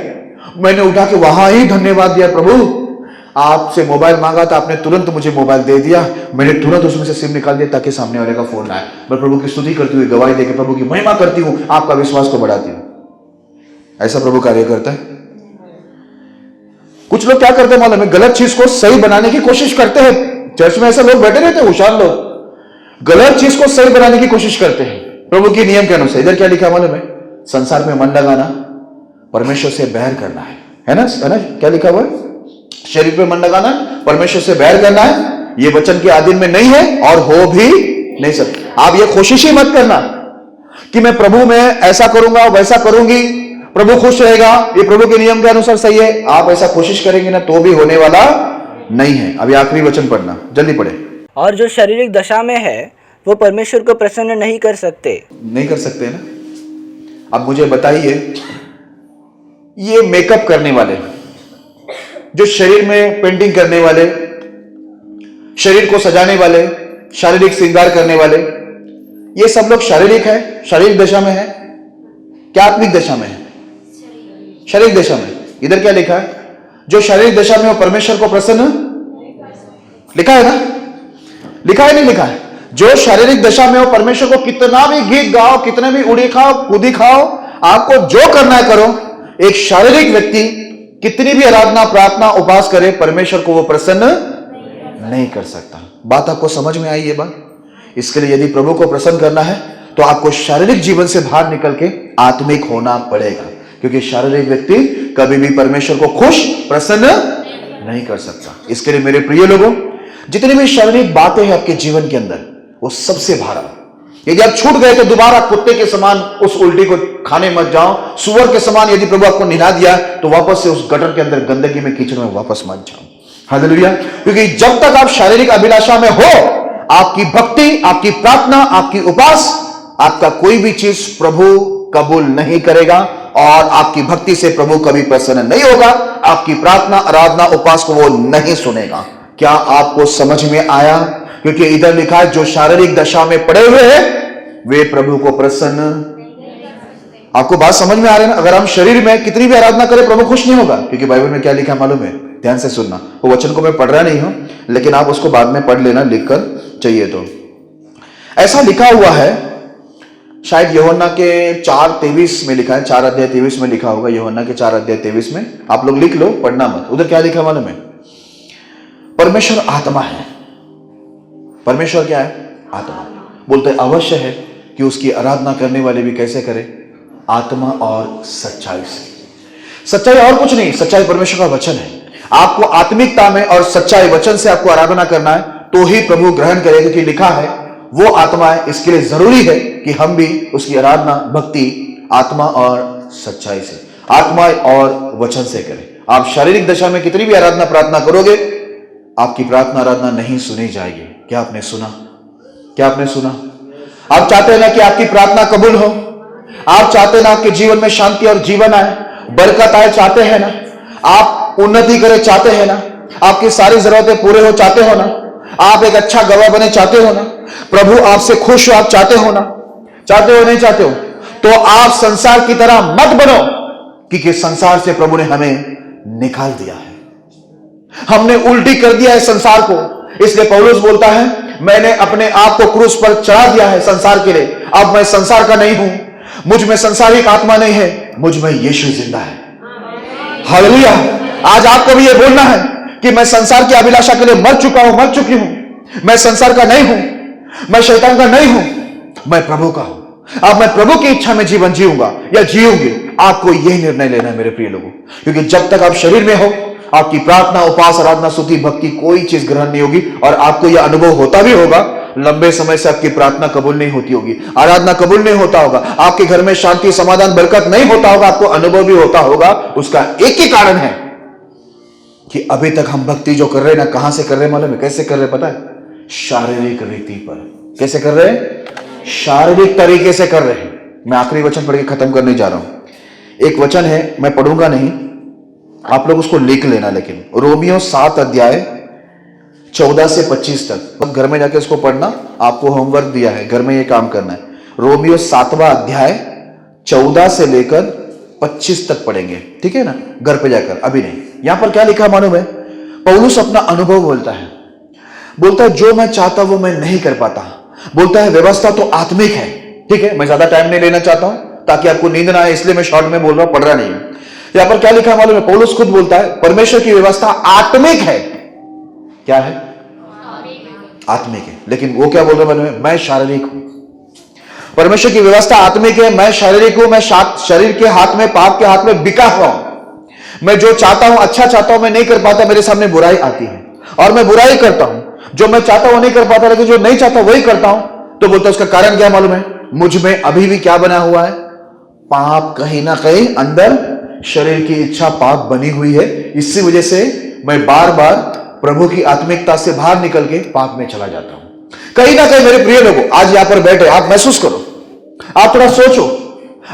मैंने उठा के वहां ही धन्यवाद दिया, प्रभु आपसे मोबाइल मांगा था, आपने तुरंत मुझे मोबाइल दे दिया। मैंने तुरंत उसमें से सिम निकाल दिया ताकि सामने वाले का फोन आए। मैं प्रभु की स्तुति करती हुई गवाही देकर प्रभु की महिमा करती हूं, आपका विश्वास को बढ़ाती हूं। ऐसा प्रभु कार्य करता है। कुछ लोग क्या करते हैं मालूम है? गलत चीज को सही बनाने की कोशिश करते हैं। चर्च में ऐसे लोग बैठे रहते हैं, होशियार लोग, गलत चीज को सही बनाने की कोशिश करते हैं प्रभु के नियम के अनुसार। इधर क्या लिखा मालूम है? संसार में मन लगाना परमेश्वर से बैर करना है ना? है ना? क्या लिखा हुआ है? शरीर पे मन लगाना परमेश्वर से बैर करना है, ये वचन के अधीन में नहीं है और हो भी नहीं सकता। आप ये कोशिश ही मत करना कि मैं प्रभु में ऐसा करूंगा वैसा करूंगी, प्रभु खुश रहेगा, ये प्रभु के नियम के अनुसार सही है। आप ऐसा कोशिश करेंगे ना तो भी होने वाला नहीं है। अभी आखिरी वचन पढ़ना, जल्दी पढ़े। और जो शारीरिक दशा में है वो परमेश्वर को प्रसन्न नहीं कर सकते। नहीं कर सकते ना? अब मुझे बताइए, ये मेकअप करने वाले, जो शरीर में पेंटिंग करने वाले, शरीर को सजाने वाले, शारीरिक श्रृंगार करने वाले, ये सब लोग शारीरिक है, शारीरिक दशा में है क्या आत्मिक दशा में है? शारीरिक दशा में। इधर क्या लिखा है? जो शारीरिक दशा में वो परमेश्वर को प्रसन्न, लिखा है ना? लिखा है नहीं लिखा है? जो शारीरिक दशा में हो परमेश्वर को कितना भी गीत गाओ, कितने भी उड़ी खाओ, कूदी खाओ, आपको जो करना है करो। एक शारीरिक व्यक्ति कितनी भी आराधना, प्रार्थना, उपवास करे, परमेश्वर को वो प्रसन्न नहीं कर सकता। बात आपको समझ में आई ये बात? इसके लिए यदि प्रभु को प्रसन्न करना है तो आपको शारीरिक जीवन से बाहर निकल के आत्मिक होना पड़ेगा, क्योंकि शारीरिक व्यक्ति कभी भी परमेश्वर को खुश, प्रसन्न नहीं कर सकता। इसके लिए मेरे प्रिय लोगों, जितनी भी शारीरिक बातें हैं आपके जीवन के अंदर वो सबसे बाहर आओ। यदि आप छूट गए तो दोबारा कुत्ते के समान उस उल्टी को खाने मत जाओ। सुअर के समान यदि प्रभु आपको निला दिया तो वापस से उस गटर के अंदर, गंदगी में, कीचड़ में वापस मत जाओ। हालेलुया। क्योंकि जब तक आप शारीरिक अभिलाषा में हो, आपकी भक्ति, आपकी प्रार्थना, आपकी उपास, आपका कोई भी चीज प्रभु कबूल नहीं करेगा और आपकी भक्ति से प्रभु कभी प्रसन्न नहीं होगा। आपकी प्रार्थना, आराधना, उपास को वो नहीं सुनेगा। क्या आपको समझ में आया? क्योंकि इधर लिखा है जो शारीरिक दशा में पड़े हुए हैं वे प्रभु को प्रसन्न। आपको बात समझ में आ रही है ना? अगर हम शरीर में कितनी भी आराधना करें प्रभु खुश नहीं होगा। क्योंकि बाइबल में क्या लिखा है मालूम है? ध्यान से सुनना। वो वचन को मैं पढ़ रहा नहीं हूं, लेकिन आप उसको बाद में पढ़ लेना लिखकर, चाहिए तो। ऐसा लिखा हुआ है, शायद यूहन्ना के 4:23 में लिखा है, 4:23 में लिखा होगा, यूहन्ना के 4:23 में। आप लोग लिख लो, पढ़ना मत। उधर क्या लिखा मालूम है? परमेश्वर आत्मा है। परमेश्वर क्या है? आत्मा। बोलते अवश्य है कि उसकी आराधना करने वाले भी कैसे करें? आत्मा और सच्चाई से। सच्चाई और कुछ नहीं, सच्चाई परमेश्वर का वचन है। आपको आत्मिकता में और सच्चाई वचन से आपको आराधना करना है, तो ही प्रभु ग्रहण करेगा। क्योंकि लिखा है वो आत्मा है, इसके लिए जरूरी है कि हम भी उसकी आराधना, भक्ति आत्मा और सच्चाई से, आत्मा और वचन से करें। आप शारीरिक दशा में कितनी भी आराधना प्रार्थना करोगे, आपकी प्रार्थना आराधना नहीं सुनी जाएगी। क्या आपने सुना? क्या आपने सुना? आप चाहते हैं ना कि आपकी प्रार्थना कबूल हो? आप चाहते हैं ना आपके जीवन में शांति और जीवन आए, बरकत आए? चाहते हैं ना आप उन्नति करें? चाहते हैं ना आपकी सारी जरूरतें पूरे हो? चाहते हो ना आप एक अच्छा गवाह बने? चाहते हो ना प्रभु आपसे खुश हो? आप चाहते हो ना? चाहते हो नहीं चाहते हो? तो आप संसार की तरह मत बनो, क्योंकि संसार से प्रभु ने हमें निकाल दिया है। हमने उल्टी कर दिया है संसार को। इसलिए पौलुस बोलता है मैंने अपने आप को क्रूस पर चढ़ा दिया है संसार के लिए। अब मैं संसार का नहीं हूं, मुझ में संसारिक आत्मा नहीं है, मुझ में यीशु जिंदा है। हालेलुया। आज आपको भी यह बोलना है कि मैं संसार की अभिलाषा के लिए मर चुका हूं, मर चुकी हूं। मैं संसार का नहीं हूं, मैं शैतान का नहीं हूं, मैं प्रभु का हूं। अब मैं प्रभु की इच्छा में जीवन जीऊंगा या जीऊंगी। आपको यही निर्णय लेना है मेरे प्रिय लोगों, क्योंकि जब तक आप शरीर में हो आपकी प्रार्थना, उपास, आराधना, स्तुति, भक्ति कोई चीज ग्रहण नहीं होगी। और आपको यह अनुभव होता भी होगा, लंबे समय से आपकी प्रार्थना कबूल नहीं होती होगी, आराधना कबूल नहीं होता होगा, आपके घर में शांति, समाधान, बरकत नहीं होता होगा, आपको अनुभव भी होता होगा। उसका एक ही कारण है कि अभी तक हम भक्ति जो कर रहे हैं ना, कहां से कर रहे हैं मालूम है? कैसे कर रहे हैं पता है? शारीरिक रीति पर। कैसे कर रहे हैं? शारीरिक तरीके से कर रहे हैं। मैं आखिरी वचन पढ़ के खत्म करने जा रहा हूं। एक वचन है, मैं पढ़ूंगा नहीं, आप लोग उसको लिख लेना। लेकिन रोमियो 7:14 से 25 तक घर में जाके उसको पढ़ना। आपको होमवर्क दिया है, घर में ये काम करना है। रोमियो 7वां अध्याय 14 से लेकर 25 तक पढ़ेंगे, ठीक है ना? घर पे जाकर, अभी नहीं। यहां पर क्या लिखा मालूम है? पौलुस अपना अनुभव बोलता है। बोलता है जो मैं चाहता वो मैं नहीं कर पाता। बोलता है व्यवस्था तो आत्मिक है, ठीक है? मैं ज्यादा टाइम नहीं लेना चाहता हूं ताकि आपको नींद ना आए, इसलिए मैं शॉर्ट में बोल रहा हूं, पढ़ रहा नहीं हूं। यहां पर क्या लिखा है मालूम है? पौलुस खुद बोलता है परमेश्वर की व्यवस्था आत्मिक है। क्या है? आत्मिक है। लेकिन वो क्या बोल रहा है मालूम है? मैं शारीरिक हूं। परमेश्वर की व्यवस्था आत्मिक है, मैं शारीरिक हूं। मैं शरीर के हाथ में, पाप के हाथ में बिका हुआ हूं। मैं जो चाहता हूं, अच्छा चाहता हूं, मैं नहीं कर पाता। मेरे सामने बुराई आती है और मैं बुराई करता हूं। जो मैं चाहता हूं नहीं कर पाता, लेकिन जो नहीं चाहता वही करता हूं। तो बोलता है उसका कारण क्या मालूम है? मुझ में अभी भी क्या बना हुआ है? पाप कहीं ना कहीं अंदर, शरीर की इच्छा पाप बनी हुई है। इसी वजह से मैं बार बार प्रभु की आत्मिकता से बाहर निकल के पाप में चला जाता हूं। कहीं ना कहीं मेरे प्रिय लोगों, आज यहां पर बैठे आप महसूस करो, आप थोड़ा सोचो,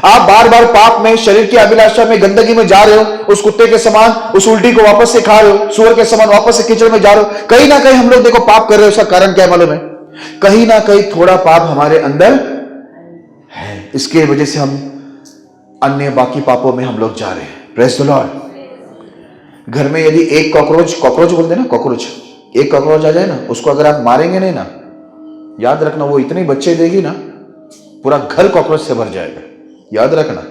आप बार बार पाप में, शरीर की अभिलाषा में, गंदगी में जा रहे हो। उस कुत्ते के समान उस उल्टी को वापस से खा रहे हो, सुअर के समान वापस से कीचड़ में जा रहे हो। कहीं ना कहीं हम लोग देखो पाप कर रहे हो। उसका कारण क्या मालूम है? कहीं ना कहीं थोड़ा पाप हमारे अंदर है। इसके वजह से हम अन्य बाकी पापों में हम लोग जा रहे हैं। Praise the Lord. घर में यदि एक कॉकरोच बोलते ना, कॉकरोच, एक कॉकरोच आ जाए ना, उसको अगर आप मारेंगे नहीं ना, याद रखना वो इतने बच्चे देगी ना, पूरा घर कॉकरोच से भर जाएगा। याद रखना।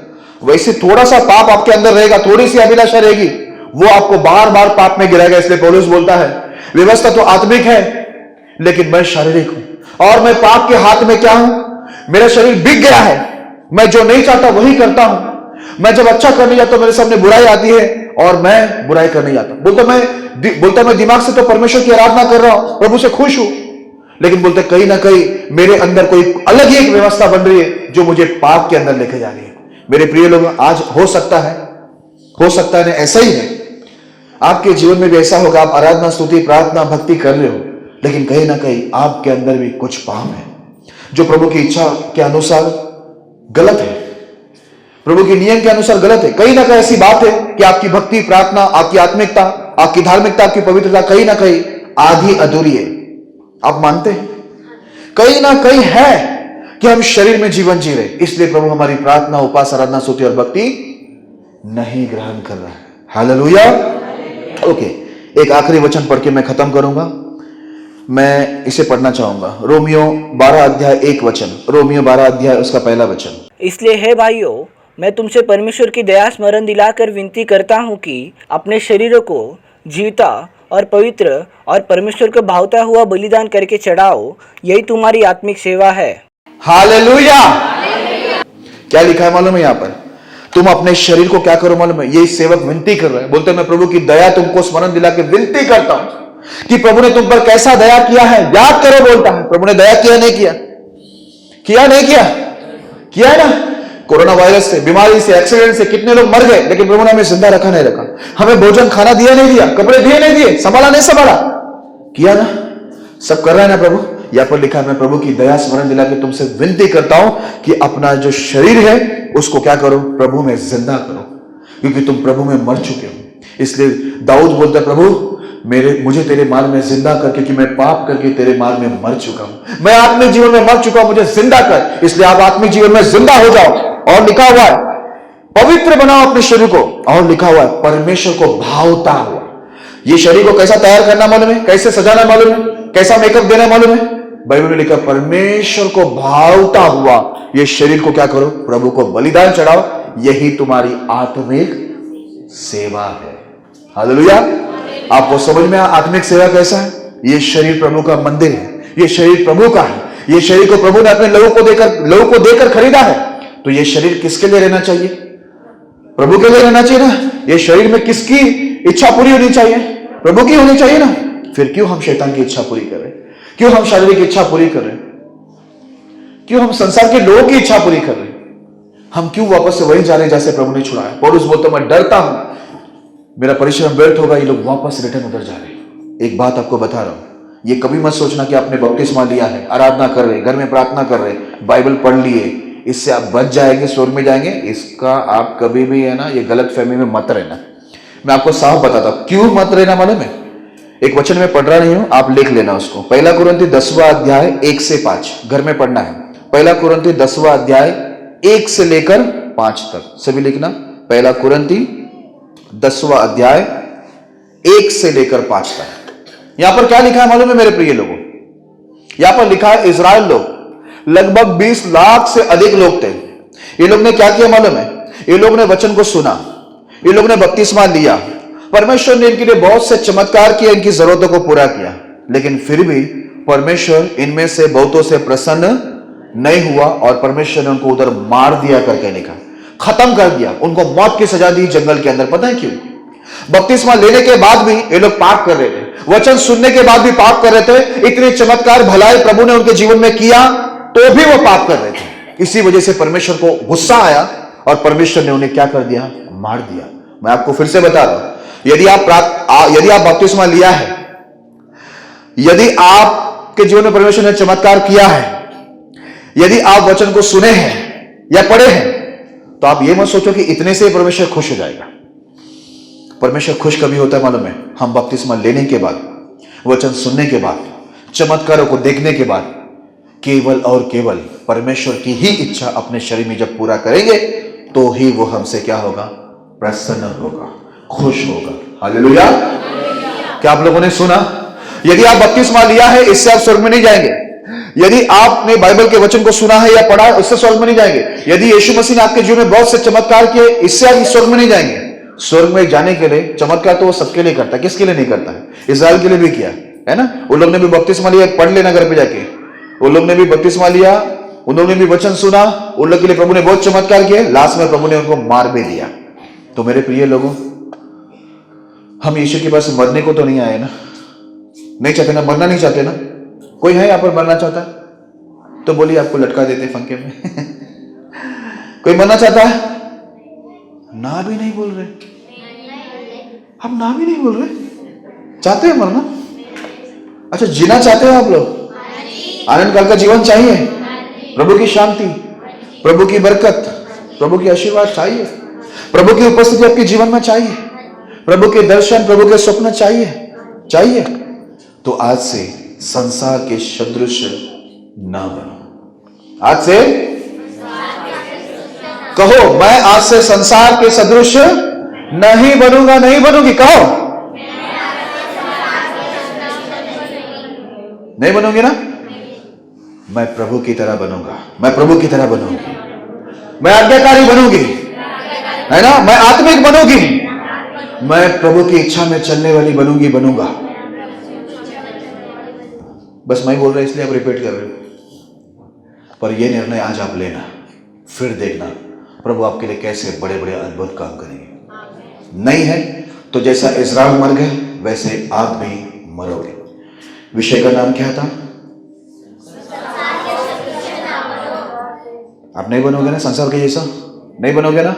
वैसे थोड़ा सा पाप आपके अंदर रहेगा, थोड़ी सी अभिलाषा रहेगी, वो आपको बार बार पाप में गिराएगा। इसलिए पौलुस बोलता है व्यवस्था तो आत्मिक है, लेकिन मैं शारीरिक हूं और मैं पाप के हाथ में क्या हूं? मेरा शरीर बिक गया है। मैं जो नहीं चाहता वही करता हूं। मैं जब अच्छा करने जाता हूं मेरे सामने बुराई आती है और मैं बुराई करने जाता हूं। बोलता मैं दिमाग से तो परमेश्वर की आराधना कर रहा हूं, प्रभु से खुश हूं, लेकिन बोलते कहीं ना कहीं मेरे अंदर कोई अलग ही एक व्यवस्था बन रही है जो मुझे पाप के अंदर लेके जा रही है। मेरे प्रिय लोग, आज हो सकता है ना ऐसा ही है, आपके जीवन में भी ऐसा होगा। आप आराधना, स्तुति, प्रार्थना, भक्ति कर रहे हो, लेकिन कहीं ना कहीं आपके अंदर भी कुछ पाप है जो प्रभु की इच्छा के अनुसार गलत है। प्रभु के नियम के अनुसार गलत है। कहीं ना कहीं ऐसी बात है कि आपकी भक्ति, प्रार्थना, आपकी आत्मिकता, आपकी धार्मिकता, आपकी पवित्रता कहीं ना कहीं आधी अधूरी है। आप मानते हैं? कहीं ना कहीं है कि हम शरीर में जीवन जी रहे, इसलिए प्रभु हमारी प्रार्थना, उपास, आराधना, स्तुति और भक्ति नहीं ग्रहण कर रहा है। हालेलुया। ओके, एक आखिरी वचन पढ़ के मैं खत्म करूंगा। मैं इसे पढ़ना चाहूंगा, रोमियो 12 अध्याय 1 वचन, रोमियो 12 अध्याय उसका पहला वचन। इसलिए हे भाइयों, मैं तुमसे परमेश्वर की दया स्मरण दिलाकर विनती करता हूँ कि अपने शरीरों को जीवता और पवित्र और परमेश्वर को भावता हुआ बलिदान करके चढ़ाओ, यही तुम्हारी आत्मिक सेवा है। हालेलुया। क्या लिखा है मालूम है यहाँ पर? तुम अपने शरीर को क्या करो मालूम है? ये सेवक विनती कर रहा है, बोलते मैं प्रभु की दया तुमको स्मरण दिला के विनती करता हूं कि प्रभु ने तुम पर कैसा दया किया है, याद करो। बोलता है प्रभु ने दया किया नहीं किया? किया नहीं किया? किया है ना। कोरोना वायरस से, बीमारी से, एक्सीडेंट से कितने लोग मर गए, लेकिन प्रभु ने हमें जिंदा रखा नहीं रखा? हमें भोजन खाना दिया नहीं दिया, कपड़े दिए नहीं दिए, संभाला नहीं संभाला? किया ना। सब कर रहा है ना प्रभु। यहाँ पर लिखा है मैं प्रभु की दया स्मरण दिला के तुमसे विनती करता हूं कि अपना जो शरीर है उसको क्या करो? प्रभु में जिंदा करो, क्योंकि तुम प्रभु में मर चुके हो। इसलिए दाऊद बोलता है प्रभु मुझे तेरे मार्ग में जिंदा कर, क्योंकि मैं पाप करके तेरे मार्ग में मर चुका हूं। मैं आत्मिक जीवन में मर चुका हूं, मुझे जिंदा कर। इसलिए आप आत्मिक जीवन में जिंदा हो जाओ। और लिखा हुआ है पवित्र बनाओ अपने शरीर को, और लिखा हुआ है परमेश्वर को भावता हुआ। ये शरीर को कैसा तैयार करना मालूम है? कैसे सजाना मालूम है? कैसा मेकअप देना मालूम है? बाइबल में लिखा परमेश्वर को भावता हुआ ये शरीर को क्या करो? प्रभु को बलिदान चढ़ाओ, यही तुम्हारी आत्मिक सेवा है। हालेलुया। आपको समझ में आत्मिक सेवा कैसा है? ये शरीर प्रभु का मंदिर है, ये शरीर प्रभु का है। ये शरीर को प्रभु ने अपने लोगों को देकर खरीदा है। तो ये शरीर किसके लिए रहना चाहिए? प्रभु के लिए रहना चाहिए ना। ये शरीर में किसकी इच्छा पूरी होनी चाहिए? प्रभु की होनी चाहिए ना। फिर क्यों हम शैतान की इच्छा पूरी कर रहे हैं? क्यों हम शारीरिक इच्छा पूरी कर रहे हैं? क्यों हम संसार के लोगों की इच्छा पूरी कर रहे हैं? हम क्यों वापस से वही जा रहे हैं जैसे प्रभु ने छुड़ाया? पौलुस बोलता मैं डरता हूं मेरा परिश्रम व्यर्थ होगा, ये लोग वापस रिटर्न उधर जा रहे हैं। एक बात आपको बता रहा हूं, ये कभी मत सोचना कि आपने बपतिस्मा लिया है, आराधना कर रहे, घर में प्रार्थना कर रहे, बाइबल पढ़ लिए, इससे आप बच जाएंगे, स्वर्ग में जाएंगे। इसका आप कभी भी है ना ये गलत फहमी में मत रहना। मैं आपको साफ बताता हूं क्यों मत रहना मालूम है? एक वचन में पढ़ रहा नहीं हूं, आप लिख लेना उसको। 1 कुरिन्थी 10वां अध्याय 1 से 5 घर में पढ़ना है। 1 कुरिन्थी 10वां अध्याय 1 से लेकर 5 तक सभी लिखना। 1 कुरिन्थी 10वां अध्याय 1 से लेकर 5 तक। यहां पर क्या लिखा है मालूम है मेरे प्रिय लोगों? यहां पर लिखा है इजराइल लोग लगभग 20 लाख से अधिक लोग थे। ये लोग ने क्या किया मालूम है? ये लोग ने वचन को सुना, ये लोग ने बपतिस्मा लिया, परमेश्वर ने इनके लिए बहुत से चमत्कार किए, इनकी जरूरतों को पूरा किया, लेकिन फिर भी परमेश्वर इनमें से बहुतों से प्रसन्न नहीं हुआ और परमेश्वर ने उनको उधर मार दिया करके लिखा, खत्म कर दिया, उनको मौत की सजा दी जंगल के अंदर। पता है क्यों? बपतिस्मा लेने के बाद भी ये लोग पाप कर रहे थे, वचन सुनने के बाद भी पाप कर रहे थे। इतने चमत्कार भलाई प्रभु ने उनके जीवन में किया तो भी वो पाप कर रहे थे। इसी वजह से परमेश्वर को गुस्सा आया और परमेश्वर ने उन्हें क्या कर दिया? मार दिया। मैं आपको फिर से बता रहा हूं, यदि आप बपतिस्मा लिया है, यदि आपके जीवन में परमेश्वर ने चमत्कार किया है, यदि आप वचन को सुने हैं या पढ़े हैं, तो आप ये मत सोचो कि इतने से परमेश्वर खुश हो जाएगा। परमेश्वर खुश कभी होता है मालूम है? हम बपतिस्मा लेने के बाद, वचन सुनने के बाद, चमत्कारों को देखने के बाद केवल और केवल परमेश्वर की ही इच्छा अपने शरीर में जब पूरा करेंगे तो ही वो हमसे क्या होगा? प्रसन्न होगा, खुश होगा। हालेलुया। क्या आप लोगों ने सुना? यदि आप बपतिस्मा लिया है, इससे आप स्वर्ग में नहीं जाएंगे। यदि आपने बाइबल के वचन को सुना है या पढ़ा है, उससे स्वर्ग में नहीं जाएंगे। यदि यीशु मसीह ने आपके जीवन में बहुत से चमत्कार किए, इससे आप स्वर्ग में नहीं जाएंगे। स्वर्ग में जाने के लिए चमत्कार तो वो सबके लिए करता है, किसके लिए नहीं करता है? इस्राएल के लिए भी किया है ना। उन लोग ने भी बपतिस्मा लिया, पढ़ लेना घर पे जाके। उन लोग ने भी बपतिस्मा लिया, उन लोगों ने भी वचन सुना, उन लोग के लिए प्रभु ने बहुत चमत्कार किए, लास्ट में प्रभु ने उनको मार भी दिया। तो मेरे प्रिय लोगों, हम यीशु के पास मरने को तो नहीं आए ना, नहीं चाहते ना, मरना नहीं चाहते ना। कोई है यहां पर मरना चाहता है? तो बोलिए, आपको लटका देते फंके में। कोई मरना चाहता है? ना भी नहीं बोल रहे, हम ना भी नहीं बोल रहे। चाहते हैं मरना? अच्छा, जीना चाहते हो आप लोग? आनंद काल का जीवन चाहिए, प्रभु की शांति, प्रभु की बरकत, प्रभु की आशीर्वाद चाहिए, प्रभु की उपस्थिति आपके जीवन में चाहिए, प्रभु के दर्शन, प्रभु के स्वप्न चाहिए, तो आज से संसार के सदृश ना बनो। आज से कहो, मैं आज से संसार के सदृश नहीं बनूंगा, नहीं बनूंगी। कहो, नहीं बनोगे ना? मैं प्रभु की तरह बनूंगा, मैं प्रभु की तरह बनूंगी, मैं आज्ञाकारी बनूंगी, है ना? मैं आत्मिक बनूंगी, मैं प्रभु की इच्छा में चलने वाली बनूंगा। बस मैं बोल रहा इसलिए आप रिपीट कर रहे हो, पर यह निर्णय आज आप लेना, फिर देखना प्रभु आपके लिए कैसे बड़े बड़े अद्भुत काम करेंगे। नहीं है तो जैसा इस्राएल मर गए वैसे आप भी मरोगे। विषय का नाम क्या था? आप नहीं बनोगे ना संसार के जैसा? नहीं बनोगे ना?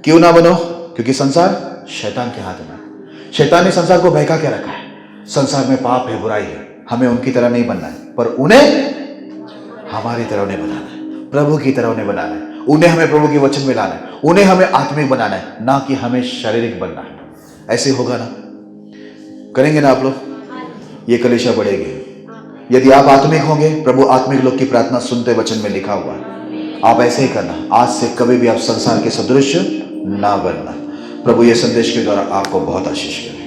क्यों ना बनो? क्योंकि संसार शैतान के हाथ में। शैतान ने संसार को बहका के रखा है। संसार में पाप है, बुराई है, हमें उनकी तरह नहीं बनना है, पर उन्हें हमारी तरह उन्हें बनाना है, प्रभु की तरह उन्हें बनाना है, उन्हें हमें प्रभु के वचन में लाना है, उन्हें हमें आत्मिक बनाना है, ना कि हमें शारीरिक बनना है। ऐसे होगा ना? करेंगे ना आप लोग? ये कलीसिया बढ़ेगी यदि आप आत्मिक होंगे। प्रभु आत्मिक लोग की प्रार्थना सुनते वचन में लिखा हुआ है। आप ऐसे ही करना। आज से कभी भी आप संसार के सदृश ना बनना। प्रभु ये संदेश के द्वारा आपको बहुत आशीष करे।